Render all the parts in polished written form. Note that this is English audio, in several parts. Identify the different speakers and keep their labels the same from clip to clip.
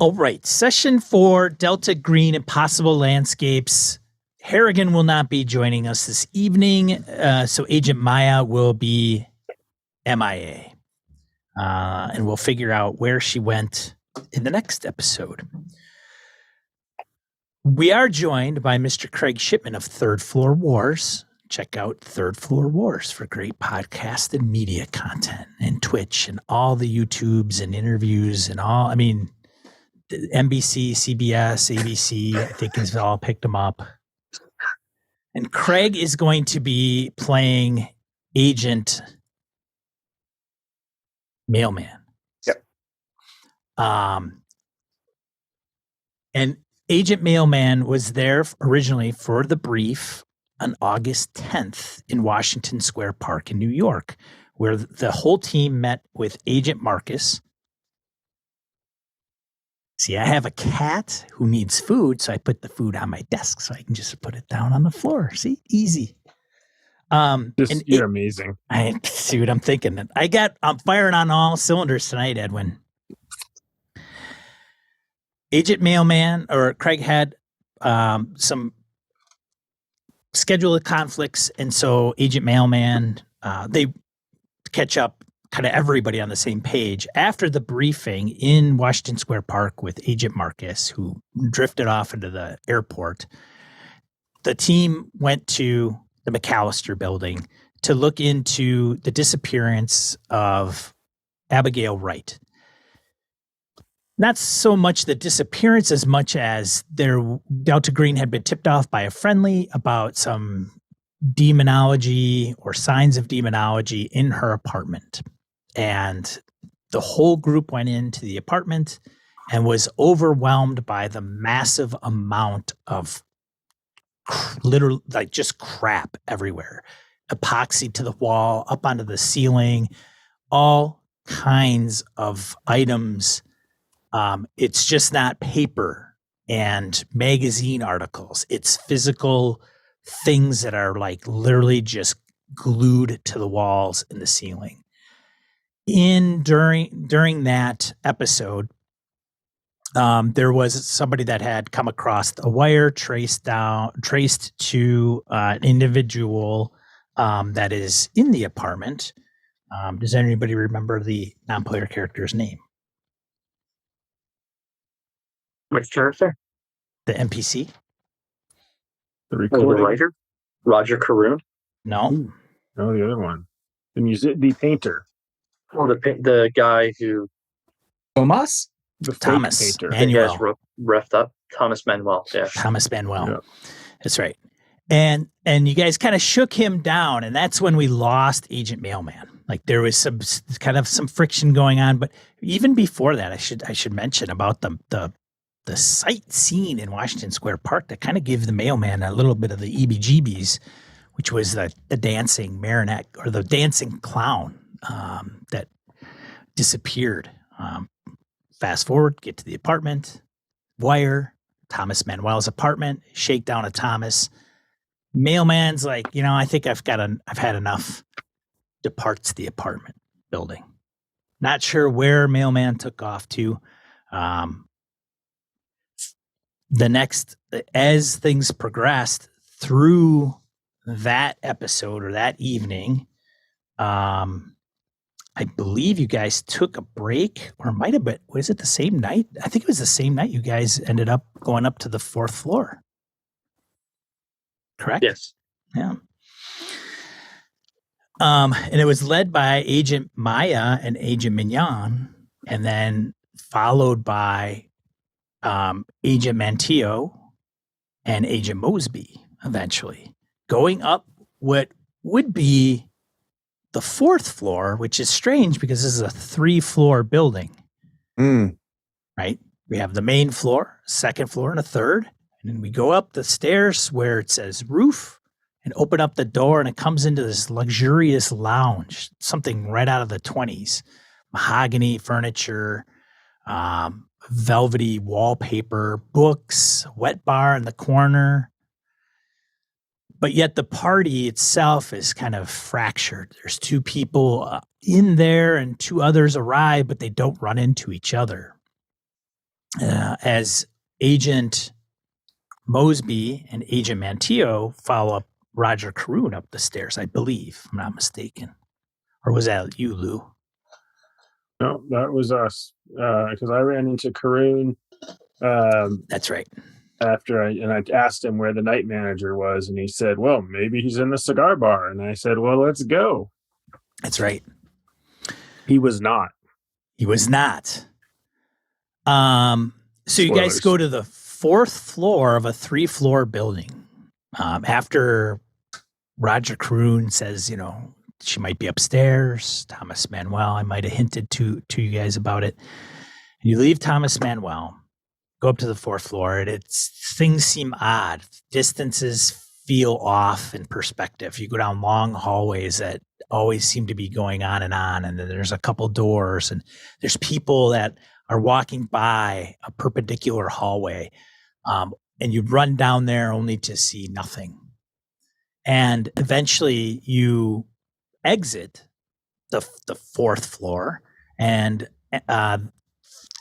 Speaker 1: All right. Session 4, Delta Green Impossible Landscapes. Harrigan will not be joining us this evening, so Agent Maya will be MIA. And we'll figure out where she went in the next episode. We are joined by Mr. Craig Shipman of Third Floor Wars. Check out Third Floor Wars for great podcast and media content, and Twitch and all the YouTubes and interviews and all. I mean, NBC, CBS, ABC, I think has all picked them up. And Craig is going to be playing Agent Mailman.
Speaker 2: Yep.
Speaker 1: And Agent Mailman was there originally for the brief on August 10th in Washington Square Park in New York, where the whole team met with Agent Marcus. See, I have a cat who needs food, so I put the food on my desk so I can just put it down on the floor. See, easy.
Speaker 3: You're amazing.
Speaker 1: I see what I'm thinking. I'm firing on all cylinders tonight, Edwin. Agent Mailman, or Craig had some schedule conflicts, and so Agent Mailman, they catch up kind of everybody on the same page after the briefing in Washington Square Park with Agent Marcus, who drifted off into the airport. The team went to the McAllister Building to look into the disappearance of Abigail Wright. Not so much the disappearance as much as Delta Green had been tipped off by a friendly about some demonology or signs of demonology in her apartment. And the whole group went into the apartment and was overwhelmed by the massive amount of literally like just crap everywhere. Epoxy to the wall, up onto the ceiling, all kinds of items. It's just not paper and magazine articles. It's physical things that are like literally just glued to the walls and the ceiling. During that episode, there was somebody that had come across a wire traced to an individual that is in the apartment. Does anybody remember the non-player character's name?
Speaker 2: Which character?
Speaker 1: The NPC?
Speaker 3: The
Speaker 2: writer? Roger Caroon?
Speaker 1: No.
Speaker 3: No, the other one. The painter.
Speaker 2: Well, the guy who...
Speaker 4: Tomas?
Speaker 3: The
Speaker 1: Thomas
Speaker 3: painter.
Speaker 1: Manuel.
Speaker 2: The guy's roughed up. Thomas Manuel, yeah.
Speaker 1: Thomas Manuel.
Speaker 3: Yeah.
Speaker 1: That's right. And you guys kind of shook him down, and that's when we lost Agent Mailman. Like there was some friction going on, but even before that, I should mention about the sight scene in Washington Square Park that kind of gave the mailman a little bit of the EBGBs, which was the dancing marionette or the dancing clown that disappeared. Fast forward, get to the apartment, wire, Thomas Manuel's apartment, shakedown of Thomas. Mailman's like, I think I've had enough. Departs the apartment building. Not sure where Mailman took off to. As things progressed through that episode or that evening, I believe you guys took a break, or it might have been, was it the same night? I think it was the same night you guys ended up going up to the 4th floor. Correct?
Speaker 2: Yes.
Speaker 1: Yeah. And it was led by Agent Maya and Agent Mignon, and then followed by Agent Mantillo and Agent Mosby eventually. Going up what would be the 4th floor, which is strange because this is a 3-floor building. Right? We have the main floor, 2nd floor, and a 3rd. And then we go up the stairs where it says roof and open up the door, and it comes into this luxurious lounge, something right out of the 20s. Mahogany furniture, velvety wallpaper, books, wet bar in the corner. But yet the party itself is kind of fractured. There's 2 people in there and 2 others arrive, but they don't run into each other. as Agent Mosby and Agent Manteo follow up Roger Caroon up the stairs, I believe, if I'm not mistaken. Or was that you, Lou?
Speaker 3: No, that was us. Because I ran into Karoon.
Speaker 1: That's right.
Speaker 3: After I asked him where the night manager was, and he said, "Well, maybe he's in the cigar bar." And I said, "Well, let's go."
Speaker 1: That's right.
Speaker 3: He was not.
Speaker 1: He was not. So you guys go to the 4th floor of a 3-floor building. After Roger Caroon says, she might be upstairs. Thomas Manuel, I might have hinted to you guys about it. And you leave Thomas Manuel, go up to the 4th floor, and things seem odd. Distances feel off in perspective. You go down long hallways that always seem to be going on, and then there's a couple doors, and there's people that are walking by a perpendicular hallway, and you run down there only to see nothing. And eventually you exit the 4th floor, and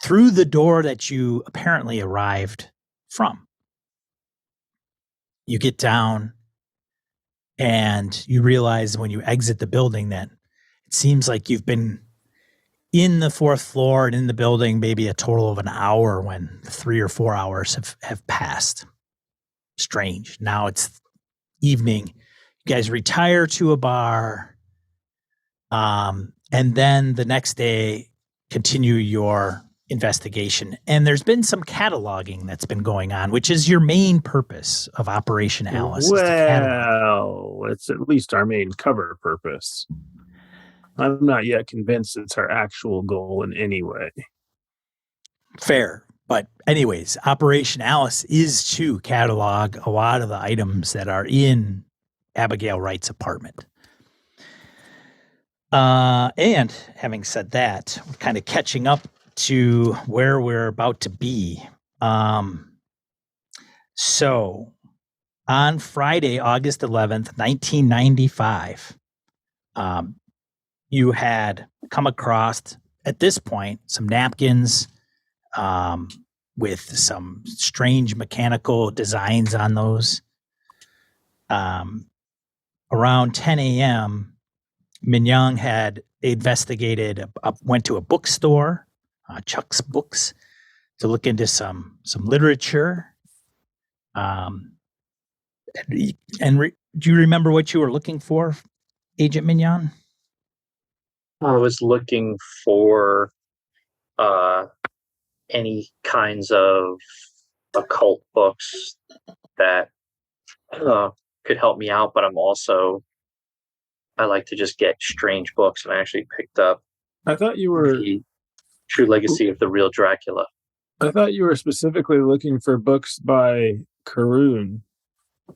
Speaker 1: through the door that you apparently arrived from, you get down and you realize when you exit the building that it seems like you've been in the 4th floor and in the building maybe a total of an hour when 3 or 4 hours have passed. Strange. Now it's evening. You guys retire to a bar, and then the next day continue your investigation. And there's been some cataloging that's been going on, which is your main purpose of Operation Alice.
Speaker 3: Well, it's at least our main cover purpose. I'm not yet convinced it's our actual goal in any way.
Speaker 1: Fair. But anyways, Operation Alice is to catalog a lot of the items that are in Abigail Wright's apartment. And having said that, we're kind of catching up to where we're about to be. So on Friday, August 11th, 1995, you had come across, at this point, some napkins with some strange mechanical designs on those. Around 10 a.m., Mignon had investigated, went to a bookstore, Chuck's Books, to look into some literature. Do you remember what you were looking for, Agent Mignon?
Speaker 2: I was looking for any kinds of occult books that could help me out, but I like to just get strange books, and I actually picked up
Speaker 3: I thought you were
Speaker 2: The True Legacy of the Real Dracula.
Speaker 3: I thought you were specifically looking for books by Caroon.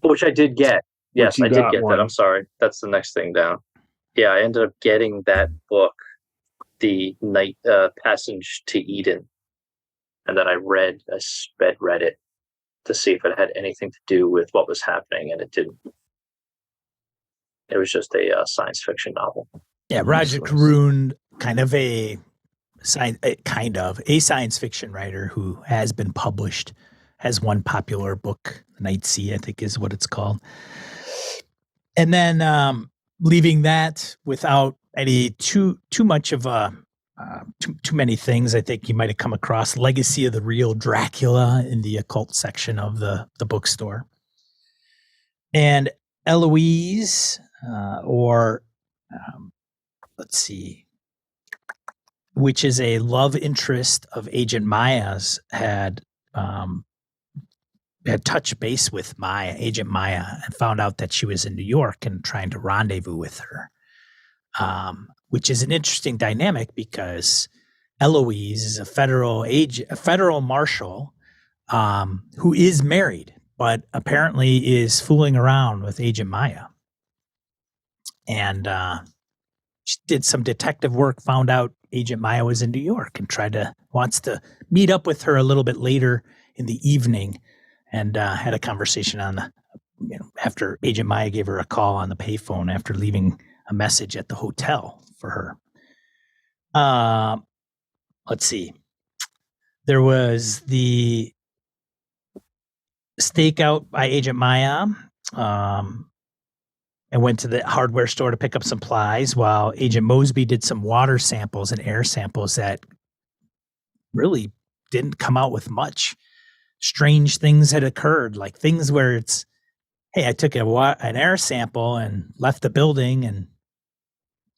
Speaker 2: Which I did get. Yes, I did get
Speaker 3: one.
Speaker 2: that. I'm sorry. That's the next thing down. Yeah, I ended up getting that book, The Night Passage to Eden. And then I sped read it to see if it had anything to do with what was happening, and it didn't. It was just a science fiction novel.
Speaker 1: Yeah, Roger Caroon, kind of a science fiction writer who has been published, has one popular book, Night Sea, I think is what it's called. And then leaving that without any too much of too many things. I think you might have come across Legacy of the Real Dracula in the occult section of the bookstore. And Eloise, let's see, which is a love interest of Agent Maya's, had touched base with Agent Maya, and found out that she was in New York and trying to rendezvous with her, which is an interesting dynamic because Eloise is a federal marshal who is married, but apparently is fooling around with Agent Maya. And she did some detective work, found out Agent Maya was in New York, and wants to meet up with her a little bit later in the evening, and had a conversation after Agent Maya gave her a call on the payphone after leaving a message at the hotel for her. Let's see. There was the stakeout by Agent Maya, and went to the hardware store to pick up supplies, while Agent Mosby did some water samples and air samples that really didn't come out with much. Strange things had occurred, like things where it's, hey, I took an air sample and left the building, and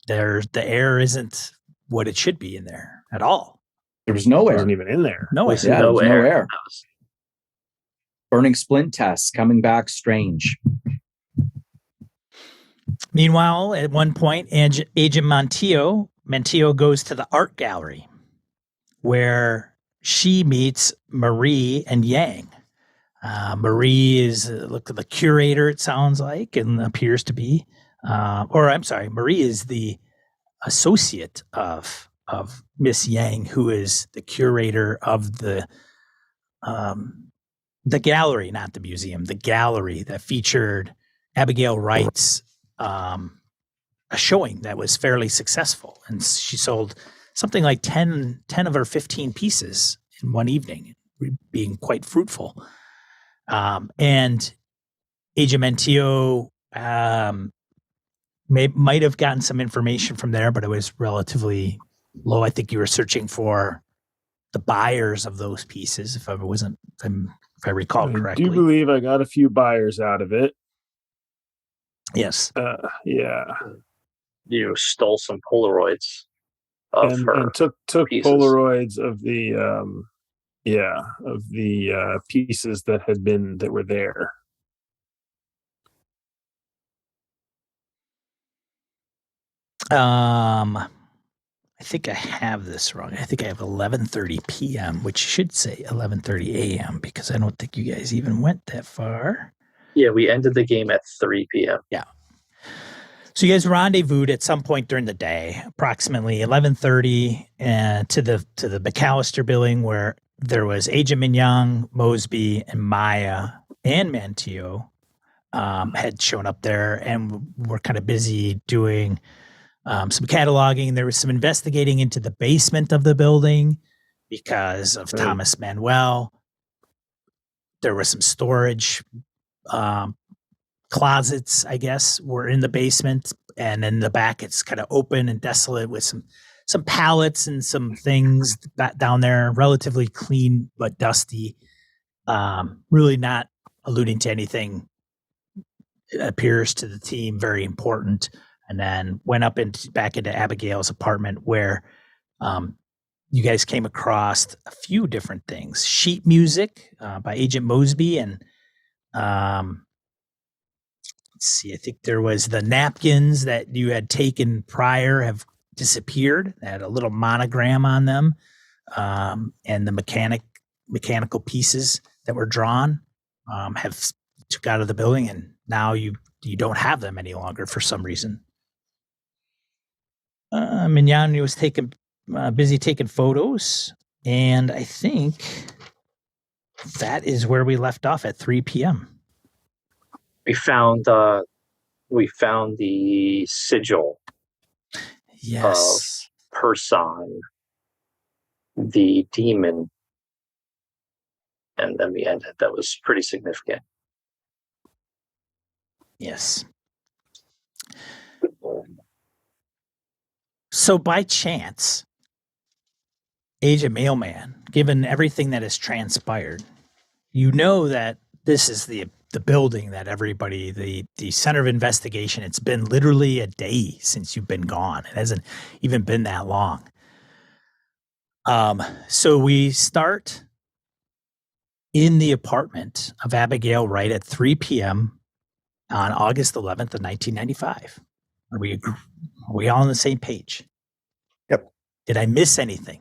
Speaker 1: the air isn't what it should be in there at all.
Speaker 4: There was no
Speaker 3: It
Speaker 4: air.
Speaker 3: wasn't even in there.
Speaker 1: No air.
Speaker 4: Yeah, there was no air.
Speaker 2: That was-
Speaker 4: Burning splint tests coming back strange.
Speaker 1: Meanwhile, at one point, Agent Montijo goes to the art gallery where she meets Marie and Yang. Marie is the curator, it sounds like, and appears to be. Marie is the associate of Miss Yang, who is the curator of the gallery, not the museum, the gallery that featured Abigail Wright's a showing that was fairly successful. And she sold something like 10 of her 15 pieces in one evening, being quite fruitful. And Agent Montijo might have gotten some information from there, but it was relatively low. I think you were searching for the buyers of those pieces, if I recall correctly.
Speaker 3: I do believe I got a few buyers out of it.
Speaker 1: Yes.
Speaker 3: Yeah.
Speaker 2: You stole some Polaroids of her.
Speaker 3: And took
Speaker 2: pieces.
Speaker 3: Polaroids of the pieces that were there.
Speaker 1: I think I have this wrong. I think I have 11:30 p.m., which should say 11:30 a.m. because I don't think you guys even went that far.
Speaker 2: Yeah, we ended the game at 3 p.m.
Speaker 1: Yeah. So you guys rendezvoused at some point during the day, approximately 11:30, to the McAllister Building, where there was Agent Mignon, Mosby, and Maya and Montijo had shown up there and were kind of busy doing some cataloging. There was some investigating into the basement of the building because of Thomas Manuel. There was some storage closets, I guess, were in the basement, and in the back it's kind of open and desolate with some pallets and some things down there, relatively clean but dusty. Really not alluding to anything. It appears to the team very important. And then went up back into Abigail's apartment, where you guys came across a few different things. Sheet music by Agent Mosby, and let's see, I think there was the napkins that you had taken prior have disappeared. They had a little monogram on them, and the mechanical pieces that were drawn have took out of the building, and now you don't have them any longer for some reason. Mignon was busy taking photos, and I think that is where we left off at 3 p.m.
Speaker 2: We found the sigil
Speaker 1: Yes.
Speaker 2: of Person, the demon, and then we ended. That was pretty significant.
Speaker 1: Yes. So by chance, Agent Mailman, given everything that has transpired, you know that this is the building that everybody, the center of investigation, it's been literally a day since you've been gone. It hasn't even been that long. So we start in the apartment of Abigail Wright at 3 p.m. on August 11th of 1995. Are we all on the same page?
Speaker 4: Yep.
Speaker 1: Did I miss anything?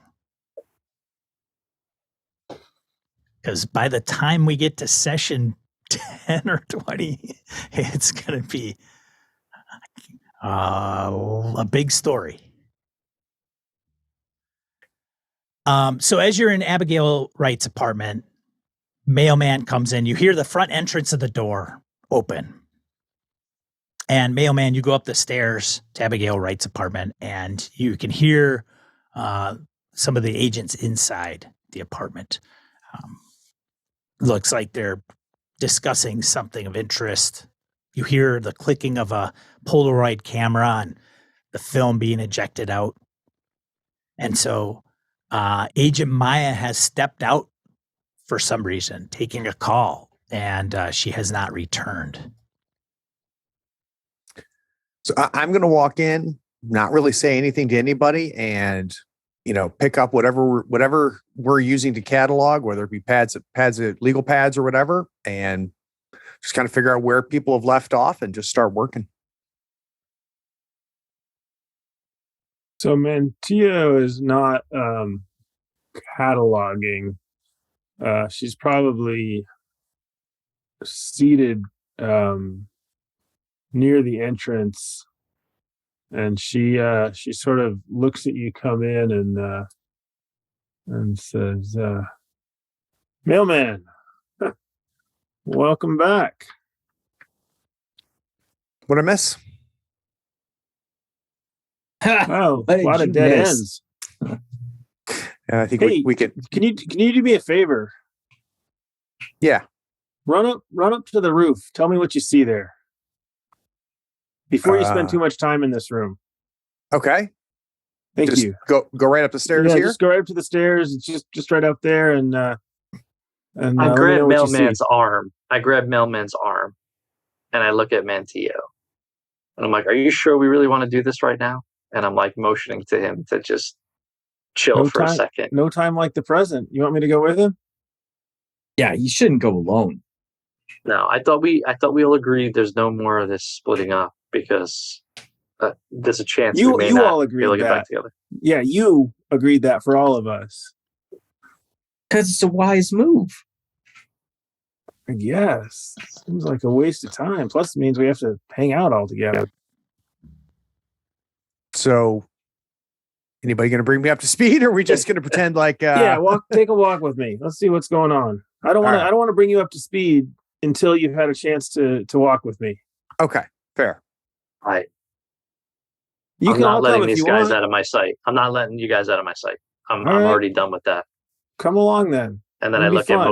Speaker 1: Because by the time we get to session 10 or 20, it's going to be a big story. So as you're in Abigail Wright's apartment, mailman comes in. You hear the front entrance of the door open. And mailman, you go up the stairs to Abigail Wright's apartment, and you can hear some of the agents inside the apartment. Looks like they're discussing something of interest. You hear the clicking of a Polaroid camera and the film being ejected out. And so Agent Maya has stepped out for some reason, taking a call, and she has not returned.
Speaker 5: So I'm going to walk in, not really say anything to anybody, and pick up whatever we're using to catalog, whether it be pads, legal pads, or whatever, and just kind of figure out where people have left off and just start working.
Speaker 3: So Mantio is not cataloging. She's probably seated near the entrance, and she sort of looks at you come in and says, "Mailman, welcome back."
Speaker 5: What I miss?
Speaker 3: Oh,
Speaker 4: What
Speaker 3: a lot
Speaker 4: did
Speaker 3: of
Speaker 4: you
Speaker 3: dead
Speaker 4: miss?
Speaker 3: ends.
Speaker 5: And I think
Speaker 3: Hey,
Speaker 5: we could.
Speaker 3: Can you do me a favor?
Speaker 5: Yeah.
Speaker 3: Run up to the roof. Tell me what you see there before you spend too much time in this room.
Speaker 5: Okay.
Speaker 3: Thank you.
Speaker 5: Go right up the stairs here.
Speaker 3: Just go right up to the stairs. It's just right up there, and
Speaker 2: I
Speaker 3: let me know
Speaker 2: grab
Speaker 3: what you see.
Speaker 2: Mailman's arm. I grab Mailman's arm, and I look at Mantio, and I'm like, "Are you sure we really want to do this right now?" And I'm like motioning to him to just chill for a second.
Speaker 3: No time like the present. You want me to go with him?
Speaker 4: Yeah, you shouldn't go alone.
Speaker 2: No, I thought we all agreed there's no more of this splitting up because there's a chance we may
Speaker 3: You
Speaker 2: not
Speaker 3: all
Speaker 2: be
Speaker 3: agreed
Speaker 2: able to get
Speaker 3: that.
Speaker 2: back together.
Speaker 3: Yeah, you agreed that for all of us.
Speaker 4: Because it's a wise move.
Speaker 3: I guess. Seems like a waste of time. Plus, it means we have to hang out all together.
Speaker 5: So, anybody going to bring me up to speed, or are we just going to pretend like?
Speaker 3: Yeah, take a walk with me. Let's see what's going on. I don't want to bring you up to speed until you've had a chance to walk with me.
Speaker 5: Okay, fair.
Speaker 2: I'm
Speaker 3: can
Speaker 2: not
Speaker 3: all
Speaker 2: letting
Speaker 3: come if
Speaker 2: these
Speaker 3: you
Speaker 2: guys
Speaker 3: want.
Speaker 2: out of my sight. I'm not letting you guys out of my sight. I'm
Speaker 3: All right.
Speaker 2: already done with that.
Speaker 3: Come along then.
Speaker 2: And then
Speaker 3: It'll
Speaker 2: I
Speaker 3: be
Speaker 2: look at
Speaker 3: fun.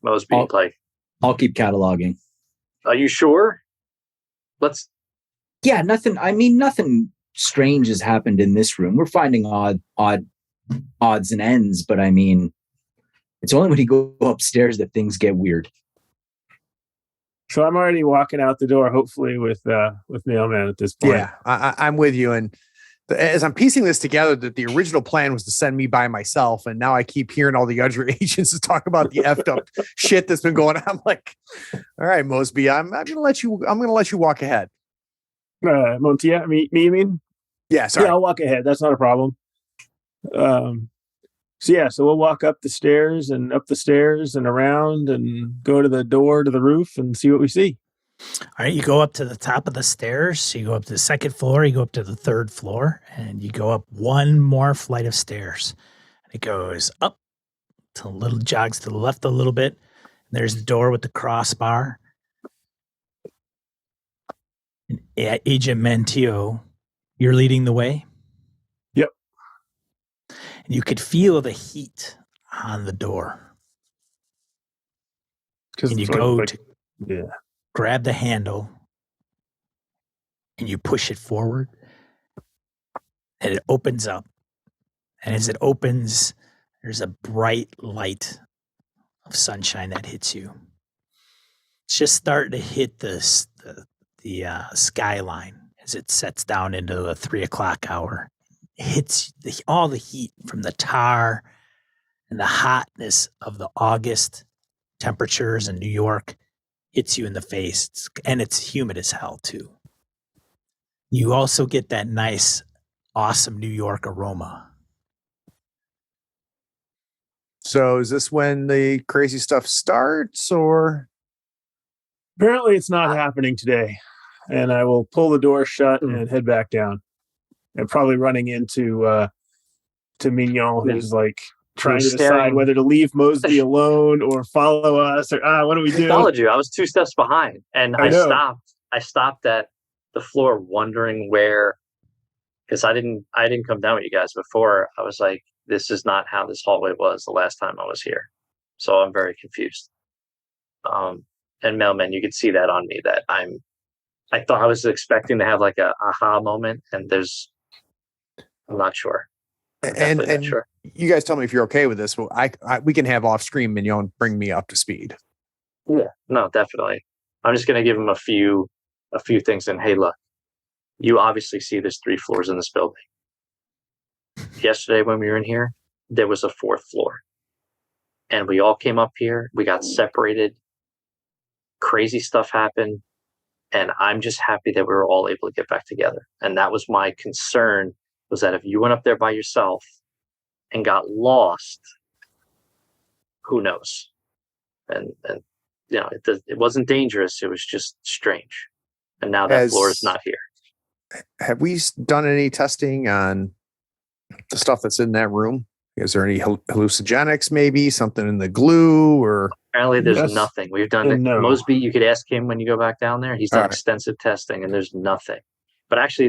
Speaker 2: Mosby. Like,
Speaker 4: I'll keep cataloging.
Speaker 2: are you sure?
Speaker 4: Yeah, nothing. I mean, nothing strange has happened in this room. We're finding odds and ends, but I mean, it's only when you go upstairs that things get weird.
Speaker 3: So I'm already walking out the door, hopefully with Mailman at this point.
Speaker 5: Yeah, I'm with you. And as I'm piecing this together, that the original plan was to send me by myself, and now I keep hearing all the other agents talk about the effed up shit that's been going on. I'm like, all right, Mosby, I'm gonna let you walk ahead.
Speaker 3: Montia, me, you mean?
Speaker 5: Yeah, sorry.
Speaker 3: Yeah, I'll walk ahead. That's not a problem. So we'll walk up the stairs and around and go to the door to the roof and see what we see.
Speaker 1: All right, you go up to the top of the stairs. You go up to the second floor. You go up to the third floor, and you go up one more flight of stairs. And it goes up to a little, jogs to the left a little bit. There's the door with the crossbar. And Agent Mantio, you're leading the way.
Speaker 3: Yep.
Speaker 1: And you could feel the heat on the door. And you go to grab the handle and you push it forward and it opens up. And as it opens, there's a bright light of sunshine that hits you. It's just starting to hit the skyline as it sets down into the 3:00 hour. It hits all the heat from the tar and the hotness of the August temperatures in New York hits you in the face, and it's humid as hell too. You also get that nice, awesome New York aroma.
Speaker 5: So is this when the crazy stuff starts, or?
Speaker 3: Apparently it's not happening today. And I will pull the door shut and head back down. And probably running into to Mignon, who's like trying to decide whether to leave Mosby alone or follow us, or what do we do?
Speaker 2: I followed you. I was 2 steps behind, and I stopped at the floor, wondering where, because I didn't come down with you guys before. I was like, this is not how this hallway was the last time I was here. So I'm very confused. And mailman, you could see that on me that I thought I was expecting to have like a aha moment, and I'm not sure. I'm definitely not sure.
Speaker 5: You guys tell me if you're okay with this. Well, we can have off screen Mignon bring me up to speed.
Speaker 2: Yeah, no, definitely. I'm just going to give him a few things. And hey, look, you obviously see there's 3 floors in this building. Yesterday when we were in here, there was a 4th floor, and we all came up here. We got separated. Crazy stuff happened, and I'm just happy that we were all able to get back together. And that was my concern, was that if you went up there by yourself and got lost, who knows? And you know, it wasn't dangerous. It was just strange. And now that floor is not here.
Speaker 5: Have we done any testing on the stuff that's in that room? Is there any hallucinogenics, maybe something in the glue, or?
Speaker 2: Apparently there's nothing. We've done it.
Speaker 3: No.
Speaker 2: Mosby, you could ask him when you go back down there. He's done extensive testing, and there's nothing. But actually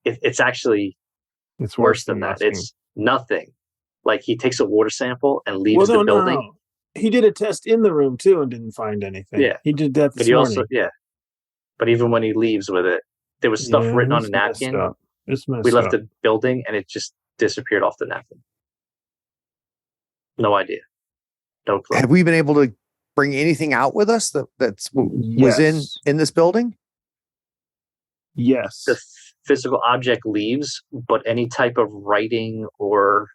Speaker 2: it's worse than that.
Speaker 3: nothing.
Speaker 2: It's nothing. Like, he takes a water sample and leaves the building.
Speaker 3: No. He did a test in the room too and didn't find anything.
Speaker 2: Yeah.
Speaker 3: He did that this
Speaker 2: But
Speaker 3: morning.
Speaker 2: But even when he leaves with it, there was stuff written on a napkin. We left the building and it just disappeared off the napkin. No idea. No clue.
Speaker 5: Have we been able to bring anything out with us was in this building?
Speaker 3: Yes.
Speaker 2: The physical object leaves, but any type of writing, or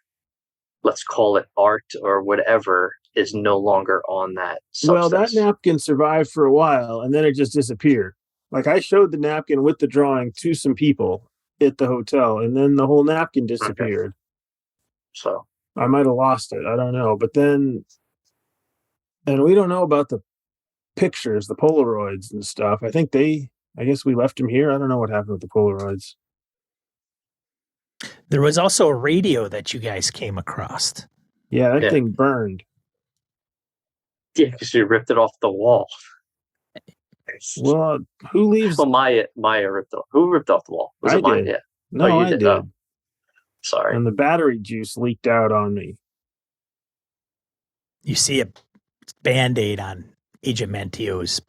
Speaker 2: let's call it art or whatever, is no longer on that substance.
Speaker 3: Well, that napkin survived for a while and then it just disappeared. Like, I showed the napkin with the drawing to some people at the hotel, and then the whole napkin disappeared.
Speaker 2: Okay. So
Speaker 3: I might have lost it. I don't know. But then, and we don't know about the pictures, the Polaroids and stuff. I guess we left them here. I don't know what happened with the Polaroids.
Speaker 1: There was also a radio that you guys came across.
Speaker 3: Yeah, that thing burned.
Speaker 2: yeah, because you ripped it off the wall.
Speaker 3: Well, who leaves?
Speaker 2: Well, Maya ripped off. Who ripped off the wall? Was
Speaker 3: I
Speaker 2: it Maya?
Speaker 3: did.
Speaker 2: Yeah.
Speaker 3: No, I did.
Speaker 2: Oh. Sorry.
Speaker 3: And the battery juice leaked out on me.
Speaker 1: You see a Band-Aid on Agent Mantio's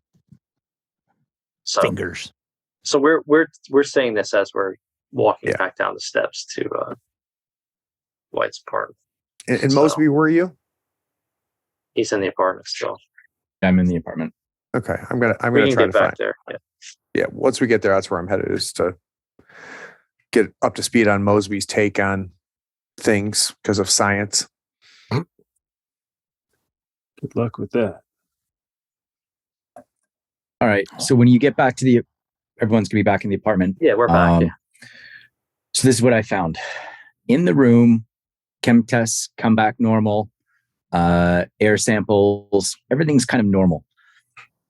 Speaker 1: fingers.
Speaker 2: So we're saying this as we're walking back down the steps to White's apartment.
Speaker 5: In Mosby, were you?
Speaker 2: He's in the apartment still.
Speaker 4: I'm in the apartment.
Speaker 5: Okay, I'm gonna try
Speaker 2: get
Speaker 5: to
Speaker 2: back
Speaker 5: find
Speaker 2: there.
Speaker 5: Yeah, once we get there, that's where I'm headed, is to get up to speed on Mosby's take on things because of science.
Speaker 3: Good luck with that.
Speaker 4: All right. So when you get back to everyone's gonna be back in the apartment.
Speaker 2: Yeah, we're back.
Speaker 4: So this is what I found. In the room, chem tests come back normal. Air samples, everything's kind of normal.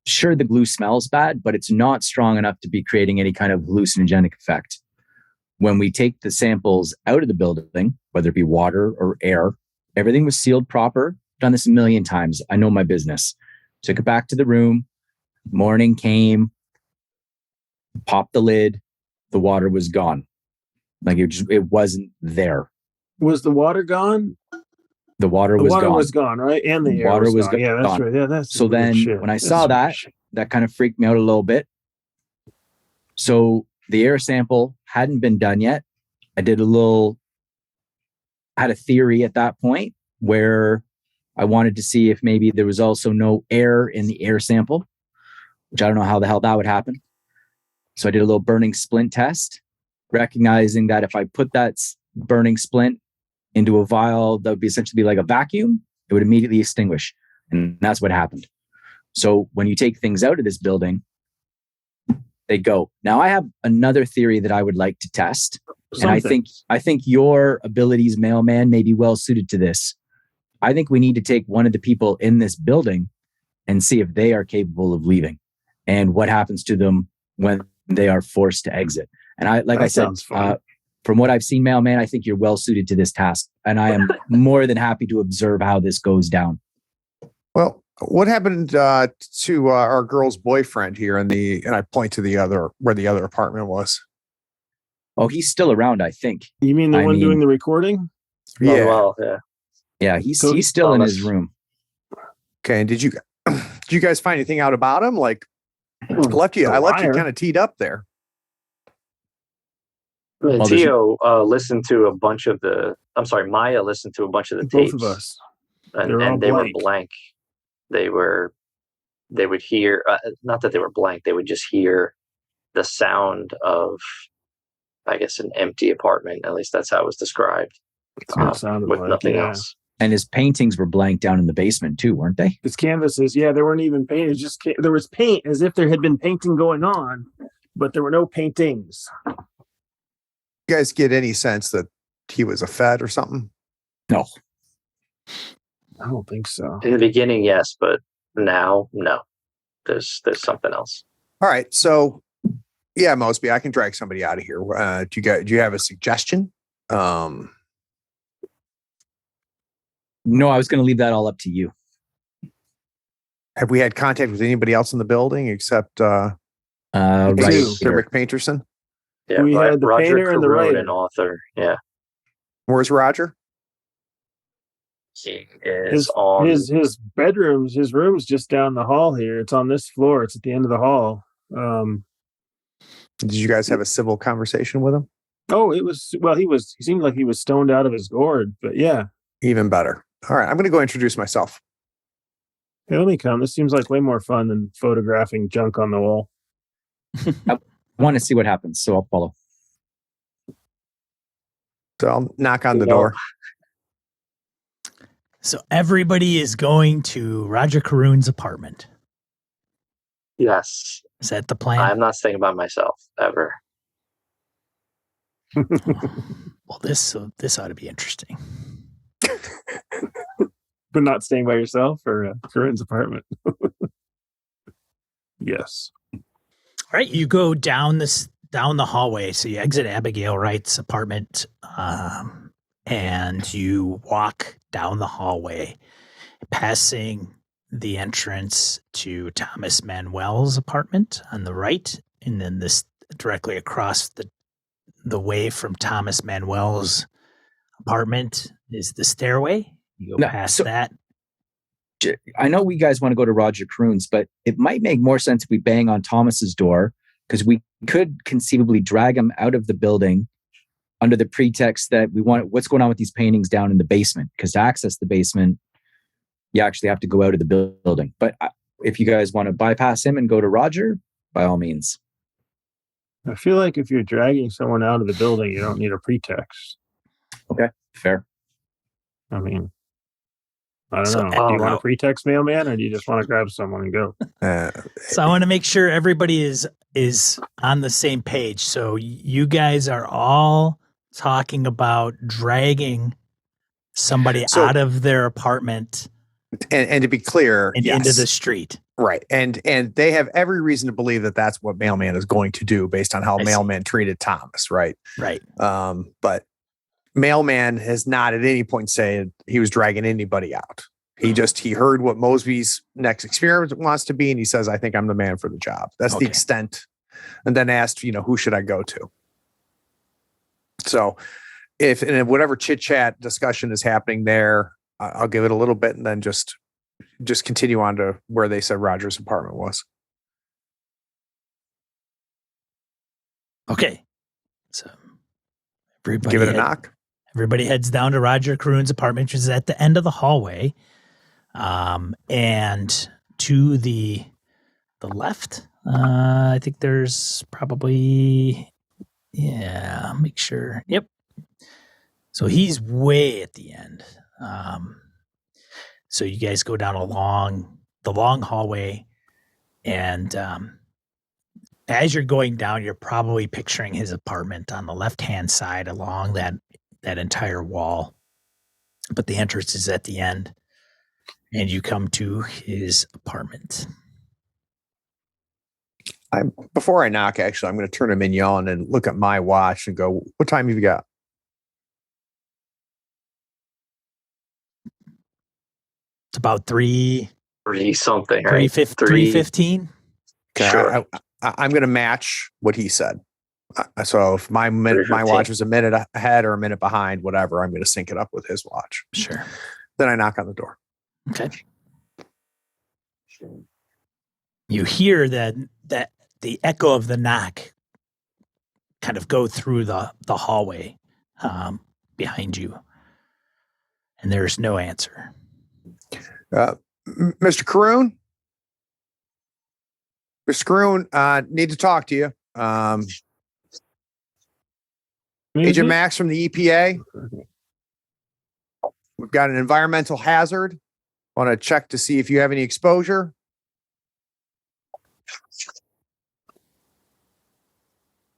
Speaker 4: Sure, the glue smells bad, but it's not strong enough to be creating any kind of hallucinogenic effect. When we take the samples out of the building, whether it be water or air, everything was sealed proper. Done this a million times. I know my business. Took it back to the room. Morning came, popped the lid. The water was gone. Like it wasn't there.
Speaker 3: Was the water gone?
Speaker 4: The water was gone.
Speaker 3: Was gone, right? And the air
Speaker 4: water
Speaker 3: was gone. Yeah, that's
Speaker 4: gone.
Speaker 3: right. Yeah, that's
Speaker 4: so then
Speaker 3: shit.
Speaker 4: When I saw that kind of freaked me out a little bit. So the air sample hadn't been done yet. I had a theory at that point where I wanted to see if maybe there was also no air in the air sample, which I don't know how the hell that would happen. So I did a little burning splint test, recognizing that if I put that burning splint into a vial that would be essentially like a vacuum, it would immediately extinguish. And that's what happened. So when you take things out of this building, they go. Now I have another theory that I would like to test. And I think your abilities, mailman, may be well suited to this. I think we need to take one of the people in this building and see if they are capable of leaving and what happens to them when they are forced to exit. And I said, from what I've seen, mailman, I think you're well suited to this task. And I am more than happy to observe how this goes down.
Speaker 5: Well, what happened to our girl's boyfriend here and I point to where the other apartment was?
Speaker 4: Oh, he's still around, I think.
Speaker 3: You mean the one doing the recording?
Speaker 2: Done
Speaker 5: Yeah.
Speaker 2: well, yeah.
Speaker 4: Yeah, he's
Speaker 3: So
Speaker 4: still in his
Speaker 2: Thomas.
Speaker 4: room.
Speaker 5: Okay. And did you guys find anything out about him? Like I left you
Speaker 3: The liar.
Speaker 5: kind of teed up there.
Speaker 2: And
Speaker 4: Well, there's-
Speaker 2: Tio listened to a bunch of the. I'm sorry, Maya listened to a bunch of the
Speaker 3: Both
Speaker 2: tapes,
Speaker 3: of us.
Speaker 2: and,
Speaker 3: They were all
Speaker 2: and they were
Speaker 3: blank.
Speaker 2: blank. They would hear, not that they were blank. They would just hear the sound of, I guess, an empty apartment. At least that's how it was described,
Speaker 3: That's what it sounded
Speaker 2: with
Speaker 3: like.
Speaker 2: nothing
Speaker 3: yeah.
Speaker 2: else.
Speaker 4: And his paintings were blank down in the basement too, weren't they?
Speaker 3: His canvases, yeah, they weren't even painted. There was paint as if there had been painting going on, but there were no paintings.
Speaker 5: You guys get any sense that he was a Fed or something?
Speaker 4: No.
Speaker 3: I don't think so.
Speaker 2: In the beginning, yes, but now, no. There's something else.
Speaker 5: All right. So yeah, Mosby, I can drag somebody out of here. Do you have a suggestion?
Speaker 4: No, I was going to leave that all up to you.
Speaker 5: Have we had contact with anybody else in the building except
Speaker 4: Right
Speaker 3: Two.
Speaker 4: here.
Speaker 5: Rick Painterson?
Speaker 2: Yeah,
Speaker 3: We had the
Speaker 2: Roger
Speaker 3: painter and the
Speaker 2: Caroon,
Speaker 3: writer.
Speaker 2: an author. Yeah,
Speaker 5: Where's Roger?
Speaker 2: he is on.
Speaker 3: His bedrooms, his room's just down the hall here. It's on this floor. It's at the end of the hall.
Speaker 5: Did you guys have a civil conversation with him?
Speaker 3: He seemed like he was stoned out of his gourd, but yeah.
Speaker 5: Even better. All right. I'm going to go introduce myself.
Speaker 3: Hey, let me come. This seems like way more fun than photographing junk on the wall.
Speaker 4: I want to see what happens, so I'll follow.
Speaker 5: So I'll knock on the
Speaker 2: You know,
Speaker 5: door.
Speaker 1: So everybody is going to Roger Caroon's apartment.
Speaker 2: Yes,
Speaker 1: Is that the plan?
Speaker 2: I'm not staying by myself ever.
Speaker 1: Well, this ought to be interesting.
Speaker 3: But not staying by yourself or Corinne's apartment. Yes.
Speaker 1: All right, you go down the hallway. So you exit Abigail Wright's apartment, and you walk down the hallway, passing the entrance to Thomas Manuel's apartment on the right, and then this directly across the way from Thomas Manuel's apartment is the stairway. You go
Speaker 4: No,
Speaker 1: past
Speaker 4: so-
Speaker 1: that.
Speaker 4: I know we guys want to go to Roger Caroon's, but it might make more sense if we bang on Thomas's door, because we could conceivably drag him out of the building under the pretext that we want what's going on with these paintings down in the basement. Because to access the basement, you actually have to go out of the building. But if you guys want to bypass him and go to Roger, by all means.
Speaker 3: I feel like if you're dragging someone out of the building, you don't need a pretext.
Speaker 4: Okay, fair.
Speaker 3: I mean, I don't
Speaker 1: So,
Speaker 3: know. Do you want
Speaker 1: oh.
Speaker 3: a pretext, mailman, or do you just want to grab someone and go?
Speaker 1: So I want to make sure everybody is on the same page. So you guys are all talking about dragging somebody
Speaker 5: So-
Speaker 1: out of their apartment
Speaker 5: and to be clear,
Speaker 1: and
Speaker 5: yes.
Speaker 1: into the street.
Speaker 5: Right. And they have every reason to believe that that's what Mailman is going to do based on how
Speaker 1: I see.
Speaker 5: Mailman treated Thomas. Right.
Speaker 1: Right.
Speaker 5: But Mailman has not at any point said he was dragging anybody out. He heard what Mosby's next experiment wants to be. And he says, I think I'm the man for the job. That's
Speaker 1: Okay.
Speaker 5: the extent. And then asked, who should I go to? So if whatever chit chat discussion is happening there, I'll give it a little bit and then just continue on to where they said Roger's apartment was.
Speaker 1: Okay. So everybody
Speaker 5: Give it a knock.
Speaker 1: Everybody heads down to Roger Caroon's apartment, which is at the end of the hallway. And to the left, I think there's probably, make sure. Yep. So he's way at the end. So you guys go down along the long hallway, and as you're going down, you're probably picturing his apartment on the left-hand side along that entire wall. But the entrance is at the end, and you come to his apartment.
Speaker 5: Before I knock, actually, I'm going to turn to Mignon and look at my watch and go, what time have you got?
Speaker 1: It's about
Speaker 2: 3-something, right?
Speaker 1: 3:15.
Speaker 5: Okay,
Speaker 2: Sure.
Speaker 5: I'm going to match what he said. So if my
Speaker 2: There's your
Speaker 5: watch
Speaker 2: team.
Speaker 5: was a minute ahead or a minute behind, whatever, I'm going to sync it up with his watch.
Speaker 1: Sure.
Speaker 5: Then I knock on the door.
Speaker 1: Okay. You hear that the echo of the knock kind of go through the hallway behind you, and there's no answer.
Speaker 5: Mr. Caroon? Mr. Caroon, need to talk to you. Agent Max from the EPA. We've got an environmental hazard. Want to check to see if you have any exposure.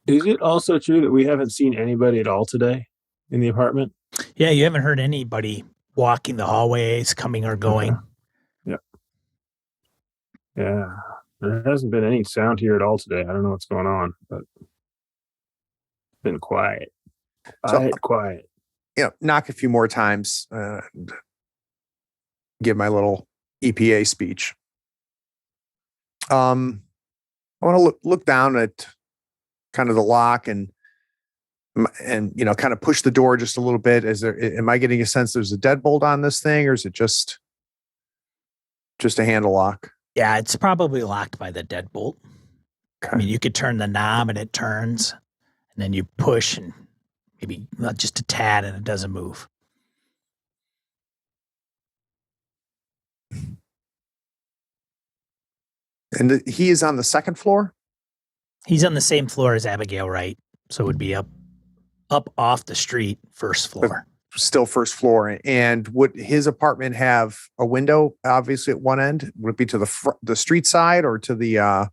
Speaker 3: Is it also true that we haven't seen anybody at all today in the apartment?
Speaker 1: Yeah, you haven't heard anybody walking the hallways, coming or going.
Speaker 3: Okay. Yeah. There hasn't been any sound here at all today. I don't know what's going on, but it's been quiet. Quiet.
Speaker 5: Knock a few more times. Give my little EPA speech. I want to look down at kind of the lock and kind of push the door just a little bit. Am I getting a sense there's a deadbolt on this thing, or is it just a handle lock?
Speaker 1: Yeah, it's probably locked by the deadbolt.
Speaker 5: Okay.
Speaker 1: I mean, you could turn the knob and it turns, and then you push and maybe just a tad and it doesn't move.
Speaker 5: And he is on the second floor?
Speaker 1: He's on the same floor as Abigail, right? So it would be up off the street, first floor.
Speaker 5: Still first floor. And would his apartment have a window, obviously, at one end? Would it be to the street side or to the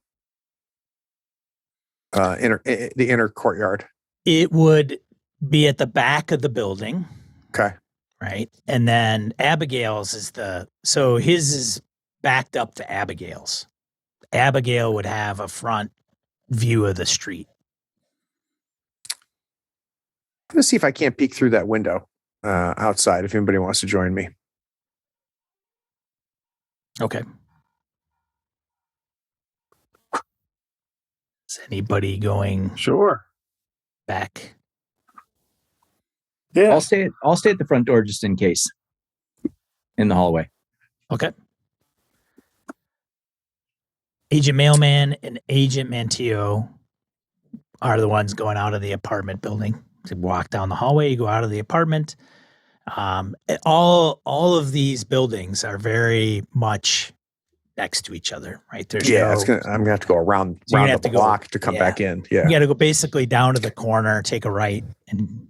Speaker 5: inner courtyard?
Speaker 1: It would be at the back of the building.
Speaker 5: Okay.
Speaker 1: Right. And then Abigail's his is backed up to Abigail's. Abigail would have a front view of the street.
Speaker 5: I'm going to see if I can't peek through that window outside, if anybody wants to join me.
Speaker 1: Okay. Is anybody going
Speaker 3: Sure.
Speaker 1: back?
Speaker 3: Yeah.
Speaker 4: I'll stay at the front door just in case. In the hallway.
Speaker 1: Okay. Agent Mailman and Agent Manteo are the ones going out of the apartment building. You walk down the hallway, you go out of the apartment. All of these buildings are very much next to each other, right?
Speaker 5: I'm gonna have to go around the block to come back in. Yeah.
Speaker 1: You got to go basically down to the corner, take a right, and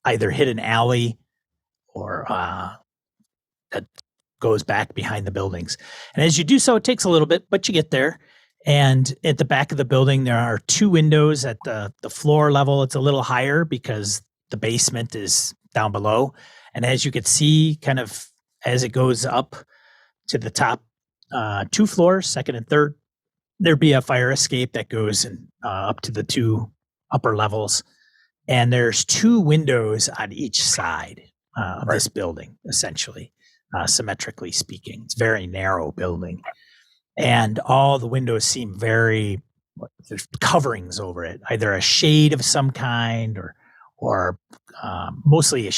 Speaker 1: either hit an alley or that goes back behind the buildings. And as you do so, it takes a little bit, but you get there. And at the back of the building, there are two windows at the floor level. It's a little higher because the basement is down below. And as you could see, kind of as it goes up to the top two floors, second and third, there'd be a fire escape that goes up to the two upper levels. And there's two windows on each side of this building, essentially, symmetrically speaking. It's a very narrow building. And all the windows seem there's coverings over it, either a shade of some kind or mostly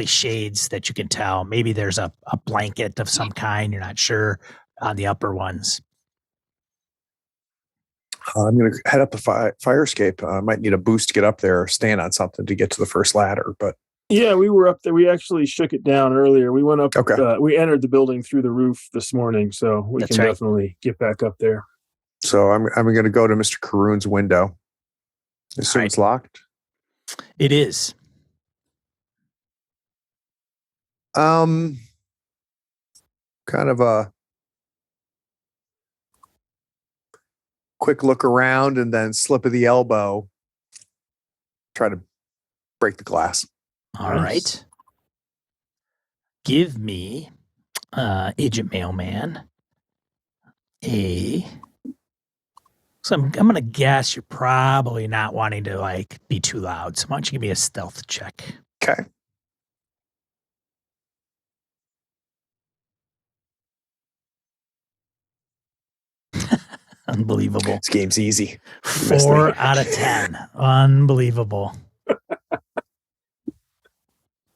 Speaker 1: shades that you can tell. Maybe there's a blanket of some kind. You're not sure on the upper ones.
Speaker 5: I'm going to head up the fire escape. I might need a boost to get up there or stand on something to get to the first ladder. But
Speaker 3: yeah, we were up there. We actually shook it down earlier. We went up.
Speaker 5: Okay.
Speaker 3: We entered the building through the roof this morning, so we
Speaker 1: That's
Speaker 3: can
Speaker 1: right.
Speaker 3: definitely get back up there.
Speaker 5: So I'm going to go to Mr. Caroon's window. Assume it's locked.
Speaker 1: It is.
Speaker 5: Kind of a quick look around and then slip of the elbow. Try to break the glass.
Speaker 1: All right. Give me, Agent Mailman, so I'm going to guess you're probably not wanting to be too loud. So why don't you give me a stealth check?
Speaker 5: Okay.
Speaker 1: Unbelievable.
Speaker 5: This game's easy. You missed
Speaker 1: 4
Speaker 5: me.
Speaker 1: out of 10. Unbelievable.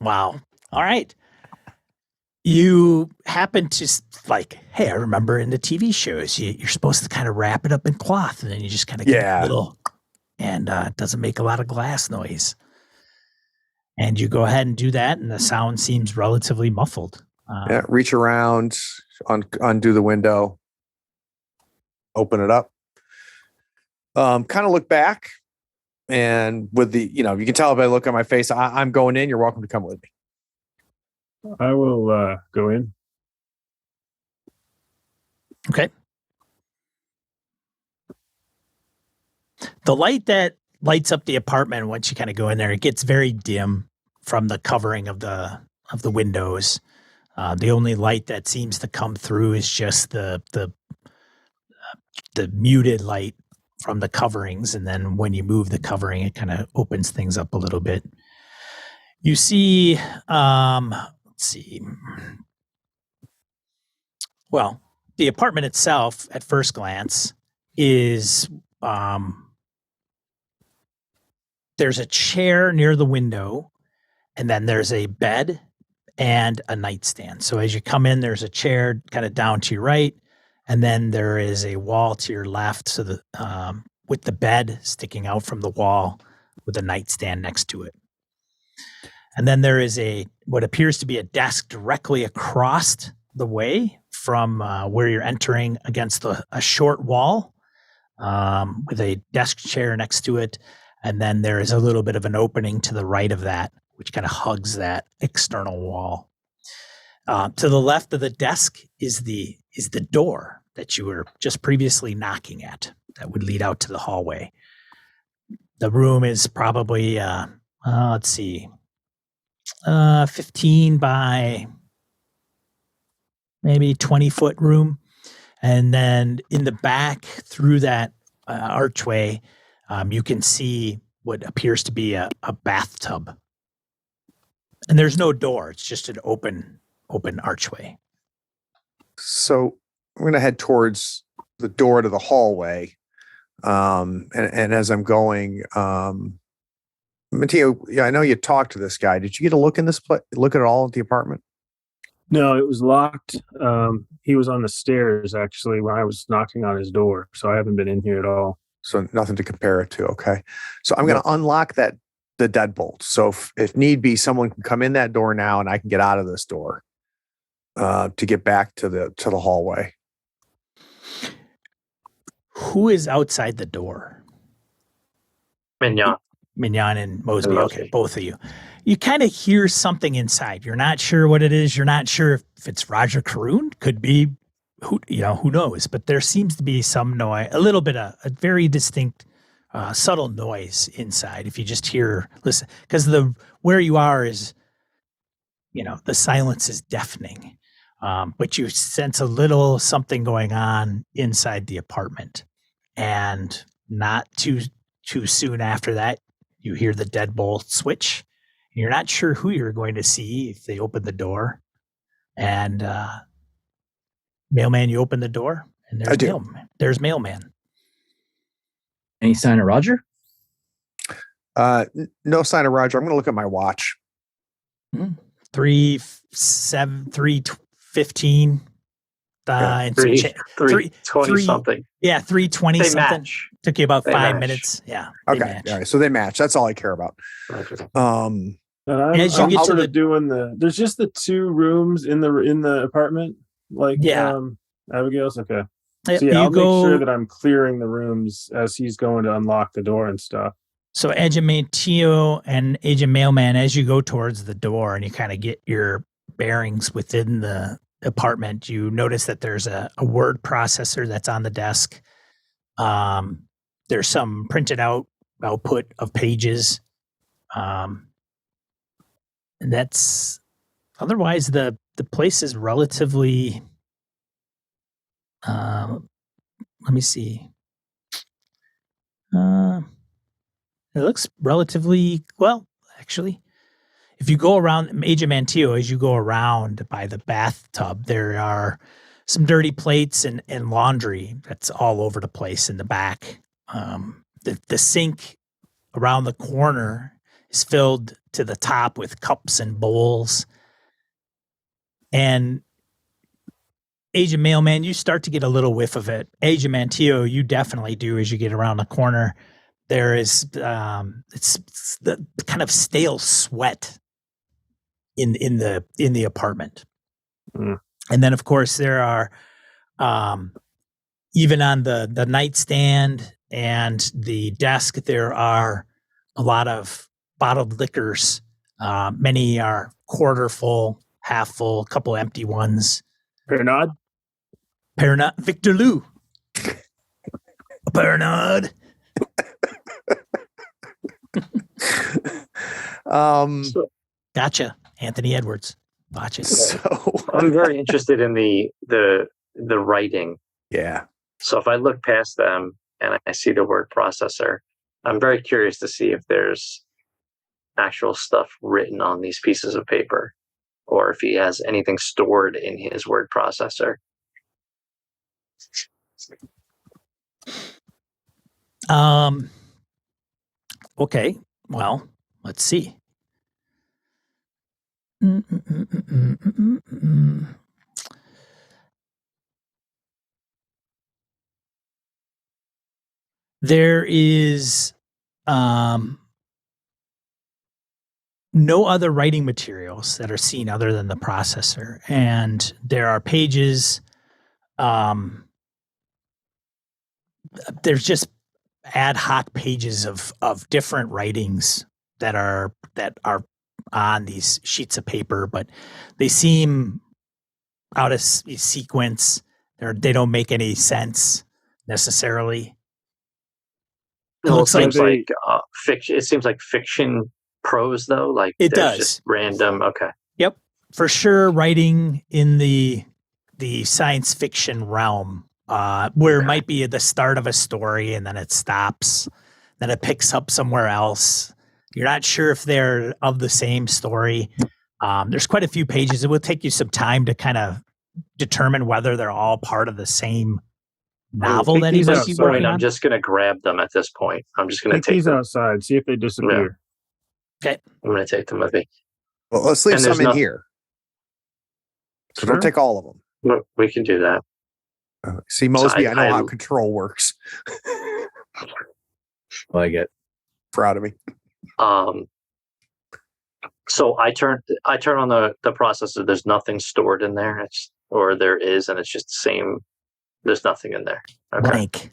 Speaker 1: Wow. All right. You happen to like, hey, I remember in the TV shows, you're supposed to kind of wrap it up in cloth and then you just kind of get a little, and it doesn't make a lot of glass noise. And you go ahead and do that, and the sound seems relatively muffled.
Speaker 5: Yeah, reach around, undo the window, open it up. Kind of look back, and with the, you can tell by the look on my face, I'm going in. You're welcome to come with me.
Speaker 3: I will go in.
Speaker 1: Okay. The light that lights up the apartment once you kind of go in there, it gets very dim from the covering of the windows. The only light that seems to come through is just the muted light from the coverings, and then when you move the covering, it kind of opens things up a little bit. You see, let's see. Well, the apartment itself, at first glance, is there's a chair near the window, and then there's a bed and a nightstand. So as you come in, there's a chair kind of down to your right, and then there is a wall to your left. So with the bed sticking out from the wall with a nightstand next to it. And then there is what appears to be a desk directly across the way from where you're entering against a short wall with a desk chair next to it. And then there is a little bit of an opening to the right of that, which kind of hugs that external wall. To the left of the desk is the door that you were just previously knocking at that would lead out to the hallway. The room is probably, let's see, 15 by maybe 20-foot room. And then in the back through that archway, you can see what appears to be a bathtub. And there's no door. It's just an open archway.
Speaker 5: So I'm going to head towards the door to the hallway. And as I'm going, Matteo, yeah, I know you talked to this guy. Did you get a look in this place? Look at all at the apartment?
Speaker 3: No, it was locked. He was on the stairs actually when I was knocking on his door, so I haven't been in here at all.
Speaker 5: So nothing to compare it to. Okay. So I'm going to unlock the deadbolt. So if need be, someone can come in that door now and I can get out of this door to get back to the hallway.
Speaker 1: Who is outside the door? Mignon and Mosby. Okay, both of you. You kind of hear something inside. You're not sure what it is. You're not sure if it's Roger Caroon. Could be, who knows? But there seems to be some noise, a little bit of a very distinct, subtle noise inside. If you just listen, because where you are is, the silence is deafening. But you sense a little something going on inside the apartment, and not too soon after that, you hear the deadbolt switch. You're not sure who you're going to see if they open the door. And mailman, you open the door, and there's mailman.
Speaker 4: Any sign of Roger?
Speaker 5: No sign of Roger. I'm going to look at my watch.
Speaker 1: 3:15.
Speaker 2: Yeah, 3:20 something.
Speaker 1: Yeah, 3:20 something.
Speaker 2: Match.
Speaker 1: Took you about
Speaker 2: They
Speaker 1: 5
Speaker 2: match.
Speaker 1: minutes. Yeah.
Speaker 5: Okay. All right. So they match. That's all I care about.
Speaker 3: And I'm
Speaker 1: As you get
Speaker 3: sort
Speaker 1: to
Speaker 3: of doing there's just the two rooms in the apartment. Abigail's okay. So yeah, I'll make sure that I'm clearing the rooms as he's going to unlock the door and stuff.
Speaker 1: So Agent Mateo and Agent Mailman, as you go towards the door and you kind of get your bearings within the apartment, you notice that there's a word processor that's on the desk. There's some printed output of pages. And that's otherwise the place is relatively, let me see. It looks relatively well, actually. If you go around, Agent Manteo, as you go around by the bathtub, there are some dirty plates and laundry that's all over the place in the back. The sink around the corner is filled to the top with cups and bowls. And Agent Mailman, you start to get a little whiff of it. Agent Manteo, you definitely do as you get around the corner. There is it's the kind of stale sweat in the apartment.
Speaker 3: Mm.
Speaker 1: And then of course there are even on the nightstand and the desk, there are a lot of bottled liquors. Many are quarter full, half full, a couple empty ones.
Speaker 3: Pernod?
Speaker 1: Pernod, Victor Lou. Pernod.
Speaker 2: So
Speaker 1: Gotcha. Anthony Edwards. Watch it.
Speaker 5: So
Speaker 2: I'm very interested in the writing.
Speaker 5: yeah.
Speaker 2: So if I look past them and I see the word processor, I'm very curious to see if there's actual stuff written on these pieces of paper, or if he has anything stored in his word processor.
Speaker 1: Okay. Well, let's see. There is no other writing materials that are seen other than the processor, and there are pages. There's just ad hoc pages of different writings that are on these sheets of paper, but they seem out of sequence. They don't make any sense necessarily. It
Speaker 2: Well, it
Speaker 1: looks like
Speaker 2: seems like fiction. It seems like fiction prose, though. Like
Speaker 1: It
Speaker 2: there's
Speaker 1: does.
Speaker 2: just random. Okay.
Speaker 1: Yep, for sure. Writing in the science fiction realm, where it might be at the start of a story and then it stops, then it picks up somewhere else. You're not sure if they're of the same story. There's quite a few pages. It will take you some time to kind of determine whether they're all part of the same novel
Speaker 3: take
Speaker 1: that
Speaker 3: these
Speaker 1: he might
Speaker 3: out,
Speaker 1: be
Speaker 3: sorry.
Speaker 1: working
Speaker 2: I'm
Speaker 1: on.
Speaker 2: just gonna grab them at this point. I'm just gonna
Speaker 3: Take
Speaker 2: take
Speaker 3: these
Speaker 2: them.
Speaker 3: outside. See if they disappear.
Speaker 2: I'm gonna take them with me.
Speaker 5: Well, let's leave
Speaker 2: And there's
Speaker 5: some in
Speaker 2: nothing-
Speaker 5: here. So
Speaker 3: Sure.
Speaker 5: don't take all of them.
Speaker 2: We can do that.
Speaker 5: See, Mosby,
Speaker 2: I-
Speaker 5: I know how
Speaker 2: I-
Speaker 5: control works.
Speaker 4: Like it.
Speaker 5: Proud of me.
Speaker 2: So I turn on the processor. There's nothing stored in there. Or there is, and it's just the same. There's nothing in there. Okay.
Speaker 1: Blank.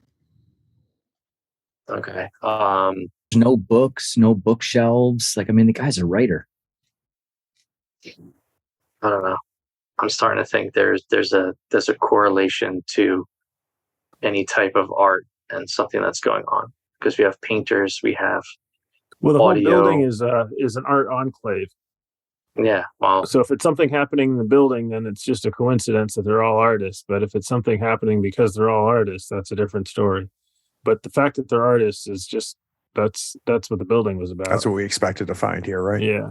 Speaker 2: Okay.
Speaker 4: There's no books, no bookshelves. Like, I mean, the guy's a writer.
Speaker 2: I don't know. I'm starting to think there's a correlation to any type of art and something that's going on, because we have painters, we have
Speaker 3: Well, the
Speaker 2: audio.
Speaker 3: whole building is an art enclave.
Speaker 2: Yeah. Well,
Speaker 3: So if it's something happening in the building, then it's just a coincidence that they're all artists. But if it's something happening because they're all artists, that's a different story. But the fact that they're artists is just that's what the building was about.
Speaker 5: That's what we expected to find here, right?
Speaker 3: Yeah.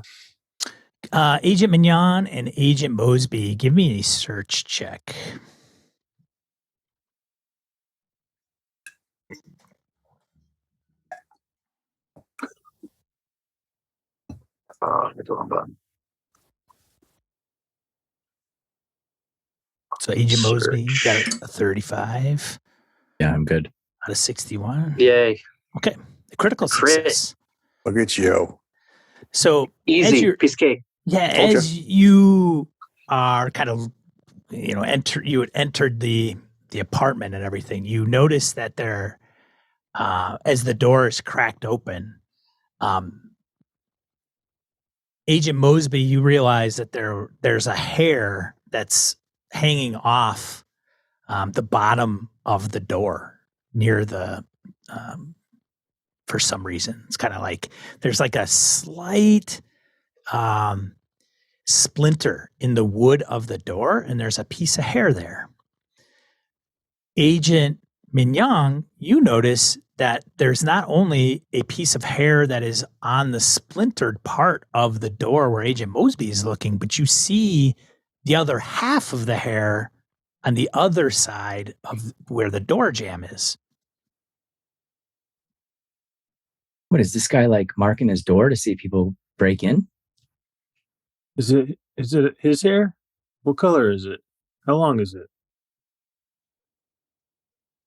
Speaker 1: Agent Mignon and Agent Mosby, give me a search check. So Agent Mosby, you got a 35
Speaker 4: Yeah, I'm good.
Speaker 1: out of 61.
Speaker 2: yay.
Speaker 1: Okay. The critical
Speaker 2: Crit.
Speaker 1: success.
Speaker 5: Look at you.
Speaker 1: So
Speaker 2: Easy.
Speaker 1: you're-
Speaker 2: Piece of cake.
Speaker 1: yeah,
Speaker 5: Told
Speaker 1: as you are kind of, you had entered the apartment and everything, you notice that there, as the door is cracked open, Agent Mosby, you realize that there's a hair that's hanging off the bottom of the door near the, for some reason. It's kind of like there's like a slight splinter in the wood of the door, and there's a piece of hair there. Agent Mignon, you notice that there's not only a piece of hair that is on the splintered part of the door where Agent Mosby is looking, but you see the other half of the hair on the other side of where the door jamb is.
Speaker 4: What is this guy like marking his door to see if people break in?
Speaker 3: Is it his hair? What color is it? How long is it?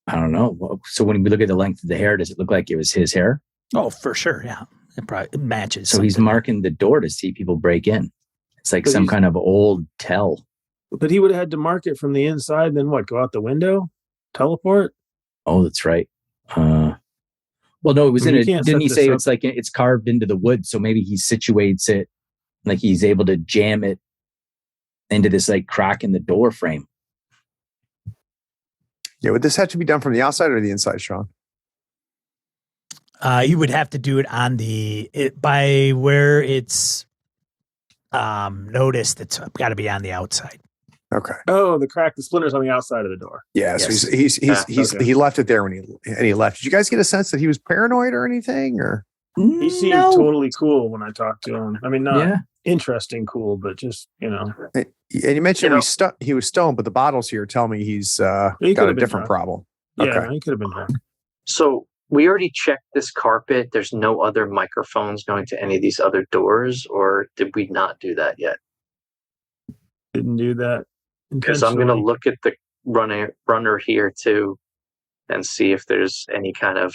Speaker 4: I don't know. So when we look at the length of the hair, does it look like it was his hair?
Speaker 1: Oh, for sure. Yeah. It matches.
Speaker 4: So he's
Speaker 1: something.
Speaker 4: marking the door to see people break in. It's like
Speaker 3: But
Speaker 4: some
Speaker 3: he's-
Speaker 4: kind of old tell.
Speaker 3: But he would have had to mark it from the inside, then what? Go out the window? Teleport?
Speaker 4: Oh, that's right. Well, no, it was
Speaker 3: I mean,
Speaker 4: in
Speaker 3: you
Speaker 4: it.
Speaker 3: can't
Speaker 4: Didn't
Speaker 3: set
Speaker 4: he
Speaker 3: this
Speaker 4: say
Speaker 3: up.
Speaker 4: it's like it's carved into the wood? So maybe he situates it like he's able to jam it into this like crack in the door frame.
Speaker 5: Yeah, would this have to be done from the outside or the inside, Sean?
Speaker 1: You would have to do it on by where it's noticed. It's got to be on the outside.
Speaker 5: Okay.
Speaker 3: Oh, the splinters on the outside of the door.
Speaker 5: Yeah. So
Speaker 1: Yes.
Speaker 5: he's
Speaker 3: Okay.
Speaker 5: he left it there when he left. Did you guys get a sense that he was paranoid or anything? Or
Speaker 3: He seemed totally cool when I talked to him. I mean, not
Speaker 4: Yeah.
Speaker 3: interesting cool, but just,
Speaker 5: and you mentioned he was stoned, but the bottles here tell me he's
Speaker 3: He
Speaker 5: got
Speaker 3: could
Speaker 5: a
Speaker 3: have been
Speaker 5: different
Speaker 3: drunk.
Speaker 5: problem.
Speaker 3: yeah,
Speaker 5: Okay.
Speaker 3: no, he could have been drunk.
Speaker 2: So we already checked this carpet. There's no other microphones going to any of these other doors, or did we not do that yet?
Speaker 3: Didn't do that.
Speaker 2: Because I'm going to
Speaker 3: intentionally.
Speaker 2: look at the runner here too, and see if there's any kind of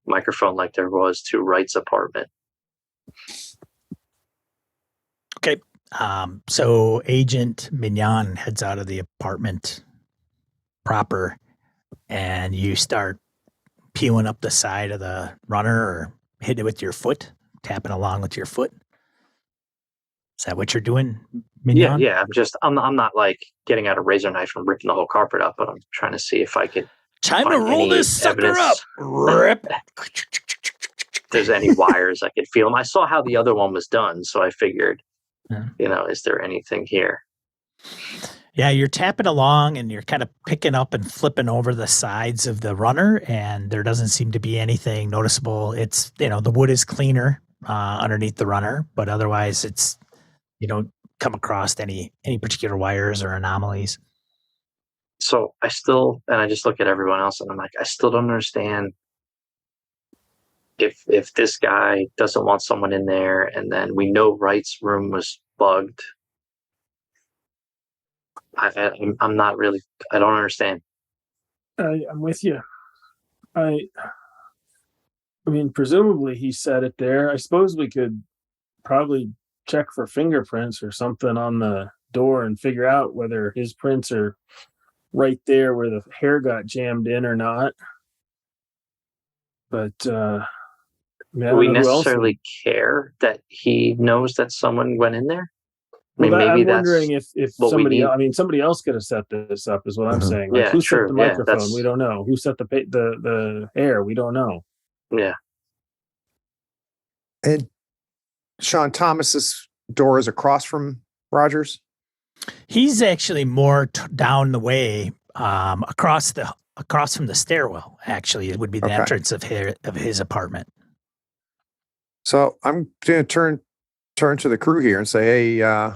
Speaker 2: microphone like there was to Wright's apartment.
Speaker 1: Okay. So Agent Mignon heads out of the apartment proper, and you start peeling up the side of the runner or hit it with your foot, tapping along with your foot. Is that what you're doing, Mignon?
Speaker 2: Yeah. I'm not like getting out a razor knife and ripping the whole carpet up, but I'm trying to see if I could.
Speaker 1: Time to
Speaker 2: find
Speaker 1: roll
Speaker 2: any
Speaker 1: this sucker
Speaker 2: evidence.
Speaker 1: up. Rip.
Speaker 2: If there's any wires, I could feel them. I saw how the other one was done, so I figured,
Speaker 1: Yeah.
Speaker 2: is there anything here?
Speaker 1: Yeah, you're tapping along and you're kind of picking up and flipping over the sides of the runner, and there doesn't seem to be anything noticeable. It's, the wood is cleaner underneath the runner, but otherwise it's, you don't come across any particular wires or anomalies.
Speaker 2: So I just look at everyone else and I'm like, I still don't understand if this guy doesn't want someone in there, and then we know Wright's room was bugged. I'm not really. I don't understand.
Speaker 3: I'm with you. I mean, presumably he set it there. I suppose we could probably check for fingerprints or something on the door and figure out whether his prints are right there where the hair got jammed in or not. But I mean, I
Speaker 2: Do we
Speaker 3: don't know who else
Speaker 2: necessarily care that he knows that someone went in there? I
Speaker 3: would-
Speaker 2: mean,
Speaker 3: Well,
Speaker 2: maybe
Speaker 3: I'm
Speaker 2: that's
Speaker 3: wondering if
Speaker 2: what we
Speaker 3: somebody.
Speaker 2: need.
Speaker 3: I mean, somebody else could have set this up. Is what I'm
Speaker 5: Mhm.
Speaker 3: saying. Like,
Speaker 2: Yeah,
Speaker 3: who
Speaker 2: true.
Speaker 3: set the
Speaker 2: Yeah,
Speaker 3: microphone?
Speaker 2: that's-
Speaker 3: We don't know. Who set the hair? We don't know.
Speaker 2: Yeah.
Speaker 5: And Sean, Thomas's door is across from Rogers.
Speaker 1: He's actually more down the way, across from the stairwell. Actually, it would be the
Speaker 5: Okay.
Speaker 1: entrance of his apartment.
Speaker 5: So I'm going to turn to the crew here and say, hey,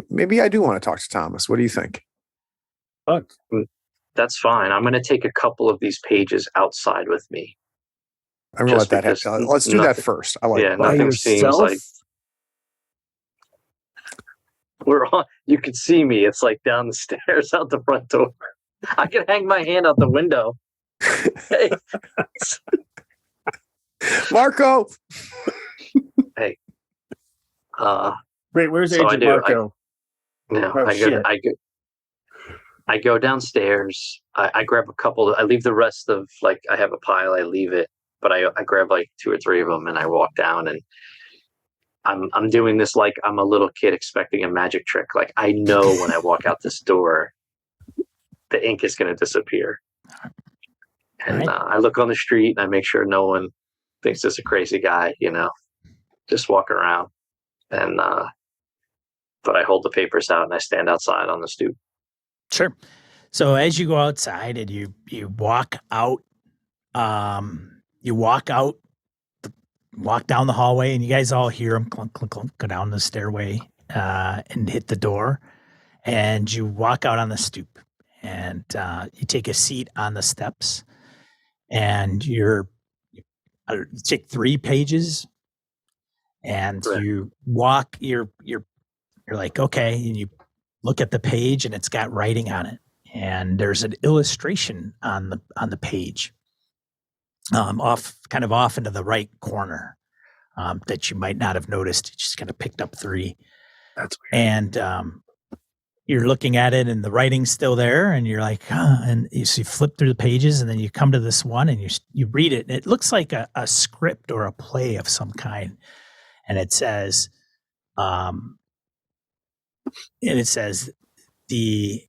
Speaker 5: maybe I do want to talk to Thomas. What do you think?
Speaker 3: Fuck.
Speaker 2: That's fine. I'm going to take a couple of these pages outside with me.
Speaker 5: I'm going to let
Speaker 2: Just
Speaker 5: that
Speaker 2: because
Speaker 5: happen. Let's do that
Speaker 2: nothing-
Speaker 5: first. I like.
Speaker 2: Yeah,
Speaker 3: By
Speaker 2: nothing seems
Speaker 3: yourself?
Speaker 2: like we're on. You can see me. It's like down the stairs out the front door. I can hang my hand out the window. Hey,
Speaker 5: Marco.
Speaker 3: Wait, where's
Speaker 2: So I
Speaker 3: Agent
Speaker 2: do.
Speaker 3: Marco?
Speaker 2: no,
Speaker 3: Oh, shit.
Speaker 2: I go downstairs. I grab a couple. I leave the rest of I have a pile. I leave it, but I grab like 2 or 3 of them and I walk down, and I'm doing this like I'm a little kid expecting a magic trick. Like I know when I walk out this door, the ink is going to disappear. And
Speaker 1: Right.
Speaker 2: I look on the street and I make sure no one thinks this is a crazy guy, just walk around. And, but I hold the papers out and I stand outside on the stoop.
Speaker 1: Sure. So as you go outside and you walk out, walk down the hallway, and you guys all hear him clunk, clunk, clunk, go down the stairway and hit the door. and you walk out on the stoop, and you take a seat on the steps, and you take 3 pages, and
Speaker 2: Right.
Speaker 1: you walk. You're like, okay, and you look at the page, and it's got writing on it, and there's an illustration on the page, off into the right corner, that you might not have noticed. You just kind of picked up 3.
Speaker 3: That's weird.
Speaker 1: And you're looking at it, and the writing's still there, and you're like, and you flip through the pages, and then you come to this one, and you read it, and it looks like a script or a play of some kind, and it says, the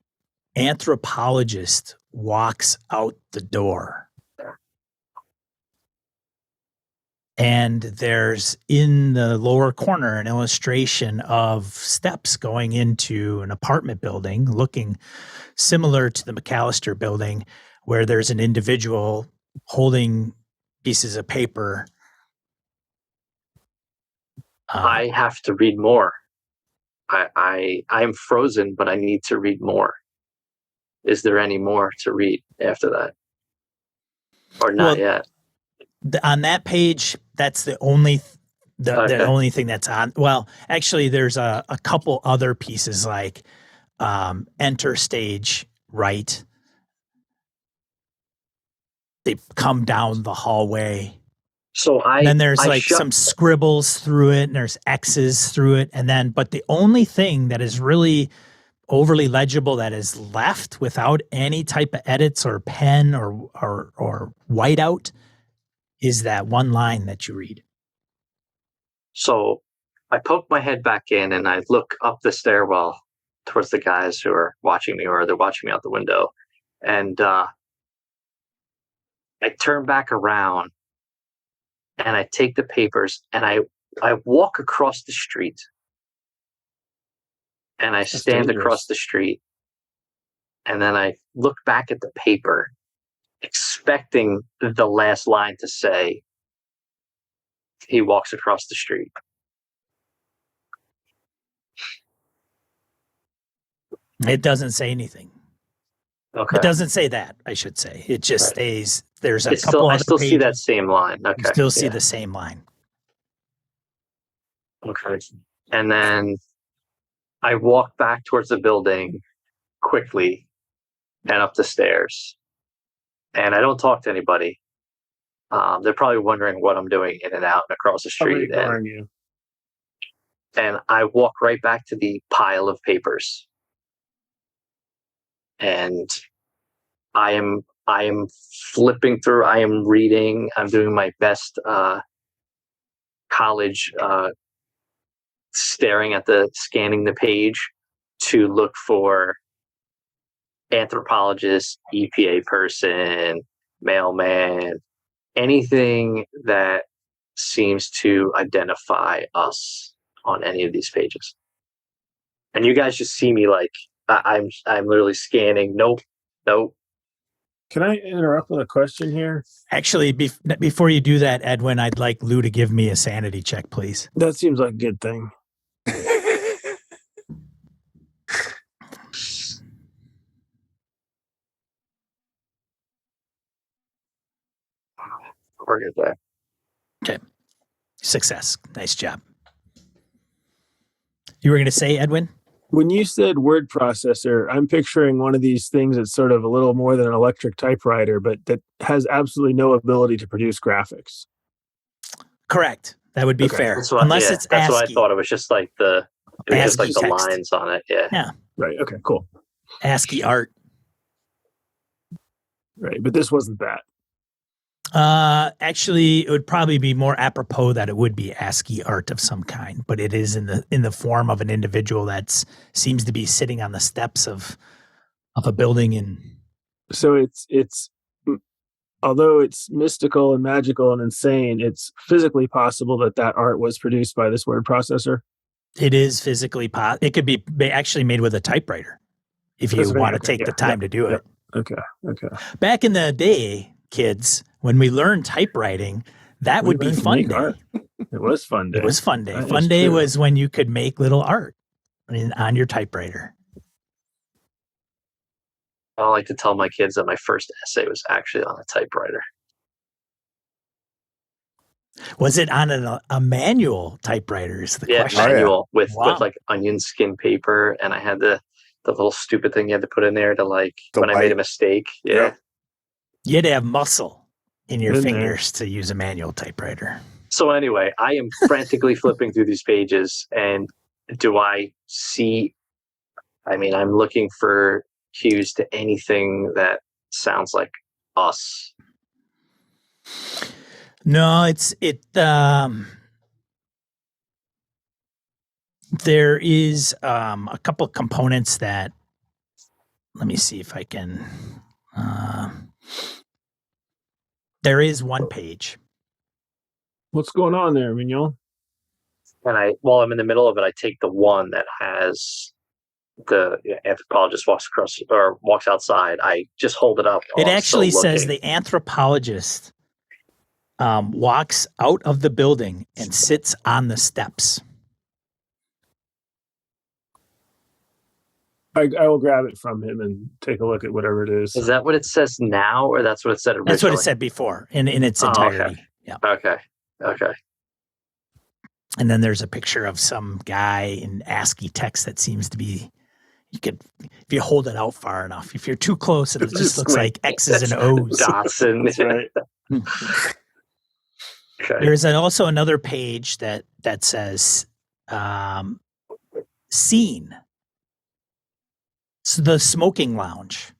Speaker 1: anthropologist walks out the door. And there's in the lower corner an illustration of steps going into an apartment building, looking similar to the McAllister Building, where there's an individual holding pieces of paper.
Speaker 2: I have to read more. I'm frozen, but I need to read more. Is there any more to read after that? Or not yet?
Speaker 1: On that page, that's the only the only thing that's on. Well, actually, there's a couple other pieces, like enter stage right. They come down the hallway.
Speaker 2: So
Speaker 1: then there's some scribbles through it, and there's X's through it, and then but the only thing that is really overly legible that is left without any type of edits or pen or whiteout is that one line that you read.
Speaker 2: So I poke my head back in, and I look up the stairwell towards the guys who are watching me, or they're watching me out the window, and I turn back around, and I take the papers, and I walk across the street, and I stand across the street, and then I look back at the paper, expecting the last line to say, he walks across the street.
Speaker 1: It doesn't say anything.
Speaker 2: Okay.
Speaker 1: It doesn't say that, I should say. It just stays. There's a couple
Speaker 2: I
Speaker 1: other
Speaker 2: still
Speaker 1: pages.
Speaker 2: see that same line. Okay.
Speaker 1: You still see the same line.
Speaker 2: Okay. And then I walk back towards the building quickly and up the stairs. And I don't talk to anybody. They're probably wondering what I'm doing in and out and across the street. And I walk right back to the pile of papers. And I am flipping through. I am reading. I'm doing my best college scanning the page to look for anthropologist, EPA person, mailman, anything that seems to identify us on any of these pages. And you guys just see me like I'm literally scanning. Nope.
Speaker 3: Can I interrupt with a question here?
Speaker 1: Actually, before you do that, Edwin, I'd like Lou to give me a sanity check, please.
Speaker 3: That seems like a good thing.
Speaker 2: We're good there.
Speaker 1: Okay. Success. Nice job. You were going to say, Edwin?
Speaker 3: When you said word processor, I'm picturing one of these things that's sort of a little more than an electric typewriter, but that has absolutely no ability to produce graphics.
Speaker 1: Correct. That would be fair.
Speaker 2: It's
Speaker 1: Unless
Speaker 2: ASCII.
Speaker 1: ASCII.
Speaker 2: That's what I thought. It was just like the
Speaker 1: text.
Speaker 2: lines on it. Yeah.
Speaker 3: Right. Okay, cool.
Speaker 1: ASCII art.
Speaker 3: Right. But this wasn't that.
Speaker 1: Actually, it would probably be more apropos that it would be ASCII art of some kind, but it is in the form of an individual that seems to be sitting on the steps of a building. And
Speaker 3: so it's although it's mystical and magical and insane, it's physically possible that art was produced by this word processor.
Speaker 1: It is physically it could be actually made with a typewriter if you want to take the time to do it.
Speaker 3: Okay.
Speaker 1: Back in the day, kids, when we learned typewriting, that would be fun day.
Speaker 3: It was fun day.
Speaker 1: It was fun day.
Speaker 3: That
Speaker 1: Fun day was when you could make little art on your typewriter.
Speaker 2: I like to tell my kids that my first essay was actually on a typewriter.
Speaker 1: Was it on a manual typewriter? Is the question?
Speaker 2: Manual with
Speaker 1: Wow.
Speaker 2: like onion skin paper, and I had the little stupid thing you had to put in there to like
Speaker 5: The
Speaker 2: when I made
Speaker 5: white-
Speaker 2: a mistake. Yeah.
Speaker 5: Yep.
Speaker 1: You had to have muscle in your
Speaker 3: Been there.
Speaker 1: fingers to use a manual typewriter.
Speaker 2: So anyway, I am frantically flipping through these pages, and do I see? I mean, I'm looking for cues to anything that sounds like us.
Speaker 1: No, there is a couple of components that, let me see if I can, there is one page.
Speaker 3: What's going on there, Mignon?
Speaker 2: And while I'm in the middle of it, I take the one that has the anthropologist walks outside. I just hold it up.
Speaker 1: It
Speaker 2: while I'm
Speaker 1: actually
Speaker 2: still
Speaker 1: says
Speaker 2: looking.
Speaker 1: the anthropologist walks out of the building and sits on the steps.
Speaker 3: I will grab it from him and take a look at whatever it is.
Speaker 2: Is that what it says now, or that's what it said originally?
Speaker 1: That's what it said before in its entirety.
Speaker 2: Okay.
Speaker 1: Yeah.
Speaker 2: Okay.
Speaker 1: And then there's a picture of some guy in ASCII text that seems to be, if you hold it out far enough, if you're too close, it just looks like X's and O's.
Speaker 2: Dotson.
Speaker 3: That's right.
Speaker 2: Okay.
Speaker 1: There's also another page that says scene. So the smoking lounge.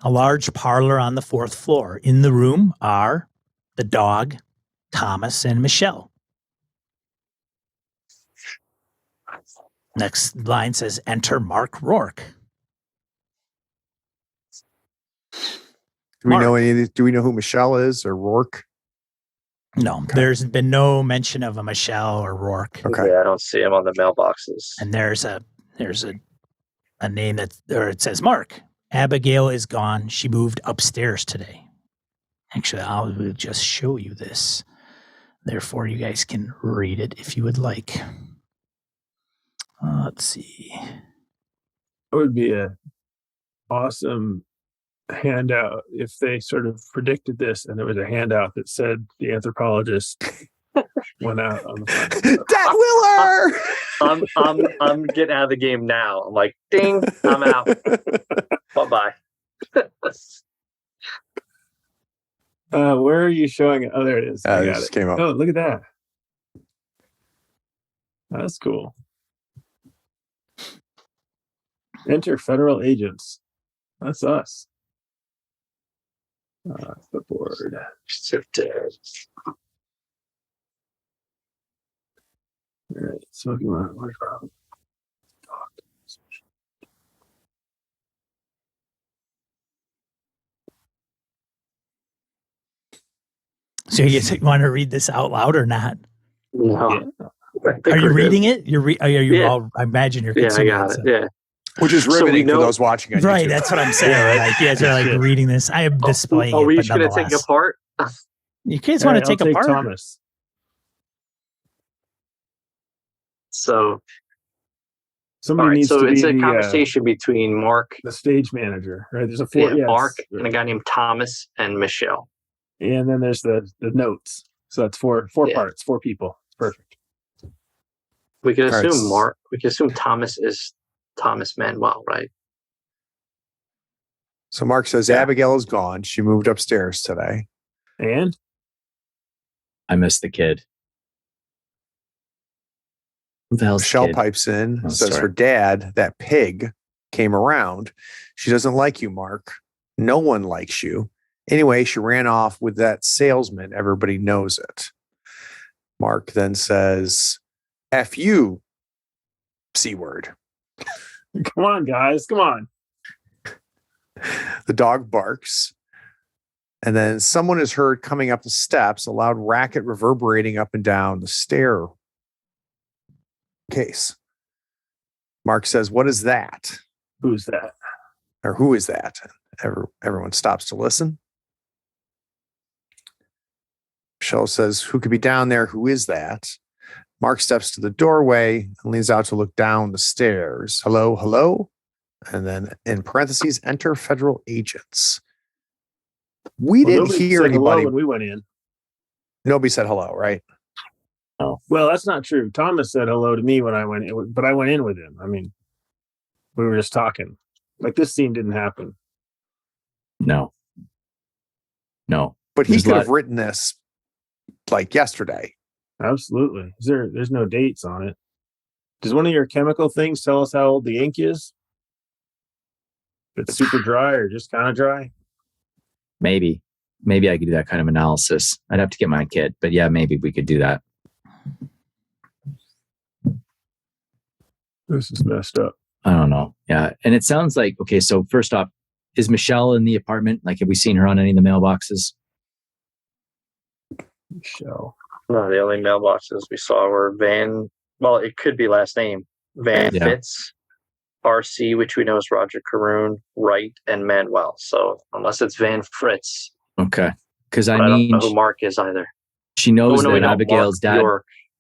Speaker 1: A large parlor on the 4th floor. In the room are the dog, Thomas, and Michelle. Next line says, enter Mark Rourke.
Speaker 5: Do we know do we know who Michelle is or Rourke?
Speaker 1: No, there's been no mention of a Michelle or Rourke.
Speaker 5: Okay.
Speaker 2: Yeah, I don't see him on the mailboxes.
Speaker 1: And there's a name it says Mark. Abigail is gone. She moved upstairs today. Actually, I'll just show you this. Therefore, you guys can read it if you would like. Let's see.
Speaker 3: It would be a awesome handout if they sort of predicted this and there was a handout that said the anthropologist went out on the
Speaker 5: Dad Willer!
Speaker 2: I'm getting out of the game now. I'm like, ding, I'm out. Bye-bye.
Speaker 3: Where are you showing it? Oh, there it is. I
Speaker 5: it
Speaker 3: got
Speaker 5: just
Speaker 3: it.
Speaker 5: came up.
Speaker 3: Oh, look at that. That's cool. Enter federal agents. That's us. The board. All right. Smoking one. Where's Rob?
Speaker 1: So you want to read this out loud or not?
Speaker 2: No.
Speaker 3: Yeah.
Speaker 1: Are you reading it? Are you
Speaker 2: Yeah.
Speaker 1: all? I imagine you're
Speaker 2: Yeah, I
Speaker 1: consuming
Speaker 2: got
Speaker 1: it.
Speaker 2: it.
Speaker 1: So.
Speaker 2: Yeah.
Speaker 5: Which is
Speaker 2: So we
Speaker 5: riveting for
Speaker 2: know-
Speaker 5: those watching on
Speaker 1: Right,
Speaker 5: YouTube.
Speaker 1: that's what I'm saying.
Speaker 2: Yeah, right.
Speaker 1: Like you guys are like reading this. I am displaying
Speaker 2: Are
Speaker 1: it,
Speaker 2: we
Speaker 1: but
Speaker 2: each going to take
Speaker 1: nonetheless.
Speaker 2: apart?
Speaker 1: You guys
Speaker 3: All
Speaker 1: want
Speaker 3: right,
Speaker 1: to take
Speaker 3: I'll
Speaker 1: apart?
Speaker 3: Thomas.
Speaker 2: So,
Speaker 3: Somebody
Speaker 2: all right.
Speaker 3: needs
Speaker 2: So
Speaker 3: to
Speaker 2: it's
Speaker 3: be
Speaker 2: a conversation between Mark,
Speaker 3: the stage manager, right? There's a four. Yes.
Speaker 2: Mark, and a guy named Thomas and Michelle.
Speaker 3: And then there's the notes. So that's four
Speaker 2: Yeah.
Speaker 3: parts, 4 people. Perfect.
Speaker 2: We could
Speaker 5: All right.
Speaker 2: assume we could assume Thomas is Thomas Manuel, right?
Speaker 5: So Mark says
Speaker 3: Yeah.
Speaker 5: Abigail is gone. She moved upstairs today.
Speaker 3: And
Speaker 4: I missed the kid. Who the hell's
Speaker 5: Michelle
Speaker 4: kid?
Speaker 5: pipes in,
Speaker 4: Oh,
Speaker 5: says
Speaker 4: sorry.
Speaker 5: her dad, that pig, came around. She doesn't like you, Mark. No one likes you. Anyway, she ran off with that salesman. Everybody knows it. Mark then says, F you, C word.
Speaker 3: come on, guys. Come on.
Speaker 5: The dog barks. And then someone is heard coming up the steps, a loud racket reverberating up and down the staircase. Mark says, what is that?
Speaker 3: Who's that?
Speaker 5: Or who is that? Everyone stops to listen. Michelle says, who could be down there? Who is that? Mark steps to the doorway and leans out to look down the stairs. Hello, hello? And then in parentheses, enter federal agents. We
Speaker 3: Well,
Speaker 5: didn't
Speaker 3: nobody
Speaker 5: hear
Speaker 3: said hello
Speaker 5: anybody.
Speaker 3: when we went in.
Speaker 5: Nobody said hello, right?
Speaker 3: Well, that's not true. Thomas said hello to me when I went in, but I went in with him. I mean, we were just talking. Like this scene didn't happen.
Speaker 4: No.
Speaker 5: But he
Speaker 4: There's a
Speaker 5: could
Speaker 4: lot-
Speaker 5: have written this like yesterday.
Speaker 3: Absolutely. There's no dates on it. Does one of your chemical things tell us how old the ink is? If it's super dry or just kind of dry?
Speaker 4: Maybe I could do that kind of analysis. I'd have to get my kit, but yeah, maybe we could do that.
Speaker 3: This is messed up.
Speaker 4: I don't know. Yeah. And it sounds like, okay, so first off, is Michelle in the apartment? Like, have we seen her on any of the mailboxes?
Speaker 3: Michelle.
Speaker 2: No, the only mailboxes we saw were Van. Well, it could be last name Van
Speaker 4: Yeah.
Speaker 2: Fitz, RC, which we know is Roger Caroon, Wright, and Manuel. So unless it's Van Fritz,
Speaker 4: Okay. Because
Speaker 2: I
Speaker 4: I
Speaker 2: don't
Speaker 4: mean,
Speaker 2: know who Mark is either.
Speaker 4: she knows
Speaker 2: we
Speaker 4: that
Speaker 2: know
Speaker 4: Abigail's
Speaker 2: Mark
Speaker 4: dad.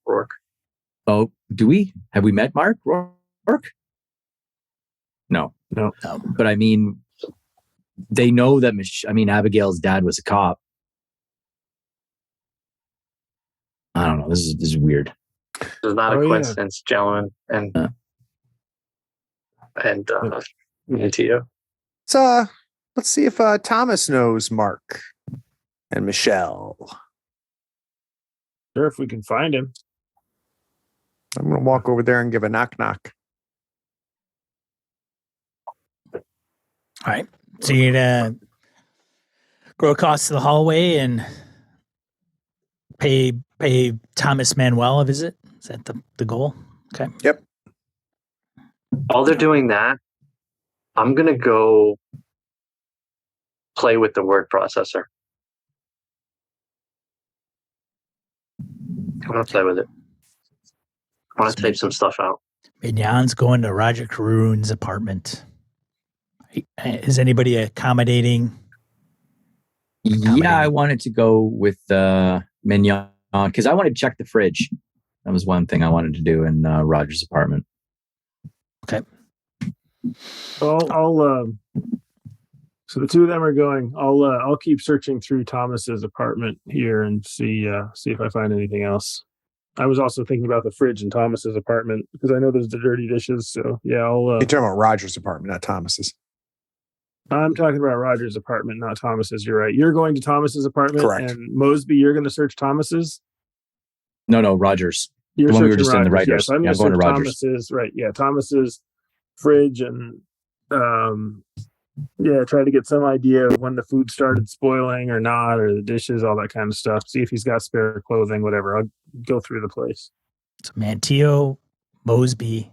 Speaker 2: Rourke.
Speaker 4: Oh, do we? Have we met Mark Rourke? No. But I mean, they know that, Abigail's dad was a cop. I don't know. This is weird.
Speaker 2: It's not
Speaker 3: Oh,
Speaker 2: a
Speaker 3: yeah.
Speaker 2: coincidence, gentlemen, and Tio.
Speaker 5: So let's see if Thomas knows Mark and Michelle.
Speaker 3: Sure, if we can find him.
Speaker 5: I'm going to walk over there and give a knock knock.
Speaker 1: All right. So you're gonna go across the hallway and pay Thomas Manuel a visit. Is that the goal? Okay.
Speaker 5: Yep.
Speaker 2: While they're doing that, I'm gonna go play with the word processor. I'm gonna play with it. I want to type some stuff out.
Speaker 1: Mignon's going to Roger Caroon's apartment. Is anybody accommodating?
Speaker 4: Yeah, I wanted to go with Mignon because I wanted to check the fridge. That was one thing I wanted to do in Roger's apartment.
Speaker 1: Okay.
Speaker 3: I'll so the two of them are going. I'll keep searching through Thomas's apartment here and see if I find anything else. I was also thinking about the fridge in Thomas's apartment because I know there's the dirty dishes. So yeah,
Speaker 5: You're talking about Roger's apartment, not Thomas's.
Speaker 3: I'm talking about Roger's apartment, not Thomas's. You're right. You're going to Thomas's apartment,
Speaker 5: Correct.
Speaker 3: and Mosby, you're going to search Thomas's.
Speaker 4: No, Roger's.
Speaker 3: You're
Speaker 4: The one we were
Speaker 3: searching
Speaker 4: just in the
Speaker 3: Rogers.
Speaker 4: writers.
Speaker 3: Yes, I'm
Speaker 4: Yeah,
Speaker 3: going to
Speaker 4: going to
Speaker 3: search
Speaker 4: Rogers.
Speaker 3: Thomas's. Right. Yeah, Thomas's fridge and try to get some idea of when the food started spoiling or not, or the dishes, all that kind of stuff. See if he's got spare clothing, whatever. I'll go through the place.
Speaker 1: So Manteo, Mosby,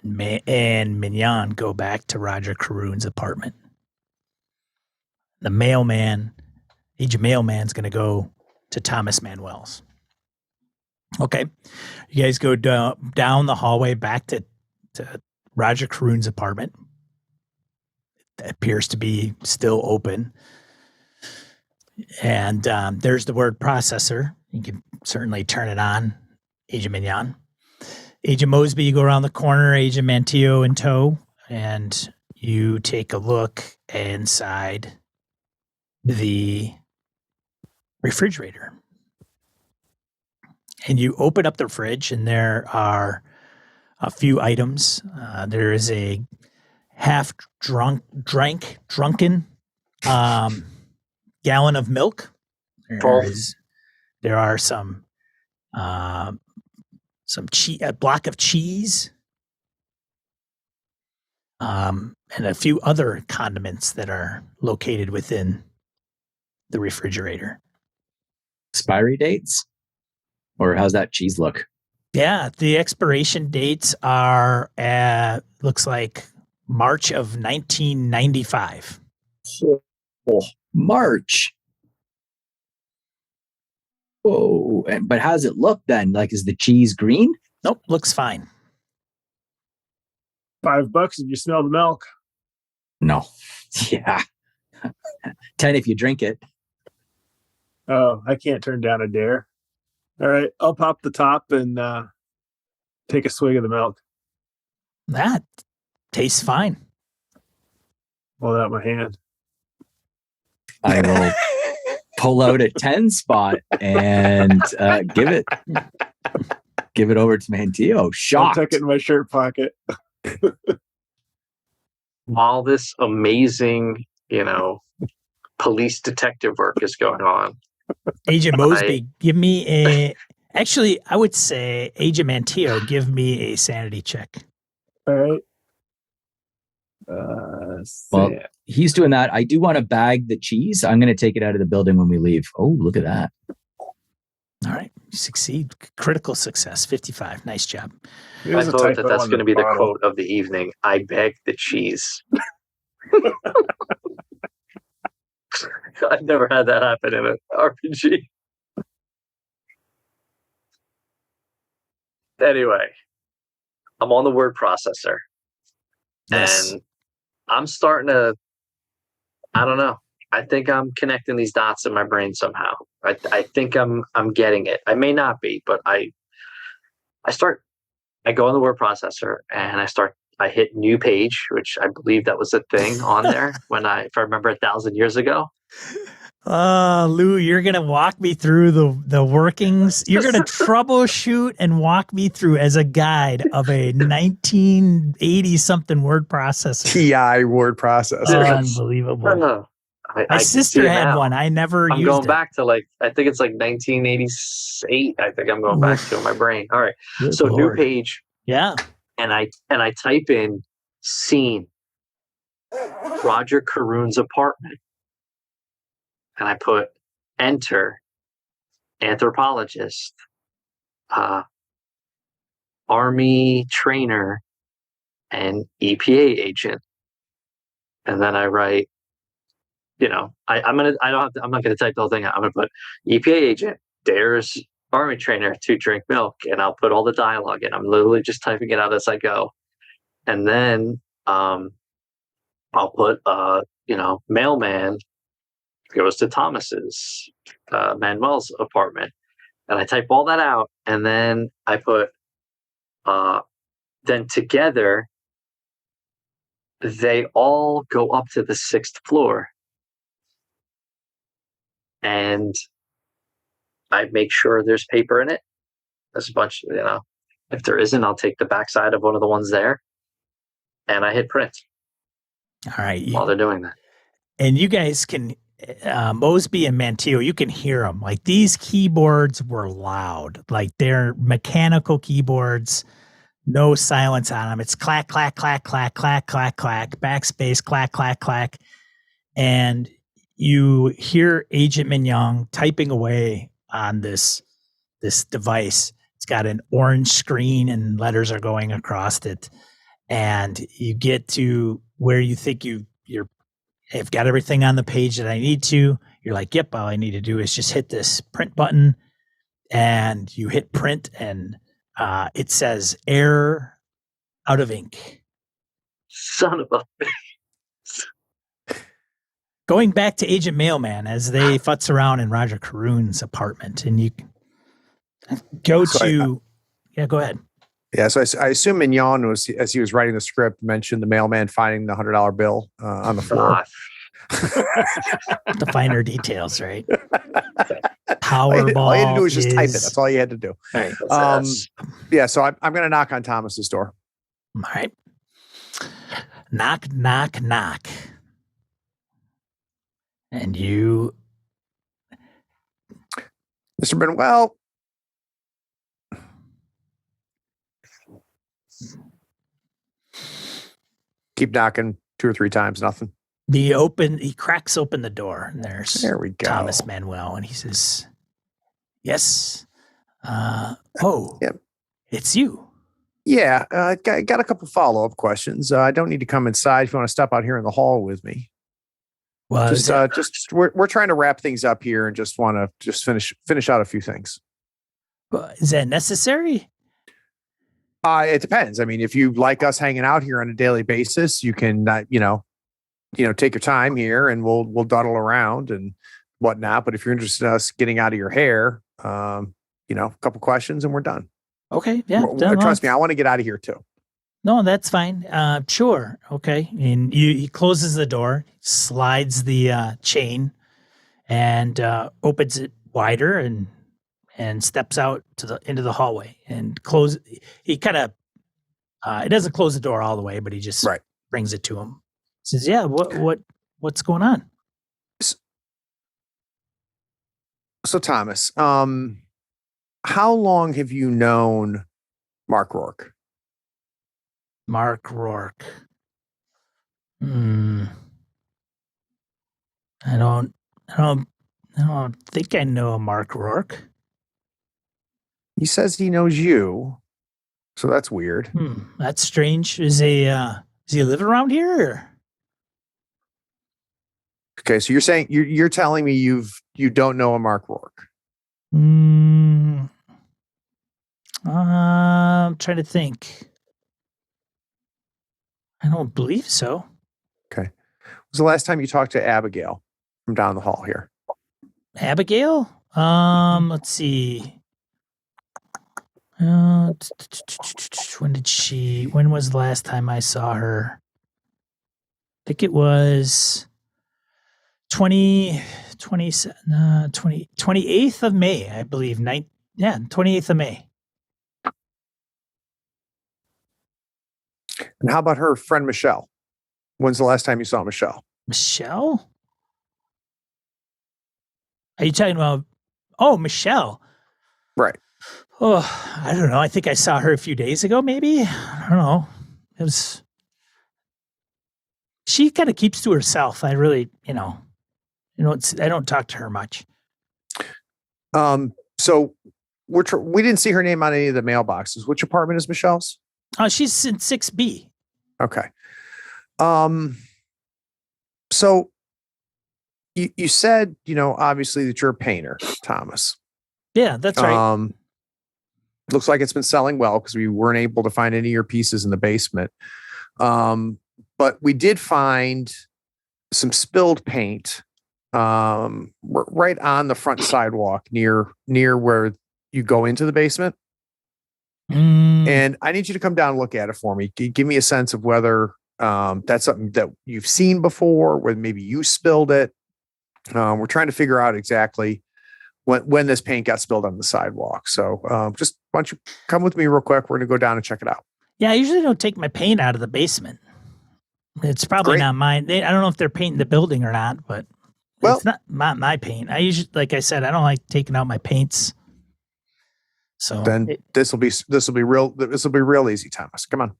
Speaker 1: and Mignon go back to Roger Caroon's apartment. The agent mailman's going to go to Thomas Manuel's. Okay. You guys go down the hallway back to Roger Caroon's apartment. It appears to be still open. And there's the word processor. You can certainly turn it on, Agent Mignon. Agent Mosby, you go around the corner, Agent Manteo in tow, and you take a look inside the refrigerator. And you open up the fridge, and there are a few items. There is a drunken gallon of milk. There are some a block of cheese, and a few other condiments that are located within the refrigerator.
Speaker 4: Expiry dates? Or how's that cheese look?
Speaker 1: Yeah, the expiration dates are looks like March of 1995.
Speaker 4: Oh, March. Whoa. But how does it look then? Like, is the cheese green?
Speaker 1: Nope, looks fine.
Speaker 3: $5 if you smell the milk.
Speaker 4: No. Yeah. 10 if you drink it.
Speaker 3: Oh, I can't turn down a dare. All right, I'll pop the top and take a swig of the milk.
Speaker 1: That tastes fine.
Speaker 3: Hold out my hand.
Speaker 4: I will pull out a 10 spot and give it over to Manteo.
Speaker 3: I'll
Speaker 4: Shocked.
Speaker 3: tuck it in my shirt pocket.
Speaker 2: While this amazing, police detective work is going on,
Speaker 1: Agent Mosby, give me a. Actually, I would say Agent Manteo, give me a sanity check.
Speaker 3: All right.
Speaker 4: Well, he's doing that. I do want to bag the cheese. I'm going to take it out of the building when we leave. Oh, look at that.
Speaker 1: All right. You succeed. Critical success. 55. Nice job.
Speaker 3: There's
Speaker 2: I
Speaker 3: a
Speaker 2: vote
Speaker 3: typo
Speaker 2: that's
Speaker 3: on
Speaker 2: going to be the
Speaker 3: bottle.
Speaker 2: quote of the evening. I beg the cheese. I've never had that happen in an RPG. Anyway, I'm on the word processor.
Speaker 1: Yes.
Speaker 2: And I'm starting to, I don't know. I think I'm connecting these dots in my brain somehow. I think I'm getting it. I may not be, but I go on the word processor and I hit new page, which I believe that was a thing on there if I remember 1,000 years ago.
Speaker 1: Lou, you're going to walk me through the workings. You're going to troubleshoot and walk me through as a guide of a 1980 something word processor.
Speaker 5: TI word processor.
Speaker 1: Unbelievable. My
Speaker 2: I
Speaker 1: sister had
Speaker 2: now.
Speaker 1: one. I never
Speaker 2: I'm
Speaker 1: used
Speaker 2: going
Speaker 1: it.
Speaker 2: back to I think it's 1988. I think I'm going back to in my brain. All right.
Speaker 1: Good
Speaker 2: So
Speaker 1: Lord.
Speaker 2: new page.
Speaker 1: Yeah.
Speaker 2: And I type in scene, Roger Caroon's apartment. And I put enter, anthropologist, army trainer, and EPA agent. And then I write, I'm not gonna type the whole thing out. I'm gonna put EPA agent, dares army trainer to drink milk, and I'll put all the dialogue in. I'm literally just typing it out as I go. And then I'll put mailman goes to Thomas's Manuel's apartment, and I type all that out, and then I put then together they all go up to the 6th floor, and I make sure there's paper in it. There's a bunch, if there isn't, I'll take the backside of one of the ones there, and I hit print.
Speaker 1: All right.
Speaker 2: While they're doing that,
Speaker 1: and you guys can. Mosby and Manteo, you can hear them. Like these keyboards were loud. Like they're mechanical keyboards, no silence on them. It's clack, clack, clack, clack, clack, clack, clack, backspace, clack, clack, clack. And you hear Agent Mignon typing away on this device. It's got an orange screen and letters are going across it. And you get to where you think I've got everything on the page that I need to. You're like, yep, all I need to do is just hit this print button, and you hit print, and it says error out of ink.
Speaker 2: son of a
Speaker 1: Going back to Agent Mailman as they futz around in Roger Caroon's apartment, and you go go ahead.
Speaker 5: Yeah, so I assume Mignon was, as he was writing the script, mentioned the mailman finding the $100 bill on the floor.
Speaker 1: The finer details, right?
Speaker 5: Powerball. All you had to do was just type it.
Speaker 1: is-
Speaker 5: That's all you had to do.
Speaker 2: Right.
Speaker 5: Yeah, so I'm going to knock on Thomas's door.
Speaker 1: All right. Knock, knock, knock. And you,
Speaker 5: Mr. Manuel. Keep knocking 2 or 3 times, nothing.
Speaker 1: he cracks open the door, and
Speaker 5: There we go.
Speaker 1: Thomas Manuel, and he says, yes.
Speaker 5: Yep.
Speaker 1: It's you.
Speaker 5: Yeah, got a couple follow-up questions. I don't need to come inside if you want to step out here in the hall with me.
Speaker 1: Well,
Speaker 5: We're trying to wrap things up here and just want to finish out a few things.
Speaker 1: is that necessary?
Speaker 5: It depends. I mean, if you like us hanging out here on a daily basis, you can, take your time here, and we'll dawdle around and whatnot. But if you're interested in us getting out of your hair, a couple questions and we're done.
Speaker 1: Okay, yeah.
Speaker 5: Trust me, I want to get out of here too.
Speaker 1: No, that's fine. Sure. Okay. And he closes the door, slides the chain, and opens it wider and steps out into the hallway and close. He kind of it doesn't close the door all the way, but he just
Speaker 5: Right.
Speaker 1: brings it to him. Says, "Yeah, what's going on?"
Speaker 5: So Thomas, how long have you known Mark Rourke?
Speaker 1: Mark Rourke. I don't think I know Mark Rourke.
Speaker 5: He says he knows you, so that's weird.
Speaker 1: That's strange. Does he live around here? Or?
Speaker 5: Okay, so you're saying you're telling me you don't know a Mark Rourke.
Speaker 1: I'm trying to think. I don't believe so.
Speaker 5: Okay. When was the last time you talked to Abigail from down the hall here?
Speaker 1: Abigail? Let's see. When was the last time I saw her? I think it was 28th of May, I believe. 28th of May.
Speaker 5: And how about her friend Michelle? When's the last time you saw Michelle?
Speaker 1: Michelle? Are you talking about? Oh, Michelle.
Speaker 5: Right.
Speaker 1: Oh, I don't know. I think I saw her a few days ago, maybe. I don't know. It was. She kind of keeps to herself. I really, I don't talk to her much.
Speaker 5: So we didn't see her name on any of the mailboxes. Which apartment is Michelle's?
Speaker 1: Oh, she's in 6B.
Speaker 5: Okay. So you said, obviously that you're a painter, Thomas.
Speaker 1: Yeah, that's right.
Speaker 5: Looks like it's been selling well because we weren't able to find any of your pieces in the basement. But we did find some spilled paint right on the front sidewalk near where you go into the basement. And I need you to come down and look at it for me. Give me a sense of whether that's something that you've seen before, whether maybe you spilled it. We're trying to figure out exactly when this paint got spilled on the sidewalk. So just why don't you come with me real quick? We're going to go down and check it out. Yeah,
Speaker 1: I usually don't take my paint out of the basement. It's probably not mine. I don't know if they're painting the building or not, but it's not my paint. I usually, like I said, I don't like taking out my paints. So
Speaker 5: then this will be real easy, Thomas. Come on.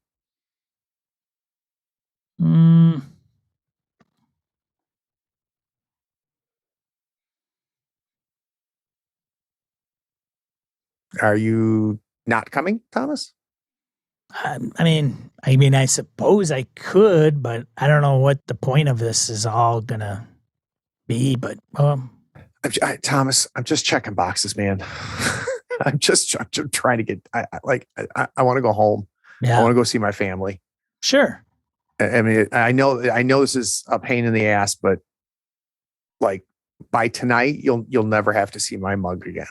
Speaker 5: Are you not coming, Thomas?
Speaker 1: I mean, I suppose I could, but I don't know what the point of this is all gonna be. But
Speaker 5: Thomas, I'm just checking boxes, man. I'm trying to get. I want to go home. Yeah. I want to go see my family.
Speaker 1: Sure.
Speaker 5: I mean, I know this is a pain in the ass, but like by tonight, you'll never have to see my mug again.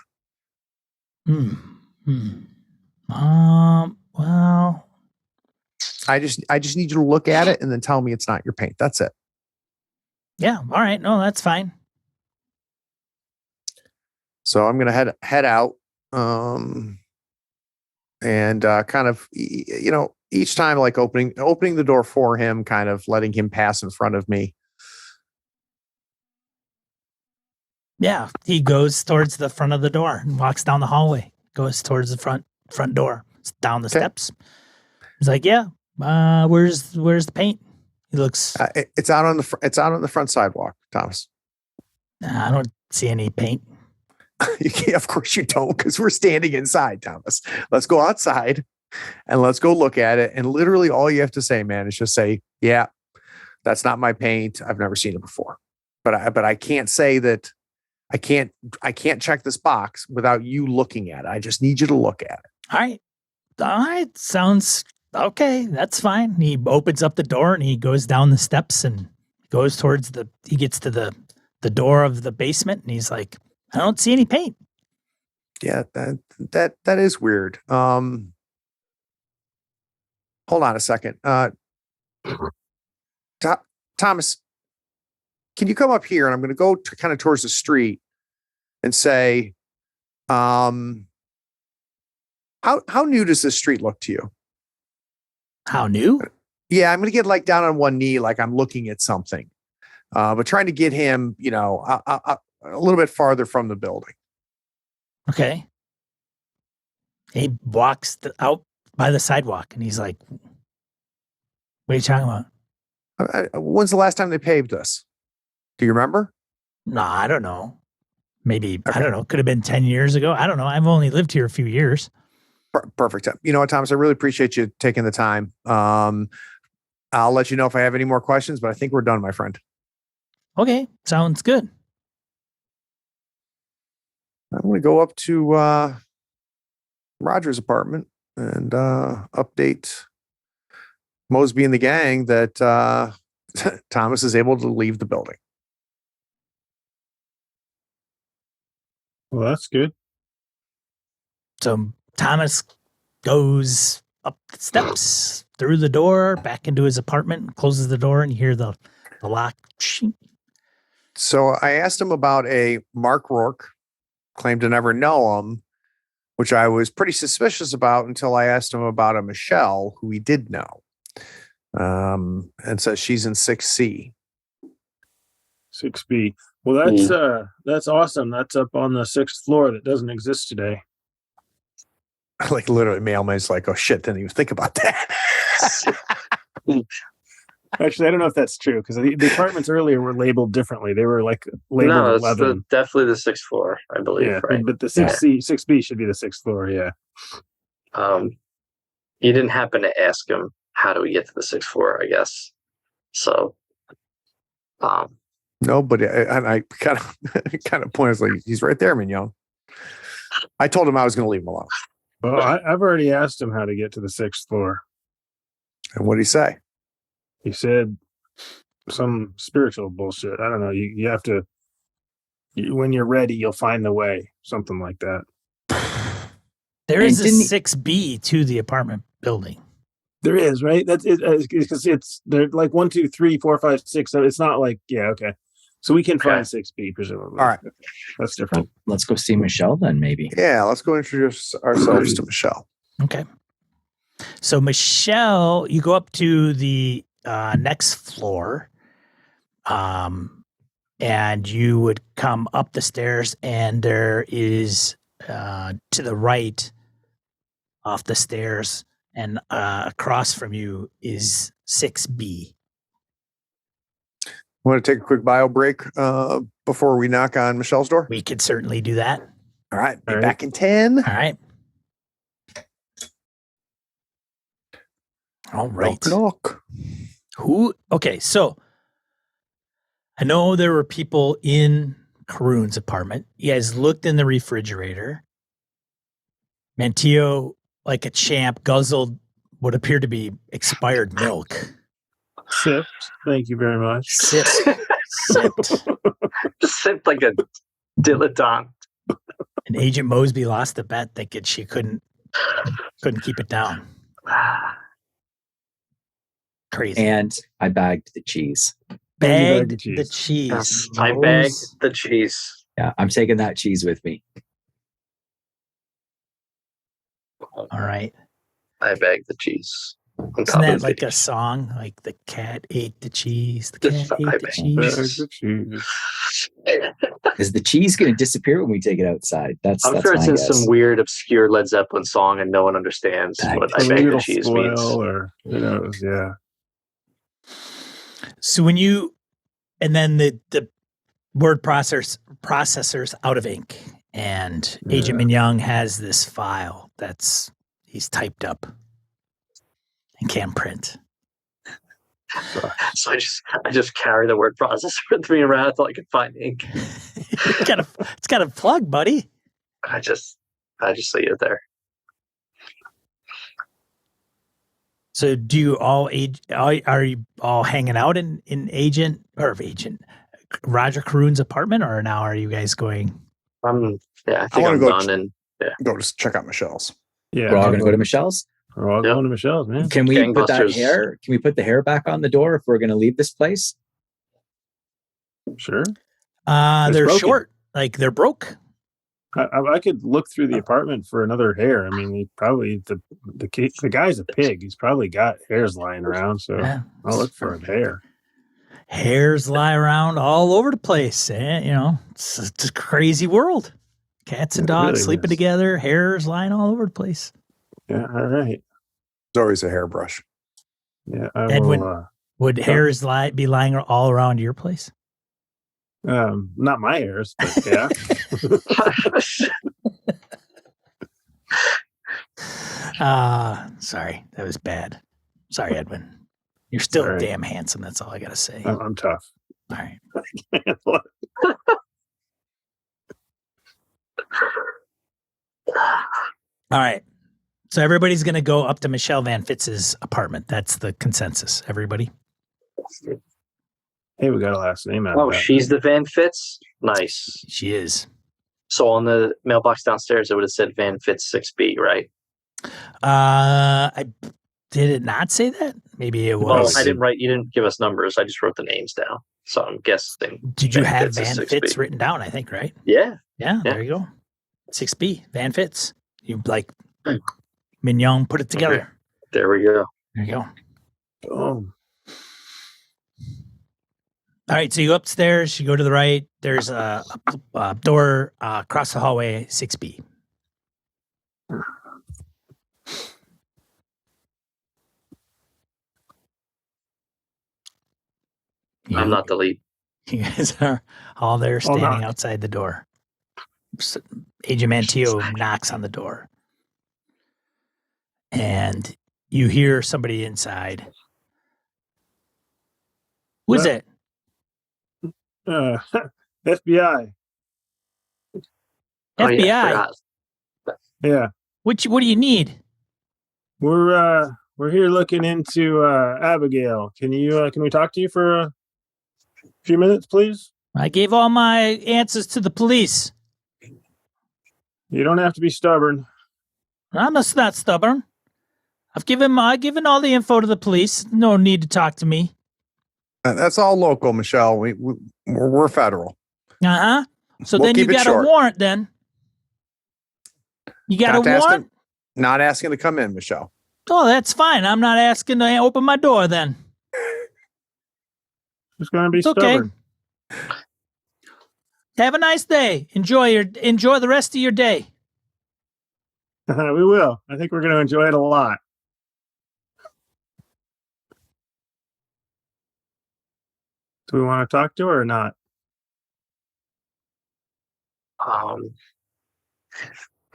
Speaker 1: Well,
Speaker 5: I just need you to look at it and then tell me it's not your paint. That's it.
Speaker 1: Yeah. All right. No, that's fine.
Speaker 5: So I'm gonna head out, and kind of, each time like opening the door for him, kind of letting him pass in front of me.
Speaker 1: Yeah, he goes towards the front of the door and walks down the hallway. Goes towards the front door, down the steps. He's like, "Yeah, where's the paint?" He looks.
Speaker 5: It's out on the front sidewalk, Thomas.
Speaker 1: I don't see any paint.
Speaker 5: Yeah, of course you don't, because we're standing inside, Thomas. Let's go outside and let's go look at it. And literally, all you have to say, man, is just say, "Yeah, that's not my paint. I've never seen it before." But I can't say that. I can't check this box without you looking at it. I just need you to look at it.
Speaker 1: All right. Sounds okay. That's fine. He opens up the door and he goes down the steps and goes towards he gets to the door of the basement and he's like, "I don't see any paint."
Speaker 5: Yeah, that is weird. Hold on a second. Thomas, can you come up here? And I'm going to go kind of towards the street and say, how new does this street look to you?
Speaker 1: How new?
Speaker 5: Yeah, I'm going to get like down on one knee, like I'm looking at something, but trying to get him, a little bit farther from the building.
Speaker 1: Okay. He walks out by the sidewalk and he's like, what are you talking about?
Speaker 5: When's the last time they paved this? Do you remember?
Speaker 1: No, I don't know. Maybe, I don't know. Could have been 10 years ago. I don't know. I've only lived here a few years.
Speaker 5: Perfect. You know what, Thomas, I really appreciate you taking the time. I'll let you know if I have any more questions, but I think we're done, my friend.
Speaker 1: Okay. Sounds good.
Speaker 5: I'm going to go up to Roger's apartment and update Mosby and the gang that Thomas is able to leave the building.
Speaker 3: Well, that's good.
Speaker 1: So Thomas goes up the steps, through the door, back into his apartment, closes the door, and you hear the lock.
Speaker 5: So I asked him about a Mark Rourke, claimed to never know him, which I was pretty suspicious about until I asked him about a Michelle, who he did know, and says she's in 6C.
Speaker 3: 6B. Well, that's awesome. That's up on the 6th floor. That doesn't exist today.
Speaker 5: Like literally, mailman's like, "Oh shit!" Didn't even think about that.
Speaker 3: Actually, I don't know if that's true because the apartments earlier were labeled differently. They were like labeled
Speaker 2: No, it's
Speaker 3: 11.
Speaker 2: definitely the 6th floor, I believe.
Speaker 3: Yeah,
Speaker 2: right?
Speaker 3: but the 6B should be the 6th floor. Yeah.
Speaker 2: You didn't happen to ask him how do we get to the 6th floor, I guess. So,
Speaker 5: No, but I kind of pointed like he's right there, Mignon. I told him I was going to leave him alone.
Speaker 3: Well, I've already asked him how to get to the 6th floor.
Speaker 5: And what did he say?
Speaker 3: He said some spiritual bullshit. I don't know. You have to, when you're ready, you'll find the way. Something like that.
Speaker 1: There is a 6B to the apartment building.
Speaker 3: There is, right? That's it, because they're like 1, 2, 3, 4, 5, 6. So it's not like, yeah, okay. So we can find 6B, presumably.
Speaker 5: All right.
Speaker 3: That's different.
Speaker 4: Let's go see Michelle then, maybe.
Speaker 5: Yeah, let's go introduce ourselves to Michelle.
Speaker 1: Okay. So Michelle, you go up to the next floor, and you would come up the stairs, and there is to the right off the stairs and across from you is 6B.
Speaker 5: Want to take a quick bio break before we knock on Michelle's door?
Speaker 1: We could certainly do that.
Speaker 5: All right. Be
Speaker 3: All right.
Speaker 5: back in 10.
Speaker 1: All right. All right.
Speaker 5: Knock.
Speaker 1: Okay, so I know there were people in Karoon's apartment. You guys looked in the refrigerator. Manteo, like a champ, guzzled what appeared to be expired milk.
Speaker 3: Sipped. Thank you very much.
Speaker 1: Sipped.
Speaker 2: just sipped like a dilettante.
Speaker 1: And Agent Mosby lost the bet thinking she couldn't keep it down. Crazy.
Speaker 4: And I bagged the cheese.
Speaker 1: Bagged the cheese.
Speaker 2: Yes, I bagged the cheese.
Speaker 4: Yeah, I'm taking that cheese with me.
Speaker 1: All right.
Speaker 2: I bagged the cheese.
Speaker 1: Isn't that like a song? Like the cat ate the cheese. The cat ate the cheese.
Speaker 4: Is the cheese going to disappear when we take it outside? That's
Speaker 2: sure it's
Speaker 4: my
Speaker 2: in
Speaker 4: guess.
Speaker 2: some weird, obscure Led Zeppelin song, and no one understands what I bagged the cheese means.
Speaker 3: Or who knows? Yeah.
Speaker 1: So when you, and then the word processor's out of ink, and Agent Mignon has this file he's typed up and can't print.
Speaker 2: So I just carry the word processor with me around until I can find ink.
Speaker 1: It's got a plug, buddy.
Speaker 2: I just leave it there.
Speaker 1: So do you all are you all hanging out in Agent Roger Karoon's apartment, or now are you guys going?
Speaker 2: I think
Speaker 5: wanna
Speaker 2: I'm
Speaker 5: go
Speaker 2: done and
Speaker 5: Go just check out Michelle's.
Speaker 3: Yeah.
Speaker 4: We're all going to go to Michelle's.
Speaker 3: We're all
Speaker 2: Yep.
Speaker 3: going to Michelle's, man.
Speaker 4: Can we put that
Speaker 2: Gangbusters.
Speaker 4: hair? Can we put the hair back on the door if we're going to leave this place?
Speaker 3: Sure.
Speaker 1: They're
Speaker 3: broken.
Speaker 1: short. Like they're broke.
Speaker 3: I could look through the apartment for another hair. I mean, he probably the guy's a pig. He's probably got hairs lying around. So
Speaker 1: Yeah.
Speaker 3: I'll look for a hair.
Speaker 1: Hairs lie around all over the place. It's a crazy world. Cats and
Speaker 3: It
Speaker 1: dogs
Speaker 3: really
Speaker 1: sleeping
Speaker 3: is.
Speaker 1: together, hairs lying all over the place.
Speaker 3: Yeah. All right.
Speaker 5: There's always a hairbrush.
Speaker 3: Yeah. I
Speaker 1: Edwin.
Speaker 3: will.
Speaker 1: Would hairs be lying all around your place?
Speaker 3: Not my hairs, but yeah.
Speaker 1: Sorry, that was bad. Sorry, Edwin. You're still
Speaker 3: Sorry.
Speaker 1: damn handsome. That's all I gotta say.
Speaker 3: I'm tough.
Speaker 1: All right. All right. So everybody's gonna go up to Michelle Van Fitz's apartment. That's the consensus. Everybody.
Speaker 3: Hey, we got a last name out
Speaker 2: Oh,
Speaker 3: of that.
Speaker 2: she's the Van Fitz? Nice.
Speaker 1: She is.
Speaker 2: So on the mailbox downstairs, it would have said Van Fitz 6B, right?
Speaker 1: I did it not say that? Maybe it
Speaker 2: Well,
Speaker 1: was.
Speaker 2: I didn't write, you didn't give us numbers. I just wrote the names down. So I'm guessing.
Speaker 1: Did you
Speaker 2: Van
Speaker 1: have
Speaker 2: Fitz is
Speaker 1: Van
Speaker 2: 6B.
Speaker 1: Fitz written down? I think, right?
Speaker 2: Yeah.
Speaker 1: Yeah,
Speaker 2: Yeah.
Speaker 1: there you go. 6B, Van Fitz. You like Mignon put it together.
Speaker 2: Okay. There we go.
Speaker 1: There you go.
Speaker 3: Oh,
Speaker 1: All right, so you go upstairs, you go to the right. There's a door across the hallway, 6B.
Speaker 2: I'm not the lead.
Speaker 1: You guys are all there standing outside the door. Agent Mantillo knocks on the door. And you hear somebody inside. Who is it?
Speaker 3: FBI.
Speaker 2: Oh, yeah, I
Speaker 1: FBI.
Speaker 2: forgot.
Speaker 3: Yeah,
Speaker 1: What do you need?
Speaker 3: we're here looking into Abigail. Can we talk to you for a few minutes, please?
Speaker 1: I gave all my answers to the police.
Speaker 3: You don't have to be stubborn.
Speaker 1: I'm not stubborn. I've given all the info to the police. No need to talk to me.
Speaker 5: That's all local, Michelle. We're federal.
Speaker 1: Uh-huh. So
Speaker 5: We'll
Speaker 1: then you
Speaker 5: keep it
Speaker 1: got
Speaker 5: short.
Speaker 1: a warrant then. You got
Speaker 5: Not
Speaker 1: a
Speaker 5: asking-
Speaker 1: warrant?
Speaker 5: Not asking to come in, Michelle.
Speaker 1: Oh, that's fine. I'm not asking to open my door then.
Speaker 3: Just gonna be
Speaker 1: It's okay.
Speaker 3: stubborn.
Speaker 1: Have a nice day. Enjoy the rest of your day.
Speaker 3: We will. I think we're gonna enjoy it a lot. Do we want to talk to her or not?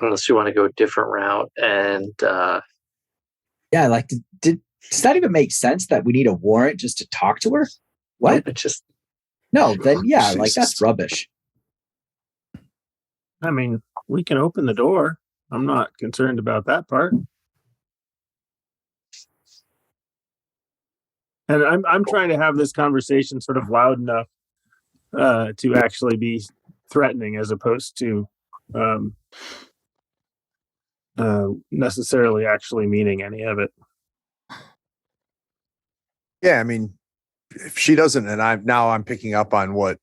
Speaker 2: Unless you want to go a different route. And
Speaker 4: Yeah, like, does that even make sense that we need a warrant just to talk to her? What?
Speaker 2: it just
Speaker 4: No, then yeah, like
Speaker 5: Jesus.
Speaker 4: that's rubbish.
Speaker 3: I mean, we can open the door. I'm not concerned about that part. And I'm trying to have this conversation sort of loud enough to actually be threatening, as opposed to necessarily actually meaning any of it.
Speaker 5: Yeah, I mean, if she doesn't, and I'm picking up on what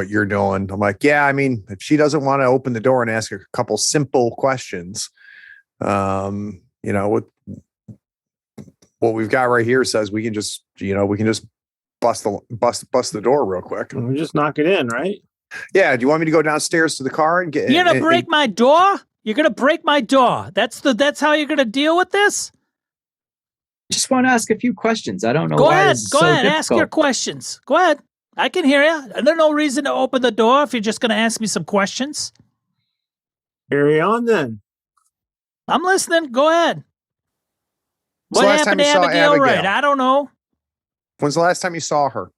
Speaker 5: you're doing. I'm like, yeah, I mean, if she doesn't want to open the door and ask a couple simple questions, what we've got right here says we can just bust the door real quick.
Speaker 3: And we just knock it in, right?
Speaker 5: Yeah. Do you want me to go downstairs to the car and get?
Speaker 1: You're gonna break my door? You're gonna break my door. That's how you're gonna deal with this?
Speaker 4: Just want to ask a few questions. I don't know.
Speaker 1: Go
Speaker 4: why
Speaker 1: ahead.
Speaker 4: this is
Speaker 1: Go
Speaker 4: so
Speaker 1: ahead. Ask your
Speaker 4: difficult.
Speaker 1: questions. Go ahead. I can hear you. There's no reason to open the door if you're just gonna ask me some questions.
Speaker 3: Carry on then.
Speaker 1: I'm listening. Go ahead.
Speaker 5: When's
Speaker 1: What
Speaker 5: the last
Speaker 1: happened to
Speaker 5: time you saw
Speaker 1: Abigail Wright?
Speaker 5: Abigail?
Speaker 1: I don't know.
Speaker 5: When's the last time you saw her?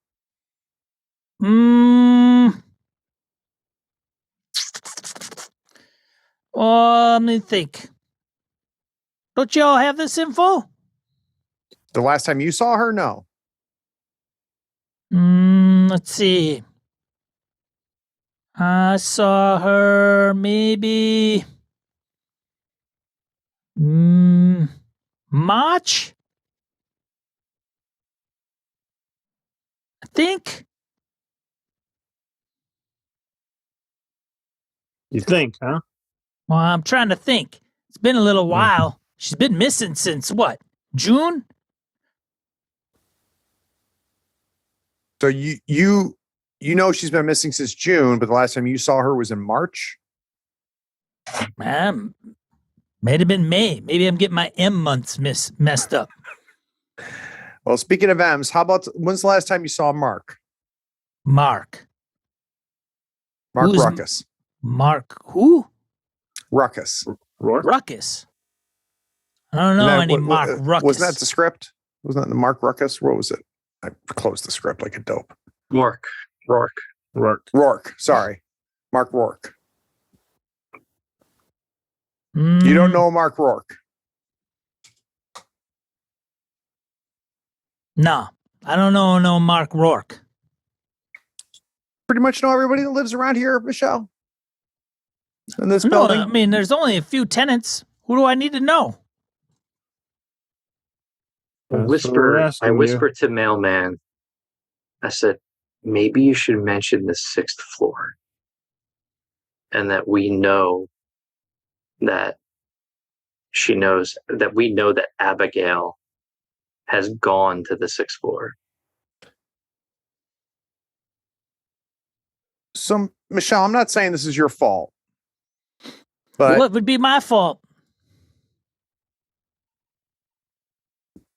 Speaker 1: Let me think. Don't you all have this info?
Speaker 5: The last time you saw her? No.
Speaker 1: Let's see. I saw her maybe March? I think.
Speaker 3: You think, huh?
Speaker 1: Well, I'm trying to think. It's been a little while. She's been missing since what? June?
Speaker 5: So you know she's been missing since June, but the last time you saw her was in March.
Speaker 1: May have been May. Maybe I'm getting my M months messed up.
Speaker 5: Well, speaking of M's, how about when's the last time you saw Mark?
Speaker 1: Mark.
Speaker 5: Mark
Speaker 1: Who's
Speaker 5: Ruckus.
Speaker 1: Mark who?
Speaker 5: Ruckus.
Speaker 3: Rourke?
Speaker 1: Ruckus. I don't know any Mark Ruckus.
Speaker 5: Wasn't that the script? Wasn't that the Mark Ruckus? What was it? I closed the script like a dope.
Speaker 2: Rourke.
Speaker 5: Rourke. Sorry. Mark Rourke.
Speaker 1: Mm,
Speaker 5: You don't know Mark Rourke.
Speaker 1: No, I don't know no Mark Rourke.
Speaker 5: Pretty much know everybody that lives around here, Michelle. In this
Speaker 1: No,
Speaker 5: building.
Speaker 1: I mean, there's only a few tenants. Who do I need to know?
Speaker 3: That's what we're
Speaker 2: I
Speaker 3: asking you.
Speaker 2: whispered to mailman. I said, maybe you should mention the 6th floor, and that we know that she knows that we know that Abigail has gone to the 6th floor.
Speaker 5: So, Michelle, I'm not saying this is your fault, but
Speaker 1: What would be my fault?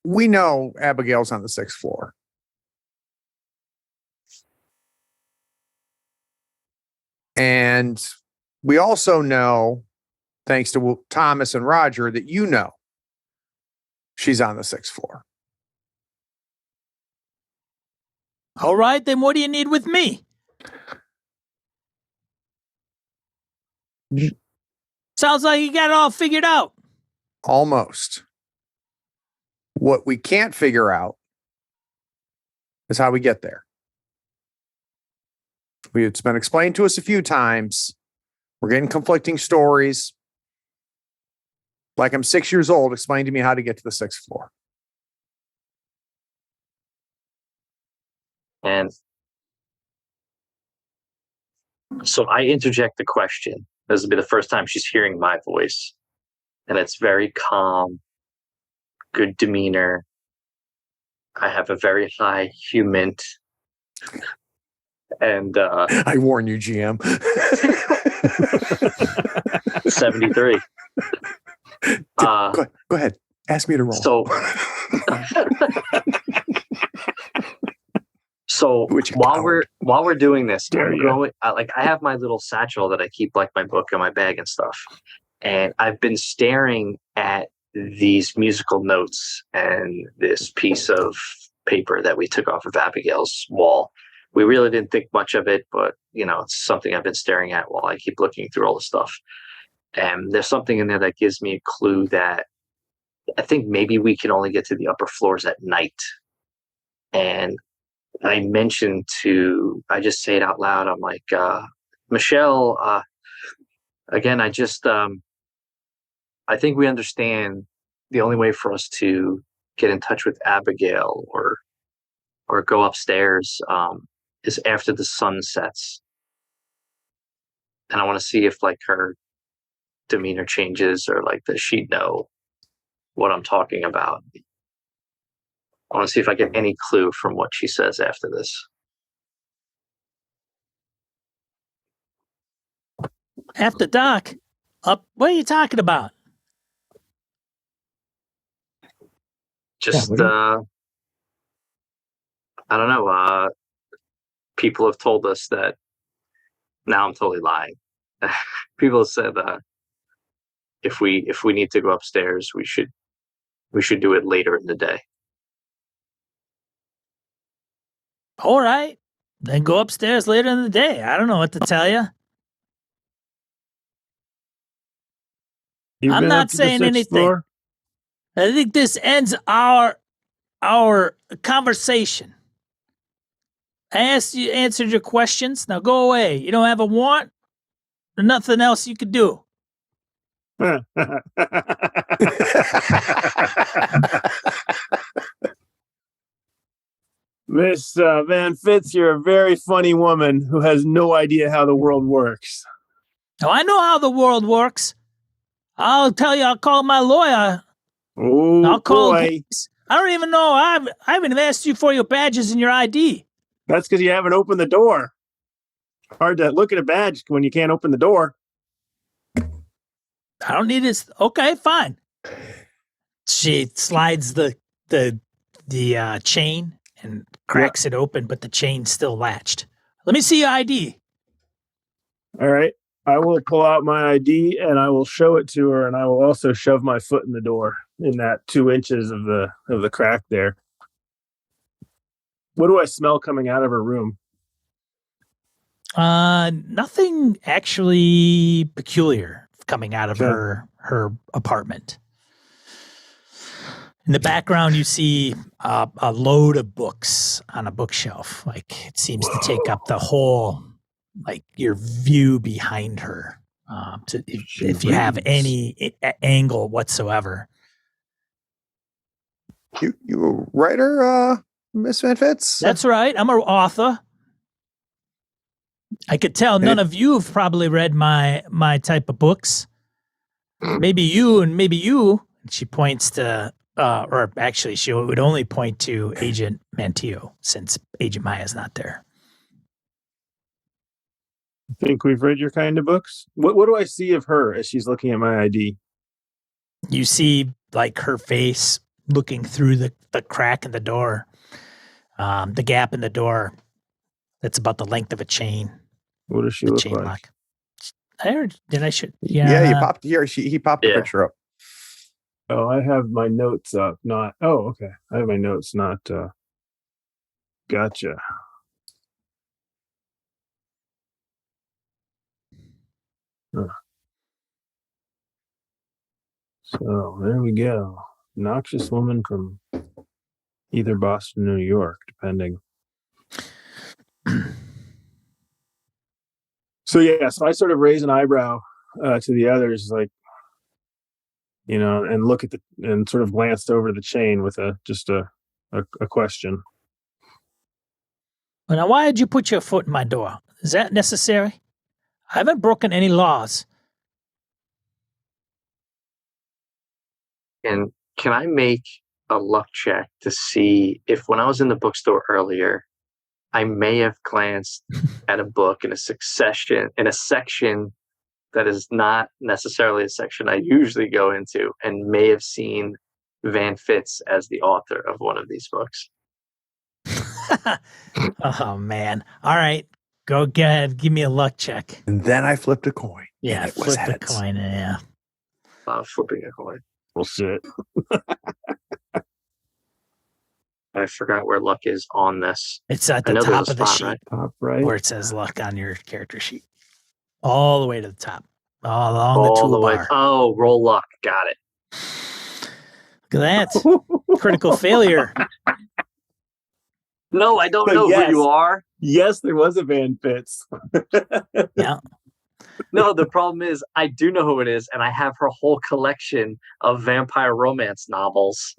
Speaker 5: we know Abigail's on the 6th floor. And we also know, thanks to Thomas and Roger, that you know she's on the 6th floor.
Speaker 1: All right, then what do you need with me? Sounds like you got it all figured out.
Speaker 5: Almost. What we can't figure out is how we get there. It's been explained to us a few times. We're getting conflicting stories. Like I'm 6 years old, explain to me how to get to the 6th floor.
Speaker 2: And so I interject the question. This will be the first time she's hearing my voice. And it's very calm, good demeanor. I have a very high humint. And
Speaker 5: I warn you, GM.
Speaker 2: 73.
Speaker 5: Go ahead. Ask me to roll.
Speaker 2: So while we're doing this, I have my little satchel that I keep like my book and my bag and stuff. And I've been staring at these musical notes and this piece of paper that we took off of Abigail's wall. We really didn't think much of it, but it's something I've been staring at while I keep looking through all the stuff. And there's something in there that gives me a clue that I think maybe we can only get to the upper floors at night. And I just say it out loud. I'm like, Michelle, again, I think we understand the only way for us to get in touch with Abigail or go upstairs is after the sun sets. And I want to see if like her demeanor changes or like does she know what I'm talking about. I want to see if I get any clue from what she says after this.
Speaker 1: After dark? Up? What are you talking about?
Speaker 2: Just, I don't know. People have told us that. Now I'm totally lying. People have said if we need to go upstairs, we should do it later in the day.
Speaker 1: All right. Then go upstairs later in the day. I don't know what to tell you. I'm not saying anything. Floor? I think this ends our conversation. I answered your questions. Now go away. You don't have a warrant? There's nothing else you could do.
Speaker 3: Miss Van Fitz, you're a very funny woman who has no idea how the world works.
Speaker 1: Oh, I know how the world works. I'll tell you, I'll call my lawyer.
Speaker 3: Oh,
Speaker 1: I'll call the
Speaker 3: boy.
Speaker 1: police. I don't even know. I haven't even asked you for your badges and your ID.
Speaker 3: That's because you haven't opened the door. Hard to look at a badge when you can't open the door.
Speaker 1: I don't need this. Okay, fine. She slides the chain and cracks it open, but the chain's still latched. Let me see your ID.
Speaker 3: All right. I will pull out my ID and I will show it to her, and I will also shove my foot in the door in that 2 inches of the crack there. What do I smell coming out of her room?
Speaker 1: Nothing actually peculiar coming out of her apartment. In the background, you see a load of books on a bookshelf. Like it seems to take up the whole, like your view behind her. If you have any angle whatsoever.
Speaker 5: You a writer, Miss Van Fitz?
Speaker 1: That's right. I'm an author. I could tell none of you have probably read my type of books. Maybe you and maybe you. She points to, or actually, she would only point to Agent Mantillo since Agent Maya's not there.
Speaker 3: Think we've read your kind of books? What do I see of her as she's looking at my ID?
Speaker 1: You see, like her face looking through the crack in the door, the gap in the door. That's about the length of a chain.
Speaker 3: What does she
Speaker 1: The
Speaker 3: look
Speaker 1: chain
Speaker 3: like?
Speaker 1: lock. I heard. Did I should?
Speaker 5: Yeah, you popped here. He popped the picture up.
Speaker 3: Oh, I have my notes up. Not. Oh, okay. I have my notes. Not. Gotcha. Huh. So there we go. Noxious woman from either Boston or New York, depending. So I sort of raise an eyebrow to the others, like, and look at and sort of glanced over the chain with a question.
Speaker 1: Well, now, why did you put your foot in my door? Is that necessary? I haven't broken any laws.
Speaker 2: And can I make a luck check to see if when I was in the bookstore earlier, I may have glanced at a book in a section that is not necessarily a section I usually go into, and may have seen Van Fitz as the author of one of these books.
Speaker 1: Oh, man. All right. Go ahead. Give me a luck check.
Speaker 5: And then I flipped a coin.
Speaker 1: Yeah,
Speaker 5: and it was
Speaker 1: flip the
Speaker 5: heads.
Speaker 1: coin. Yeah.
Speaker 2: Flipping a coin.
Speaker 3: Bullshit.
Speaker 2: I forgot where luck is on this.
Speaker 1: It's at
Speaker 2: I
Speaker 1: the
Speaker 2: know there's
Speaker 1: top
Speaker 2: a
Speaker 1: of the
Speaker 2: spot,
Speaker 1: sheet
Speaker 2: right?
Speaker 3: Top right.
Speaker 1: where it says luck on your character sheet. All the way to the top. All along
Speaker 2: All
Speaker 1: the
Speaker 2: the way.
Speaker 1: toolbar.
Speaker 2: Oh, roll luck. Got it.
Speaker 1: Look at that. Critical failure.
Speaker 2: No, I don't know
Speaker 3: Yes.
Speaker 2: who you are.
Speaker 3: Yes, there was a Van Fitz.
Speaker 1: Yeah.
Speaker 2: No, the problem is I do know who it is, and I have her whole collection of vampire romance novels.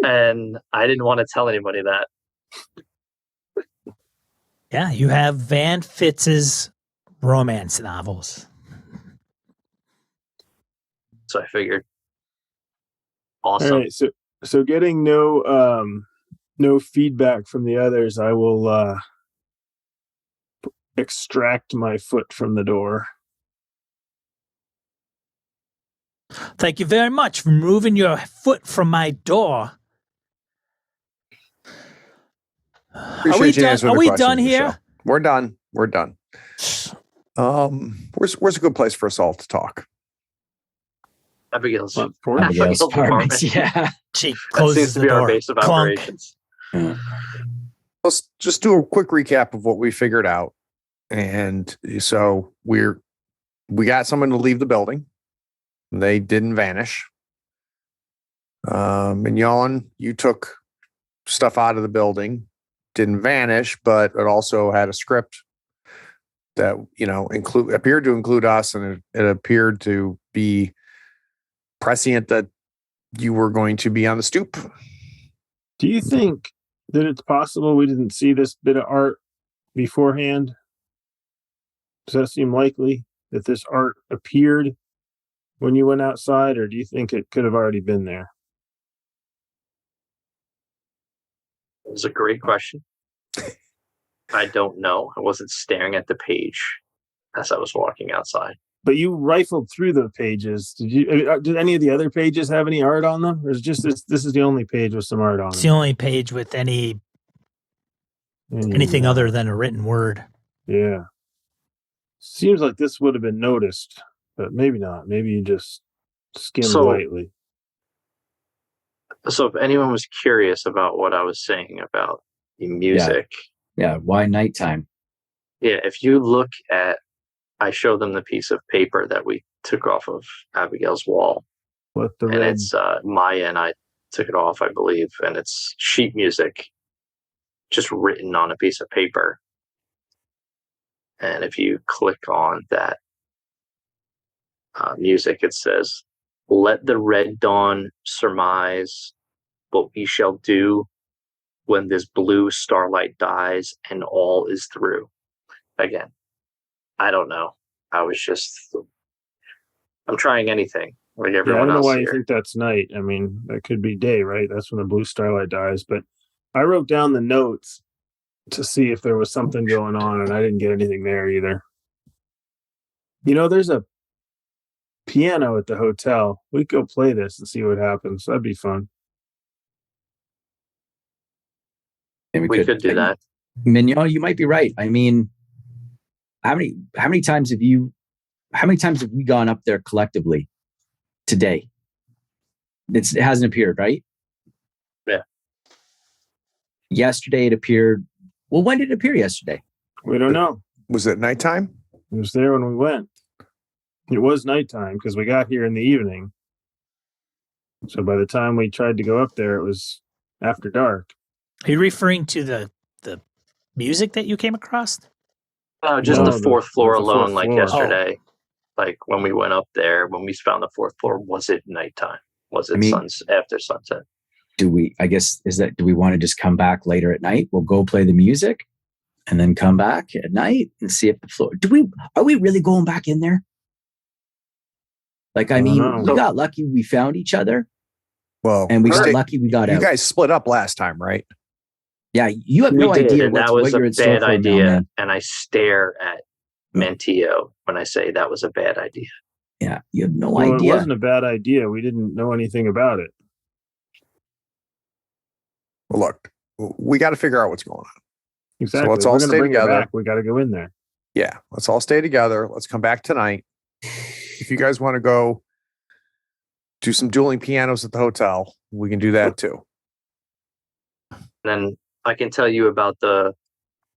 Speaker 2: And I didn't want to tell anybody that.
Speaker 1: Yeah, you have Van Fitz's romance novels.
Speaker 2: So I figured.
Speaker 3: All
Speaker 2: Awesome.
Speaker 3: right. So getting no feedback from the others, I will extract my foot from the door.
Speaker 1: Thank you very much for removing your foot from my door.
Speaker 5: Appreciate you answering
Speaker 1: Are
Speaker 5: the
Speaker 1: we
Speaker 5: questions,
Speaker 1: done here?
Speaker 5: Michelle. We're done. We're done. Where's a good place for us all to talk?
Speaker 2: Abigail's
Speaker 4: Abigail's apartments. Yeah.
Speaker 1: She
Speaker 2: That
Speaker 1: closes
Speaker 2: seems to
Speaker 1: the
Speaker 2: be
Speaker 1: door.
Speaker 2: our base of
Speaker 1: Clunk.
Speaker 2: operations.
Speaker 5: Let's just do a quick recap of what we figured out. And so we got someone to leave the building. They didn't vanish. Mignon, you took stuff out of the building, didn't vanish, but it also had a script that appeared to include us, and it appeared to be prescient that you were going to be on the stoop.
Speaker 3: Do you think that it's possible we didn't see this bit of art beforehand? Does that seem likely that this art appeared when you went outside, or do you think it could have already been there?
Speaker 2: It was a great question. I don't know. I wasn't staring at the page as I was walking outside.
Speaker 3: But you rifled through the pages. Did any of the other pages have any art on them, or is just this is the only page with some art on
Speaker 1: It's
Speaker 3: it?
Speaker 1: the only page with anything other than a written word.
Speaker 3: Yeah. Seems like this would have been noticed, but maybe not. Maybe you just skimmed lightly.
Speaker 2: So if anyone was curious about what I was saying about the music.
Speaker 4: Yeah. Why nighttime?
Speaker 2: Yeah. If you look at, I showed them the piece of paper that we took off of Abigail's wall.
Speaker 3: What the
Speaker 2: and
Speaker 3: red?
Speaker 2: It's Maya and I took it off, I believe. And it's sheet music just written on a piece of paper. And if you click on that music, it says, "Let the red dawn surmise what we shall do when this blue starlight dies and all is through." Again, I don't know. I'm trying anything like
Speaker 3: I
Speaker 2: everyone
Speaker 3: don't know
Speaker 2: else
Speaker 3: why
Speaker 2: here.
Speaker 3: you think that's night. I mean, that could be day, right? That's when the blue starlight dies. But I wrote down the notes to see if there was something going on, and I didn't get anything there either. There's a piano at the hotel. We could go play this and see what happens. That'd be fun.
Speaker 4: And
Speaker 2: We could do that.
Speaker 4: Mignon, you might be right. I mean, how many times have we gone up there collectively today? It hasn't appeared, right?
Speaker 2: Yeah.
Speaker 4: Yesterday it appeared. Well, when did it appear yesterday?
Speaker 3: We don't know.
Speaker 5: Was it nighttime?
Speaker 3: It was there when we went. It was nighttime because we got here in the evening. So by the time we tried to go up there, it was after dark.
Speaker 1: Are you referring to the music that you came across?
Speaker 2: No, just
Speaker 3: No,
Speaker 2: the fourth floor
Speaker 3: the
Speaker 2: alone,
Speaker 3: fourth
Speaker 2: like
Speaker 3: floor.
Speaker 2: yesterday. Like when we went up there, when we found the fourth floor, was it nighttime? Was it after sunset?
Speaker 4: Do we want to just come back later at night? We'll go play the music and then come back at night and see if the floor. Are we really going back in there? Like, I mean, we got lucky we found each other.
Speaker 5: Well,
Speaker 4: and we got lucky we got out.
Speaker 5: You guys split up last time, right?
Speaker 4: Yeah, you have no idea
Speaker 2: and that was
Speaker 4: what
Speaker 2: a
Speaker 4: you're in store
Speaker 2: bad
Speaker 4: for,
Speaker 2: idea.
Speaker 4: man.
Speaker 2: And I stare at Mantillo when I say that was a bad idea.
Speaker 4: Yeah, you have no idea.
Speaker 3: It wasn't a bad idea. We didn't know anything about it.
Speaker 5: Well, look, we got to figure out what's going on.
Speaker 3: Exactly.
Speaker 5: So let's all stay together.
Speaker 3: We got to go in there.
Speaker 5: Yeah, let's all stay together. Let's come back tonight. If you guys want to go do some dueling pianos at the hotel, we can do that too.
Speaker 2: Then I can tell you about the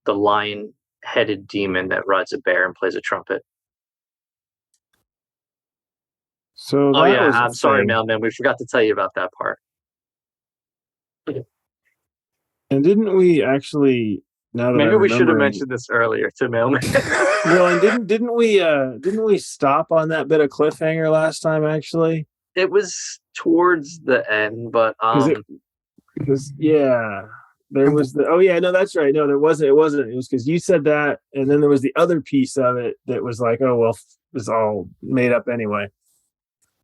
Speaker 2: lion-headed demon that rides a bear and plays a trumpet.
Speaker 3: So
Speaker 2: I'm sorry, Mailman. We forgot to tell you about that part.
Speaker 3: And didn't we actually? Now that
Speaker 2: maybe we should have mentioned this earlier to Mailman.
Speaker 3: Well, and didn't we stop on that bit of cliffhanger last time? Actually,
Speaker 2: it was towards the end, but
Speaker 3: because there was that's right. No, there wasn't. It wasn't. It was because you said that, and then there was the other piece of it that was like, oh well, it's all made up anyway.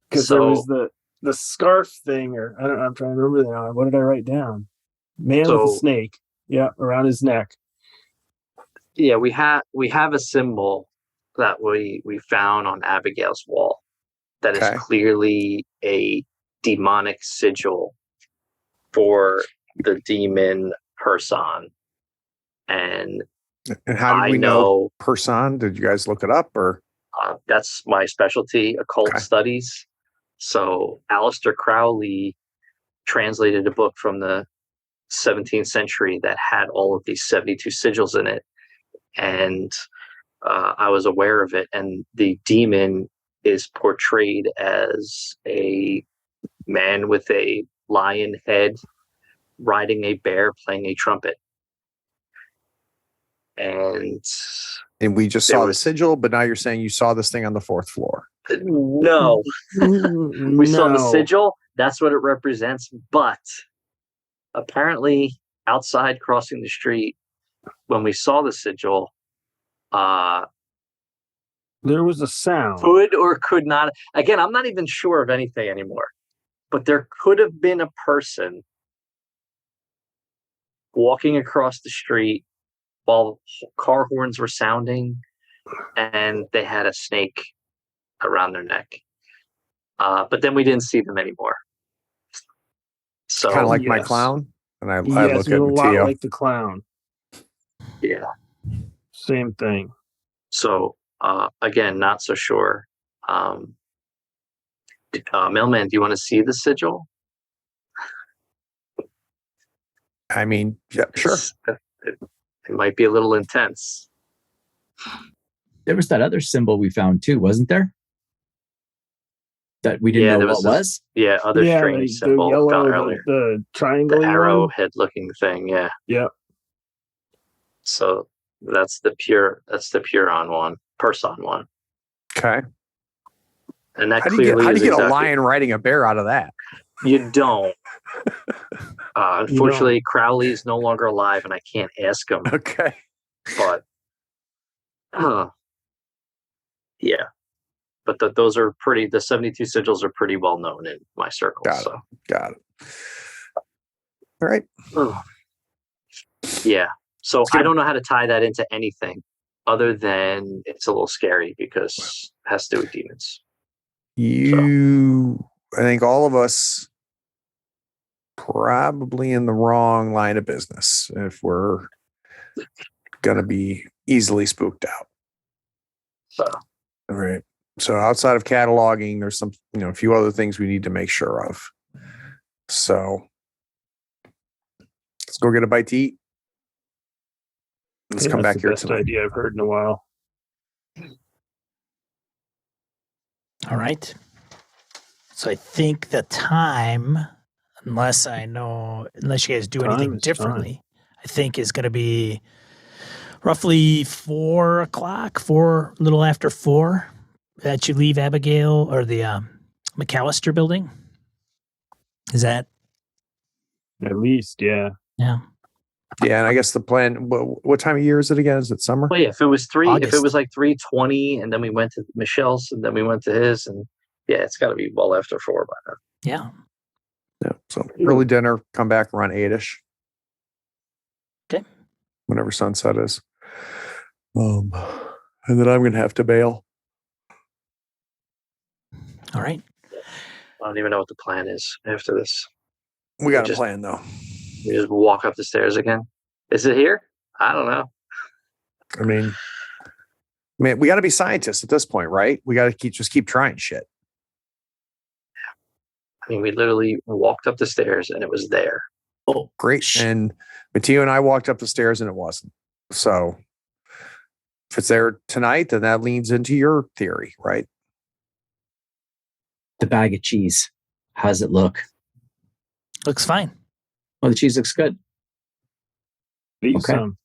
Speaker 3: Because there was the scarf thing, or I don't know. I'm trying to remember now. What did I write down? Man with a snake, around his neck.
Speaker 2: Yeah, we have a symbol that we found on Abigail's wall that is clearly a demonic sigil for the demon person. And
Speaker 5: how did we know person? Did you guys look it up, or?
Speaker 2: That's my specialty, occult studies. So Aleister Crowley translated a book from the 17th century that had all of these 72 sigils in it. And I was aware of it. And the demon is portrayed as a man with a lion head riding a bear playing a trumpet. And
Speaker 5: And we just
Speaker 2: There
Speaker 5: saw the
Speaker 2: was-
Speaker 5: sigil, but now you're saying you saw this thing on the 4th floor.
Speaker 2: No, we saw the
Speaker 3: No.
Speaker 2: sigil. That's what it represents. But apparently, outside crossing the street, when we saw the sigil,
Speaker 3: There was a sound.
Speaker 2: could or could not. Again, I'm not even sure of anything anymore. But there could have been a person walking across the street while car horns were sounding, and they had a snake around their neck. But then we didn't see them anymore. So
Speaker 5: Kind of like my
Speaker 3: yes.
Speaker 5: clown. And I
Speaker 3: Yes,
Speaker 5: look
Speaker 3: you're
Speaker 5: at
Speaker 3: a lot
Speaker 5: Mateo.
Speaker 3: like the clown.
Speaker 2: yeah.
Speaker 3: Same thing.
Speaker 2: So again, not so sure. Mailman, do you want to see the sigil?
Speaker 5: I mean, yeah, sure.
Speaker 2: It might be a little intense.
Speaker 4: There was that other symbol we found too, wasn't there? That we didn't
Speaker 2: Yeah,
Speaker 4: know
Speaker 2: there
Speaker 4: what
Speaker 2: was
Speaker 4: was.
Speaker 2: Yeah, other
Speaker 3: Yeah,
Speaker 2: strange
Speaker 3: the
Speaker 2: symbol
Speaker 3: yellow,
Speaker 2: found
Speaker 3: the,
Speaker 2: earlier.
Speaker 3: the triangle,
Speaker 2: The arrowhead looking thing, yeah.
Speaker 3: Yep.
Speaker 2: So that's the Puron one, Person one.
Speaker 5: Okay.
Speaker 2: And that
Speaker 5: How do you
Speaker 2: clearly
Speaker 5: get
Speaker 2: is
Speaker 5: a
Speaker 2: exactly,
Speaker 5: lion riding a bear out of that?
Speaker 2: You don't. Unfortunately, Crowley is no longer alive, and I can't ask him.
Speaker 5: Okay.
Speaker 2: But, yeah. But those are pretty. The 72 sigils are pretty well known in my circle.
Speaker 5: Got it.
Speaker 2: So,
Speaker 5: Got it. All right.
Speaker 2: yeah. So
Speaker 5: Let's get
Speaker 2: I
Speaker 5: a-
Speaker 2: don't know how to tie that into anything other than it's a little scary because it has to do with demons.
Speaker 5: I think all of us probably in the wrong line of business if we're going to be easily spooked out.
Speaker 2: So
Speaker 5: All right. So outside of cataloging, there's some, a few other things we need to make sure of. So let's go get a bite to eat. Let's come back here
Speaker 3: Best
Speaker 5: tonight.
Speaker 3: idea I've heard in a while.
Speaker 1: All right. So I think the time, unless you guys do
Speaker 3: Time
Speaker 1: anything
Speaker 3: is
Speaker 1: differently, I think is going to be roughly 4 o'clock, a little after 4, that you leave Abigail or the McAllister Building. Is that?
Speaker 3: At least, yeah.
Speaker 1: Yeah.
Speaker 5: Yeah, and I guess the plan. What time of year is it again? Is it summer?
Speaker 2: well, yeah, if it was
Speaker 1: August.
Speaker 2: like 3:20, and then we went to Michelle's, and then we went to his, and yeah, it's got to be well after 4 by now.
Speaker 1: Yeah.
Speaker 5: Yeah. So early dinner. Come back around 8ish.
Speaker 1: Okay.
Speaker 5: Whenever sunset is. And then I'm gonna have to bail.
Speaker 1: All right.
Speaker 2: I don't even know what the plan is after this.
Speaker 5: We got a
Speaker 2: Just-
Speaker 5: plan though.
Speaker 2: We just walk up the stairs again. Is it here? I don't know.
Speaker 5: I mean, we got to be scientists at this point, right? We got to keep trying shit.
Speaker 2: I mean, we literally walked up the stairs and it was there.
Speaker 1: Oh,
Speaker 5: Great. And Mateo and I walked up the stairs and it wasn't. So if it's there tonight, then that leans into your theory, right?
Speaker 4: The bag of cheese. How does it look?
Speaker 1: looks fine.
Speaker 4: Oh, the cheese looks good.
Speaker 3: Eat
Speaker 4: Okay.
Speaker 3: some.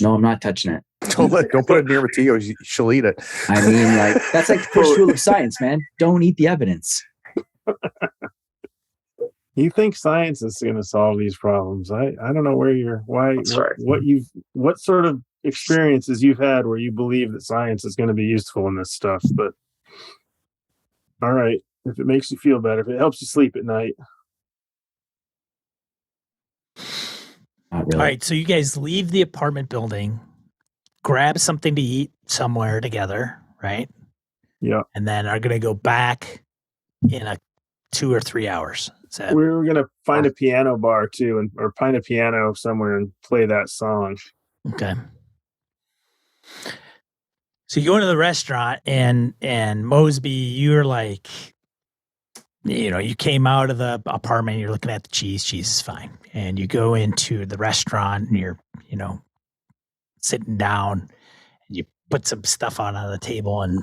Speaker 4: No, I'm not touching it.
Speaker 5: Don't put it near Mateo. She'll eat it.
Speaker 4: I mean, like, that's like the first rule of science, man. Don't eat the evidence.
Speaker 3: You think science is going to solve these problems? I don't know what sort of experiences you've had where you believe that science is going to be useful in this stuff. But all right, if it makes you feel better, if it helps you sleep at night.
Speaker 4: Not really.
Speaker 1: All right. So you guys leave the apartment building, grab something to eat somewhere together, right?
Speaker 3: Yeah.
Speaker 1: And then are going to go back in 2 or 3 hours. Is that
Speaker 3: We were going to find a piano bar too, or find a piano somewhere and play that song.
Speaker 1: okay? So you go into the restaurant and Mosby, you're like, you came out of the apartment, you're looking at the cheese is fine. And you go into the restaurant and you're, sitting down and you put some stuff on the table, and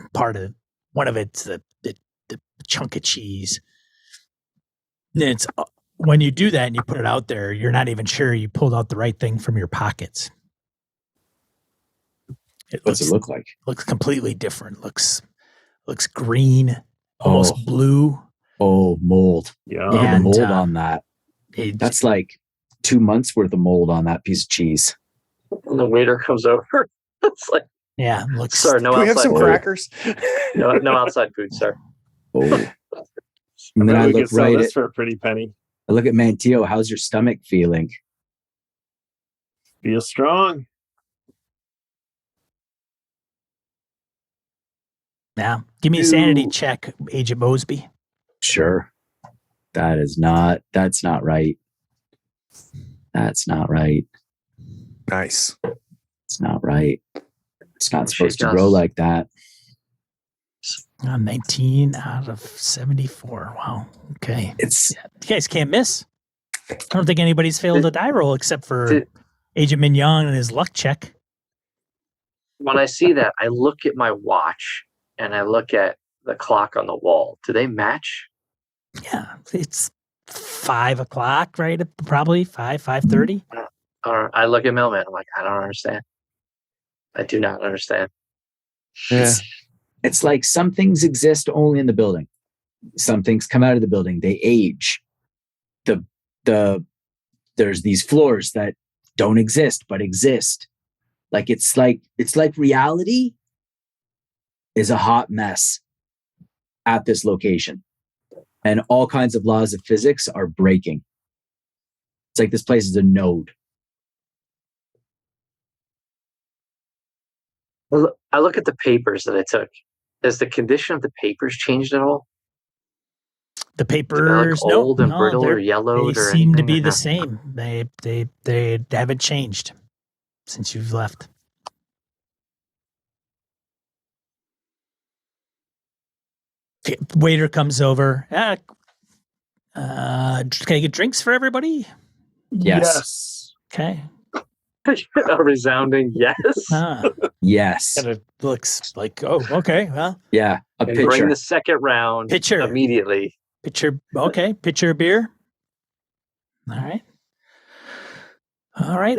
Speaker 1: one of it's the chunk of cheese. And it's when you do that and you put it out there, you're not even sure you pulled out the right thing from your pockets.
Speaker 4: What's it look like?
Speaker 1: Looks completely different. Looks green,
Speaker 4: Oh.
Speaker 1: almost blue.
Speaker 4: Oh, mold.
Speaker 3: Yeah.
Speaker 4: Look at the
Speaker 1: And,
Speaker 4: mold on that.
Speaker 1: That's
Speaker 4: That's like 2 months worth of mold on that piece of cheese.
Speaker 2: And the waiter comes over. It's like,
Speaker 1: looks.
Speaker 2: sir, no
Speaker 5: Can we have
Speaker 2: outside
Speaker 5: some
Speaker 2: food.
Speaker 5: crackers?
Speaker 2: No outside food, sir.
Speaker 4: Oh. And then
Speaker 3: bet
Speaker 4: I
Speaker 3: we
Speaker 4: look
Speaker 3: could sell
Speaker 4: right
Speaker 3: this
Speaker 4: at
Speaker 3: for a pretty penny.
Speaker 4: I look at Manteo. How's your stomach feeling?
Speaker 3: Feel strong.
Speaker 1: Yeah. Give me a sanity check, Agent Mosby.
Speaker 4: Sure. That's not right. That's not right.
Speaker 5: Nice.
Speaker 4: It's not right. It's not supposed to
Speaker 2: Shake
Speaker 4: grow
Speaker 2: us.
Speaker 4: like that.
Speaker 1: 19 out of 74. Wow. Okay.
Speaker 4: It's
Speaker 1: You guys can't miss. I don't think anybody's failed a die roll except for
Speaker 2: Did-
Speaker 1: Agent Mignon and his luck check.
Speaker 2: When I see that, I look at my watch and I look at the clock on the wall. Do they match?
Speaker 1: Yeah. It's 5 o'clock, right? Probably 5:30.
Speaker 2: Or I look at Mailman. I'm like, I don't understand. I do not understand.
Speaker 5: Yeah.
Speaker 4: it's like some things exist only in the building. Some things come out of the building. They age. There's these floors that don't exist but exist. It's like reality is a hot mess at this location. And all kinds of laws of physics are breaking. It's like this place is a node.
Speaker 2: I look at the papers that I took. Has the condition of the papers changed at all?
Speaker 1: The
Speaker 2: Are they
Speaker 1: papers,
Speaker 2: like old and brittle or
Speaker 1: they
Speaker 2: yellowed or
Speaker 1: seem to
Speaker 2: anything?
Speaker 1: be
Speaker 2: or
Speaker 1: the
Speaker 2: no?
Speaker 1: same. They haven't changed since you've left. Okay, waiter comes over. Can I get drinks for everybody?
Speaker 4: Yes.
Speaker 1: Okay.
Speaker 2: A resounding yes.
Speaker 4: Yes.
Speaker 1: Kind of looks like, oh, okay. Well,
Speaker 4: Yeah. A
Speaker 2: And bring
Speaker 4: pitcher.
Speaker 2: the second round
Speaker 1: Pitcher.
Speaker 2: immediately.
Speaker 1: pitcher. Okay, pitcher of beer. All right. All right.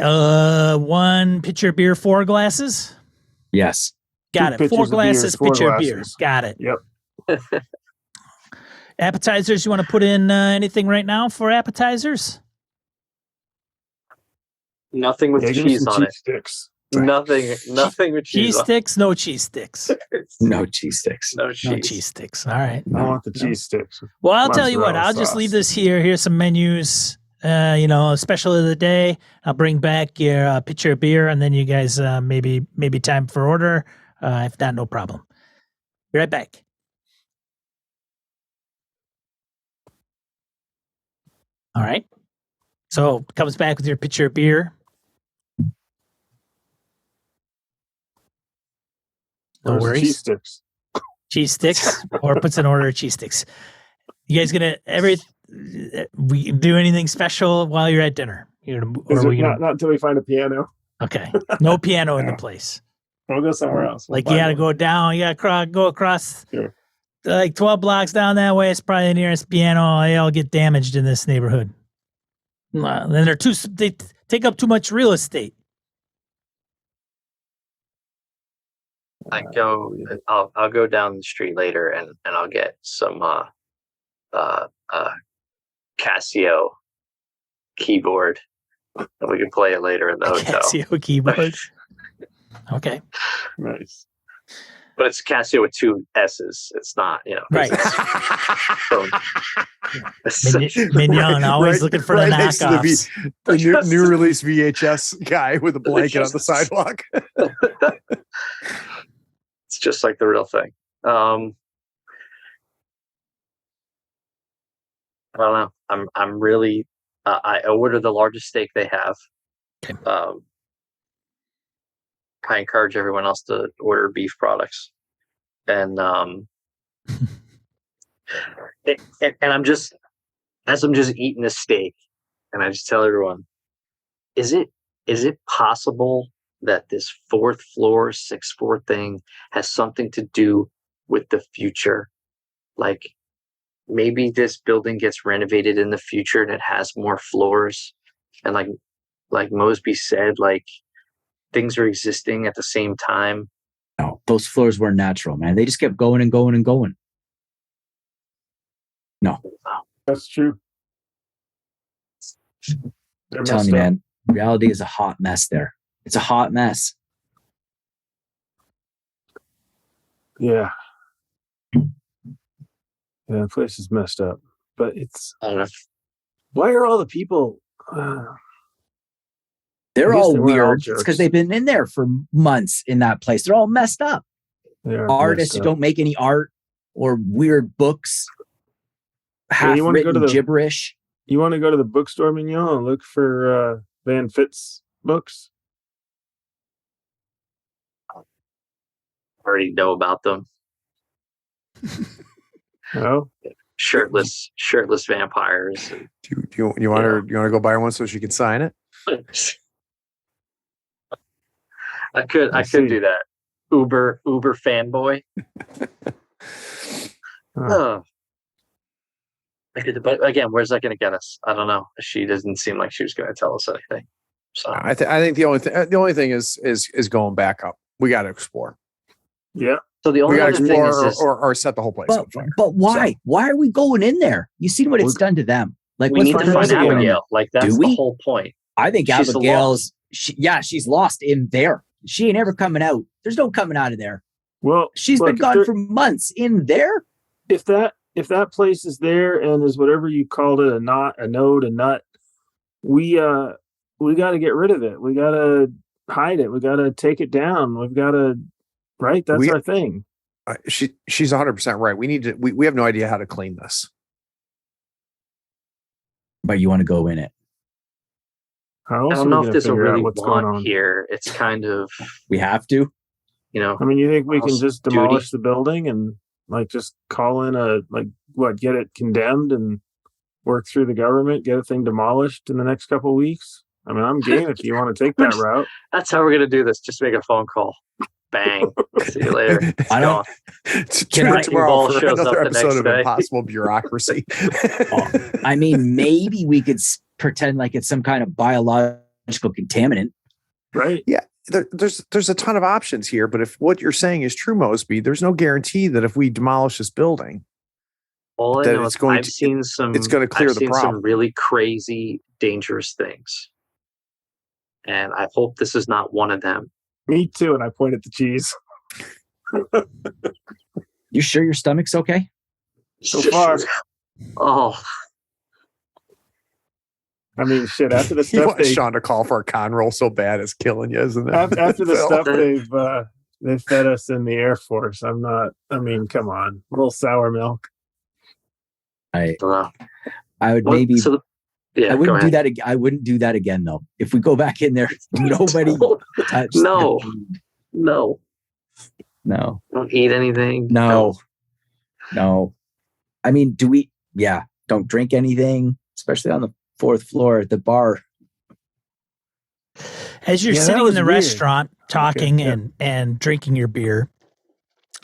Speaker 1: 1 pitcher of beer, 4 glasses.
Speaker 4: Yes.
Speaker 1: Got
Speaker 3: Two
Speaker 1: it. 4
Speaker 3: pitchers of beer,
Speaker 1: glasses,
Speaker 3: 4
Speaker 1: pitcher of beer.
Speaker 3: glasses.
Speaker 1: Got it.
Speaker 3: Yep.
Speaker 1: Appetizers, you want to put in anything right now for appetizers?
Speaker 2: Nothing with
Speaker 3: Yeah, give me
Speaker 2: cheese
Speaker 3: some
Speaker 2: on
Speaker 3: cheese
Speaker 2: it.
Speaker 3: sticks.
Speaker 2: Nothing with cheese
Speaker 1: Cheese
Speaker 2: on
Speaker 1: sticks? No cheese sticks.
Speaker 2: it.
Speaker 4: No cheese sticks.
Speaker 2: No cheese.
Speaker 1: No cheese sticks. All right.
Speaker 3: I want the cheese sticks.
Speaker 1: Well, I'll tell you what.
Speaker 3: Mozzarella
Speaker 1: I'll just
Speaker 3: sauce.
Speaker 1: leave this here. Here's some menus. Special of the day. I'll bring back your pitcher of beer, and then you guys maybe time for order. If not, no problem. Be right back. All right. So comes back with your pitcher of beer. No
Speaker 3: Where's the
Speaker 1: worries.
Speaker 3: cheese sticks?
Speaker 1: Cheese sticks, or puts an order of cheese sticks. You guys gonna we do anything special while you're at dinner?
Speaker 3: Not until we find a piano.
Speaker 1: Okay, no piano in the place.
Speaker 3: We'll go somewhere else. We'll
Speaker 1: Like you got to
Speaker 3: find one.
Speaker 1: go down. You got to go across.
Speaker 3: Sure.
Speaker 1: Like 12 blocks down that way. It's probably the nearest piano. They all get damaged in this neighborhood. Then they take up too much real estate.
Speaker 2: I'll go down the street later and I'll get some Casio keyboard and we can play it later in the hotel.
Speaker 1: Casio keyboard. Okay.
Speaker 3: Nice.
Speaker 2: But it's Casio with 2 S's. It's not,
Speaker 1: Right. Mignon, always looking for the
Speaker 5: next to
Speaker 1: knockoffs.
Speaker 5: the new release VHS guy with a blanket on the sidewalk.
Speaker 2: It's just like the real thing. I don't know. I'm really. I ordered the largest steak they have.
Speaker 1: Okay.
Speaker 2: I encourage everyone else to order beef products, and and I'm just eating this steak, and I just tell everyone, is it possible that this 4th floor, 6th floor thing has something to do with the future? Like maybe this building gets renovated in the future and it has more floors, and like Mosby said, like things are existing at the same time.
Speaker 4: No, those floors weren't natural, man. They just kept going and going and going. No,
Speaker 3: That's true. They're
Speaker 4: I'm telling
Speaker 3: messed
Speaker 4: you,
Speaker 3: up.
Speaker 4: man. Reality is a hot mess there. It's a hot mess.
Speaker 3: Yeah. Yeah, the place is messed up. But it's
Speaker 2: I don't know.
Speaker 3: why are all the people
Speaker 4: They're
Speaker 3: I guess
Speaker 4: all
Speaker 3: they weren't all
Speaker 4: weird. It's
Speaker 3: jerks.
Speaker 4: because they've been in there for months in that place. They're all messed up.
Speaker 3: they are
Speaker 4: Artists
Speaker 3: messed
Speaker 4: who
Speaker 3: up.
Speaker 4: don't make any art or weird books, half
Speaker 3: you wanna go to
Speaker 4: written
Speaker 3: the-
Speaker 4: gibberish.
Speaker 3: You want to go to the bookstore, Mignon, and look for Van Fitz books?
Speaker 2: I already know about them.
Speaker 3: No?
Speaker 2: Shirtless vampires.
Speaker 5: Do you want her? You want to go buy one so she can sign it?
Speaker 2: I could
Speaker 3: see.
Speaker 2: do that. Uber fanboy. Oh. I could, but again, where's that going to get us? I don't know. She doesn't seem like she was going to tell us anything. So
Speaker 5: I think the only thing is going back up. We got to explore.
Speaker 3: Yeah.
Speaker 2: So the
Speaker 5: We
Speaker 2: only
Speaker 5: got to
Speaker 2: other thing
Speaker 5: explore
Speaker 2: is
Speaker 5: or set the whole place on fire.
Speaker 4: But why?
Speaker 5: So-
Speaker 4: Why are we going in there? You seen what it's done to them. Like,
Speaker 2: we
Speaker 4: what's
Speaker 2: need
Speaker 4: the
Speaker 2: to find
Speaker 4: purpose of going in there?
Speaker 2: Abigail. Like that's
Speaker 4: Do
Speaker 2: the
Speaker 4: we?
Speaker 2: whole point.
Speaker 4: I think
Speaker 2: She's the
Speaker 4: Abigail's. She's lost in there. She ain't ever coming out. There's no coming out of there.
Speaker 3: Well,
Speaker 4: She's
Speaker 3: look,
Speaker 4: been gone for months in there.
Speaker 3: if that place is there and is whatever you called it, a nut, we got to get rid of it. We got to hide it. We got to take it down. We've got to, right? That's our thing.
Speaker 5: She's 100% right. We have no idea how to clean this.
Speaker 4: But you want to go in it.
Speaker 3: How else
Speaker 2: I
Speaker 3: are
Speaker 2: don't
Speaker 3: we
Speaker 2: know
Speaker 3: gonna
Speaker 2: if there's a
Speaker 3: figure out
Speaker 2: really
Speaker 3: what's going
Speaker 2: want
Speaker 3: on
Speaker 2: here. It's kind of,
Speaker 4: We have to.
Speaker 3: I mean, you think we can
Speaker 2: House
Speaker 3: just
Speaker 2: duty.
Speaker 3: demolish the building and like just call in get it condemned and work through the government, get a thing demolished in the next couple of weeks? I mean, I'm game if you want to take that route.
Speaker 2: that's how we're going to do this. Just make a phone call. Bang. See you later. It's
Speaker 4: I don't-
Speaker 2: gone.
Speaker 5: Tune in tomorrow
Speaker 2: Ball
Speaker 5: for
Speaker 2: shows up
Speaker 5: another
Speaker 2: the next
Speaker 5: episode of
Speaker 2: day.
Speaker 5: Impossible Bureaucracy.
Speaker 4: I mean, maybe we could pretend like it's some kind of biological contaminant.
Speaker 3: Right?
Speaker 5: There's a ton of options here, but if what you're saying is true, Mosby, there's no guarantee that if we demolish this building,
Speaker 2: All I
Speaker 5: that
Speaker 2: know
Speaker 5: it's
Speaker 2: is
Speaker 5: going
Speaker 2: I've
Speaker 5: to-
Speaker 2: seen some.
Speaker 5: it's going to clear
Speaker 2: I've
Speaker 5: the
Speaker 2: seen
Speaker 5: problem.
Speaker 2: some really crazy, dangerous things, and I hope this is not one of them.
Speaker 3: Me too. And I point at the cheese.
Speaker 4: You sure your stomach's okay?
Speaker 3: So far.
Speaker 2: Oh,
Speaker 3: I mean, shit. After the
Speaker 5: You
Speaker 3: stuff
Speaker 5: want Sean to call for a con roll so bad it's killing you, isn't it?
Speaker 3: after the
Speaker 5: Phil?
Speaker 3: stuff they've fed us in the Air Force, I'm not. I mean, come on, a little sour milk.
Speaker 4: I
Speaker 2: uh,
Speaker 4: would
Speaker 2: what-
Speaker 4: maybe.
Speaker 2: So yeah,
Speaker 4: I
Speaker 2: go
Speaker 4: wouldn't do
Speaker 2: ahead.
Speaker 4: that. I wouldn't do that again, though. If we go back in there, nobody touched.
Speaker 2: No.
Speaker 4: the food.
Speaker 2: No,
Speaker 4: No.
Speaker 2: don't eat anything.
Speaker 4: No. I mean, do we? Yeah. Don't drink anything, especially on the 4th floor at the bar.
Speaker 1: As you're
Speaker 3: Yeah, that
Speaker 1: sitting in
Speaker 3: was
Speaker 1: the
Speaker 3: weird.
Speaker 1: restaurant talking
Speaker 3: yeah.
Speaker 1: and drinking your beer,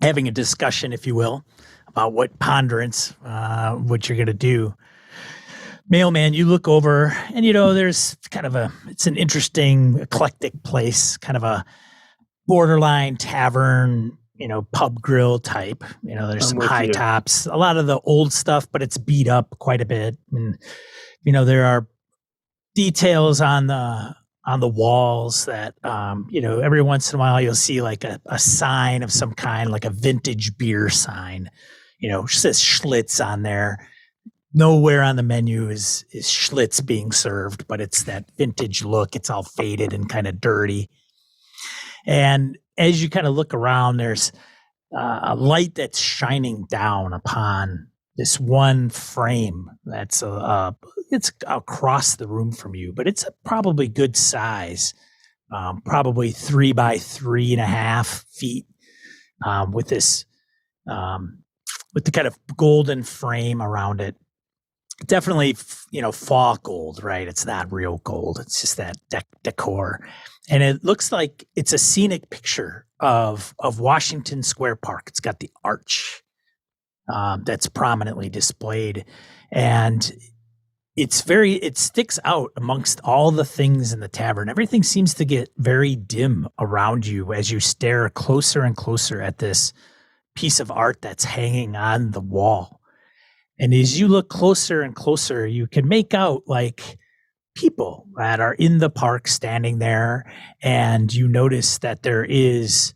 Speaker 1: having a discussion, if you will, about what ponderance, what you're going to do. Mailman, you look over and, there's kind of it's an interesting, eclectic place, kind of a borderline tavern, pub grill type. There's
Speaker 3: I'm
Speaker 1: some
Speaker 3: with
Speaker 1: high
Speaker 3: you.
Speaker 1: tops, a lot of the old stuff, but it's beat up quite a bit. And, there are details on the walls that, every once in a while you'll see like a sign of some kind, like a vintage beer sign, says Schlitz on there. Nowhere on the menu is Schlitz being served, but it's that vintage look. It's all faded and kind of dirty. And as you kind of look around, there's a light that's shining down upon this one frame that's it's across the room from you, but it's a probably good size, probably 3 by 3.5 feet, with this with the kind of golden frame around it. Definitely, fall gold, right? It's not real gold. It's just that decor. And it looks like it's a scenic picture of Washington Square Park. It's got the arch that's prominently displayed. And it sticks out amongst all the things in the tavern. Everything seems to get very dim around you as you stare closer and closer at this piece of art that's hanging on the wall. And as you look closer and closer, you can make out like people that are in the park standing there. And you notice that there is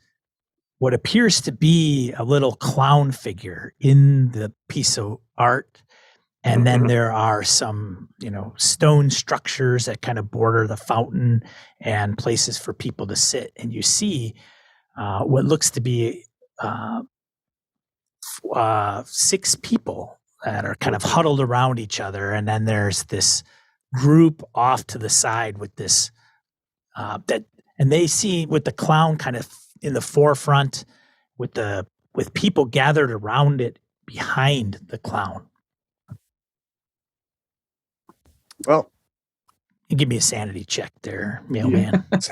Speaker 1: what appears to be a little clown figure in the piece of art. And then there are some, stone structures that kind of border the fountain and places for people to sit. And you see what looks to be 6 people that are kind of huddled around each other. And then there's this group off to the side with this, and they see with the clown kind of in the forefront with people gathered around it behind the clown.
Speaker 5: Well,
Speaker 1: You give me a sanity check there, mailman.
Speaker 5: it's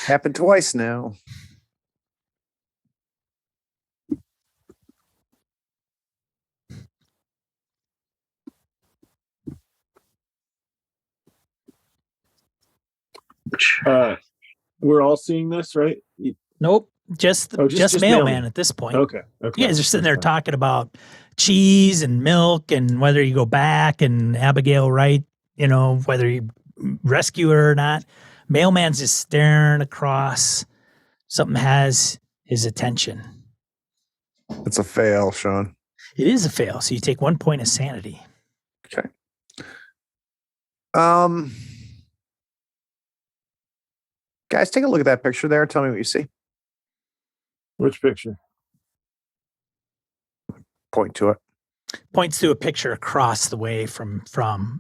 Speaker 5: happened twice now.
Speaker 3: We're all seeing this, right?
Speaker 1: Nope. Just
Speaker 3: just
Speaker 1: mailman
Speaker 3: mailman.
Speaker 1: at this point.
Speaker 3: Okay.
Speaker 1: You guys are sitting there talking about cheese and milk and whether you go back and Abigail Wright, whether you rescue her or not. Mailman's just staring across. Something has his attention.
Speaker 5: It's a fail, Sean.
Speaker 1: It is a fail, so you take 1 point of sanity.
Speaker 5: Okay. Guys, take a look at that picture there. Tell me what you see.
Speaker 3: Which picture?
Speaker 5: Point to it.
Speaker 1: Points to a picture across the way from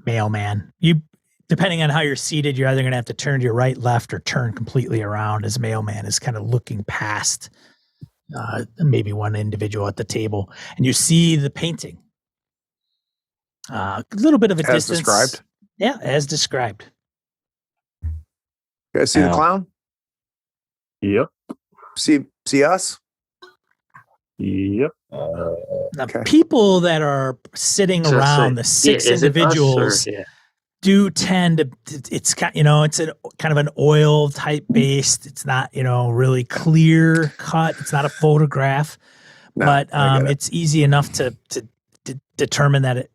Speaker 1: Mailman. You, depending on how you're seated, you're either going to have to turn to your right, left, or turn completely around as Mailman is kind of looking past maybe one individual at the table. And you see the painting. A little bit of a
Speaker 5: As
Speaker 1: distance.
Speaker 5: described?
Speaker 1: Yeah, as described.
Speaker 5: You guys see the
Speaker 4: Ow.
Speaker 5: clown?
Speaker 3: Yep.
Speaker 5: See us?
Speaker 3: Yep.
Speaker 1: Now,
Speaker 5: Okay.
Speaker 1: people that are sitting
Speaker 2: So
Speaker 1: around,
Speaker 2: say,
Speaker 1: the 6
Speaker 2: is it us or-
Speaker 1: individuals
Speaker 2: yeah.
Speaker 1: do tend to, it's it's a kind of an oil type based. It's not, really clear cut. It's not a photograph,
Speaker 5: No,
Speaker 1: but
Speaker 5: I get it.
Speaker 1: it's easy enough to determine that it,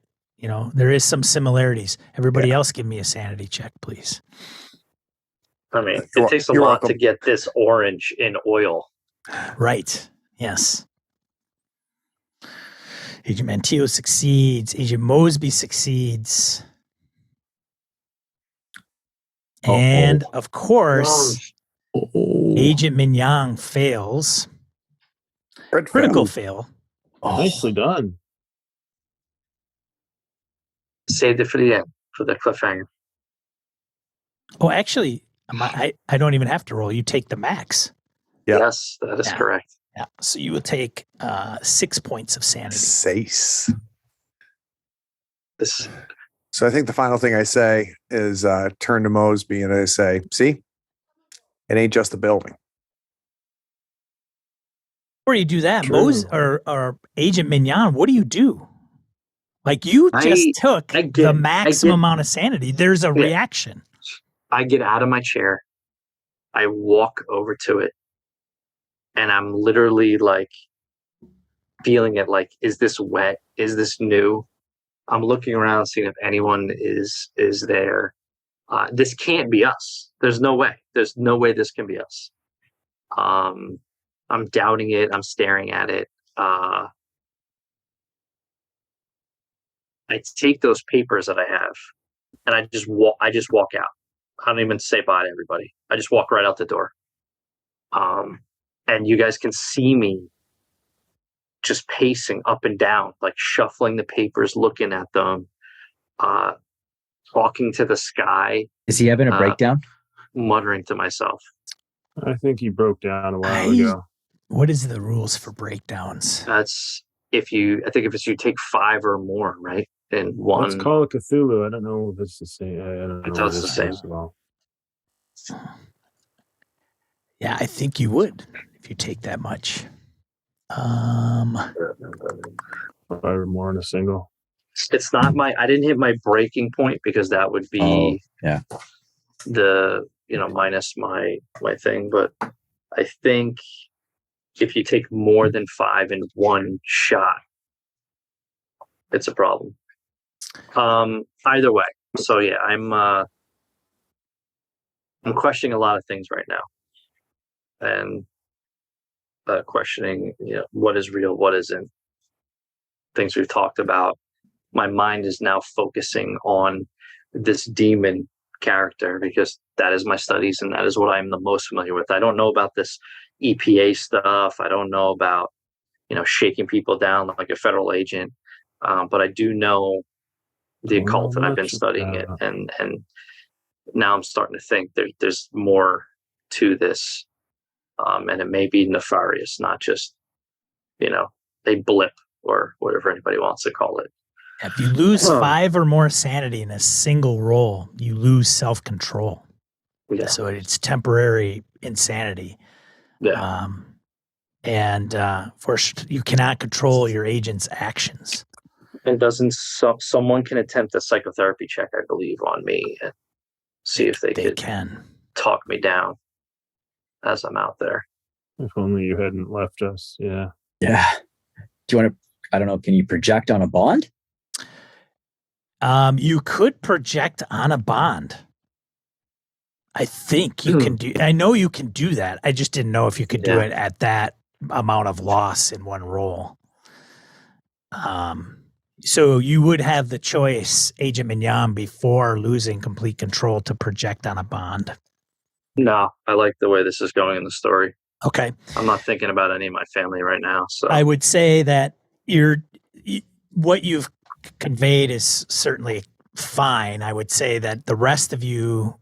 Speaker 1: there is some similarities. Everybody else give me a sanity check, please.
Speaker 2: I mean,
Speaker 5: You're
Speaker 2: it takes a
Speaker 5: you're
Speaker 2: lot to
Speaker 5: welcome.
Speaker 2: get this orange in oil.
Speaker 1: Right. Yes. Agent Mantillo succeeds. Agent Mosby succeeds. And of course, Agent Mignong fails. Critical fail.
Speaker 3: Nicely done.
Speaker 2: Saved it for the end, for the cliffhanger.
Speaker 1: Oh, actually, I don't even have to roll. You take the max.
Speaker 5: Yeah.
Speaker 2: Yes, that is
Speaker 1: Yeah.
Speaker 2: correct.
Speaker 1: Yeah. So you will take 6 points of sanity.
Speaker 5: Sace.
Speaker 2: This
Speaker 5: So I think the final thing I say is turn to Mosby and I say, see, it ain't just the building.
Speaker 1: Before you do that,
Speaker 3: True.
Speaker 1: or Agent Mignon, what do you do? Like you just took the maximum amount of sanity. There's a reaction.
Speaker 2: I get out of my chair. I walk over to it. And I'm literally like feeling it like, is this wet? Is this new? I'm looking around, seeing if anyone is there. This can't be us. There's no way. There's no way this can be us. I'm doubting it. I'm staring at it. I take those papers that I have and I just walk out. I don't even say bye to everybody. I just walk right out the door. And you guys can see me just pacing up and down, like shuffling the papers, looking at them, talking to the sky,
Speaker 4: Is he having a breakdown?
Speaker 2: muttering to myself.
Speaker 3: I think he broke down a while ago.
Speaker 1: What is the rules for breakdowns?
Speaker 2: That's I think if it's you take 5 or more, right? In one.
Speaker 3: Let's call it Cthulhu. I don't know if it's the same. I don't know.
Speaker 2: I thought it's
Speaker 3: what
Speaker 2: the
Speaker 3: this
Speaker 2: same.
Speaker 3: is at all.
Speaker 1: Yeah, I think you would if you take that much.
Speaker 3: 5 or more in a single.
Speaker 2: It's not I didn't hit my breaking point because that would be the, minus my thing. But I think if you take more than 5 in one shot, it's a problem. Either way. So yeah, I'm questioning a lot of things right now, and questioning, what is real, what isn't. Things we've talked about. My mind is now focusing on this demon character because that is my studies and that is what I'm the most familiar with. I don't know about this EPA stuff. I don't know about, shaking people down like a federal agent. But I do know the occult, and I've been studying it. And now I'm starting to think there's more to this. And it may be nefarious, not just, a blip or whatever anybody wants to call it.
Speaker 1: If you lose 5 or more sanity in a single roll, you lose self-control.
Speaker 2: Yeah.
Speaker 1: So it's temporary insanity.
Speaker 2: Yeah.
Speaker 1: And you cannot control your agent's actions.
Speaker 2: And doesn't someone can attempt a psychotherapy check, I believe, on me and see if they
Speaker 1: can
Speaker 2: talk me down as I'm out there.
Speaker 3: If only you hadn't left us. Yeah.
Speaker 4: Yeah. Do you want to, I don't know, can you project on a bond?
Speaker 1: You could project on a bond. I think you can do. I know you can do that. I just didn't know if you could do it at that amount of loss in one roll. So you would have the choice, Agent Mignon, before losing complete control, to project on a bond.
Speaker 2: No, I like the way this is going in the story.
Speaker 1: Okay.
Speaker 2: I'm not thinking about any of my family right now. So
Speaker 1: I would say that what you've conveyed is certainly fine. I would say that the rest of you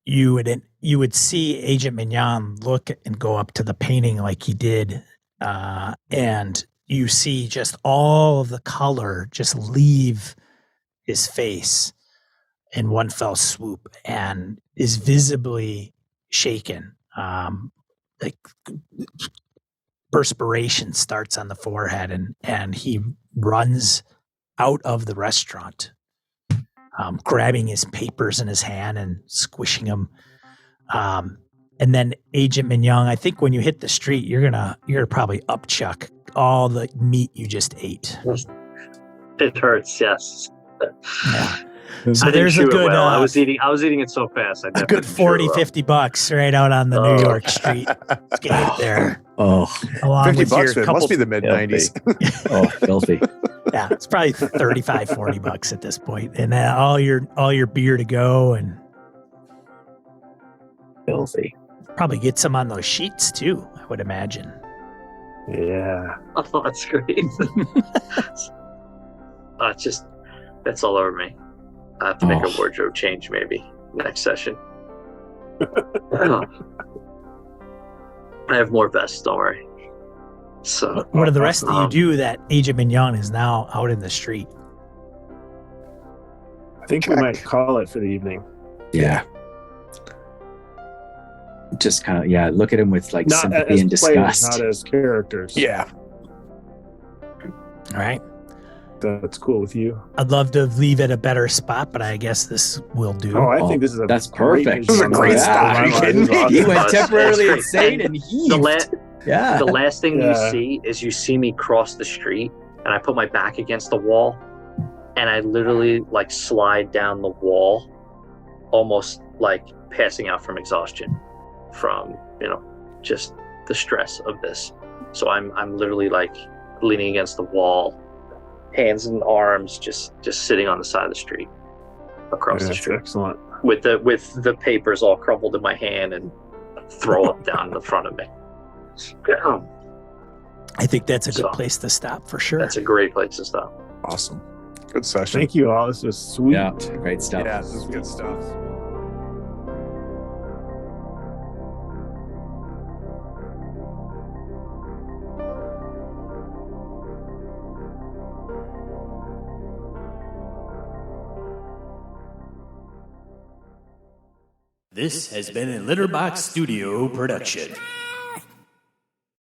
Speaker 1: would see Agent Mignon look and go up to the painting like he did, and you see just all of the color just leave his face in one fell swoop, and is visibly shaken. Like perspiration starts on the forehead, and he runs out of the restaurant, grabbing his papers in his hand and squishing them. And then Agent Mignon, I think when you hit the street, you're gonna probably upchuck all the meat you just ate.
Speaker 2: It hurts, yes.
Speaker 1: Yeah.
Speaker 2: So there's a good. I was eating it so fast.
Speaker 1: A good $40-50 right out on the New York street skate there.
Speaker 4: Oh,
Speaker 1: along with
Speaker 5: $50.
Speaker 1: your
Speaker 5: It must be the mid '90s.
Speaker 4: Oh, filthy.
Speaker 1: Yeah, it's probably $35-40 at this point, and then all your beer to go, and
Speaker 4: Filthy.
Speaker 2: Probably get some on those sheets too, I would imagine.
Speaker 3: Yeah.
Speaker 2: Oh, that's great. That's all over me. I have to make a wardrobe change maybe next session. I have more vests, don't worry. So
Speaker 1: what do the rest of you do that Agent Mignon is now out in the street?
Speaker 3: I think we might call it for the evening.
Speaker 4: Yeah. Just kind of, look at him with like
Speaker 3: Not
Speaker 4: sympathy
Speaker 3: as
Speaker 4: and disgust.
Speaker 3: Players, not as characters.
Speaker 5: Yeah.
Speaker 1: All right.
Speaker 3: That's cool with you.
Speaker 1: I'd love to leave at a better spot, but I guess this will do.
Speaker 3: Oh, I think this is
Speaker 4: that's
Speaker 3: great
Speaker 4: perfect.
Speaker 5: This is a great stop. Are you kidding me?
Speaker 4: He went
Speaker 2: That's
Speaker 4: temporarily
Speaker 2: great.
Speaker 4: insane and heaved.
Speaker 2: The last thing you
Speaker 3: Yeah.
Speaker 2: see is you see me cross the street, and I put my back against the wall, and I literally like slide down the wall, almost like passing out from exhaustion, from just the stress of this. So I'm literally like leaning against the wall, hands and arms just sitting on the side of the street, across the
Speaker 3: That's
Speaker 2: street,
Speaker 3: excellent.
Speaker 2: with the papers all crumpled in my hand and throw up down in the front of me.
Speaker 1: I think that's a good
Speaker 2: So,
Speaker 1: place to stop for sure.
Speaker 2: That's a great place to stop.
Speaker 5: Awesome. Good session.
Speaker 3: Thank you all. This was sweet.
Speaker 4: Yeah, great stuff.
Speaker 5: Yeah, this is good stuff.
Speaker 6: This has been a Litterbox Studio production.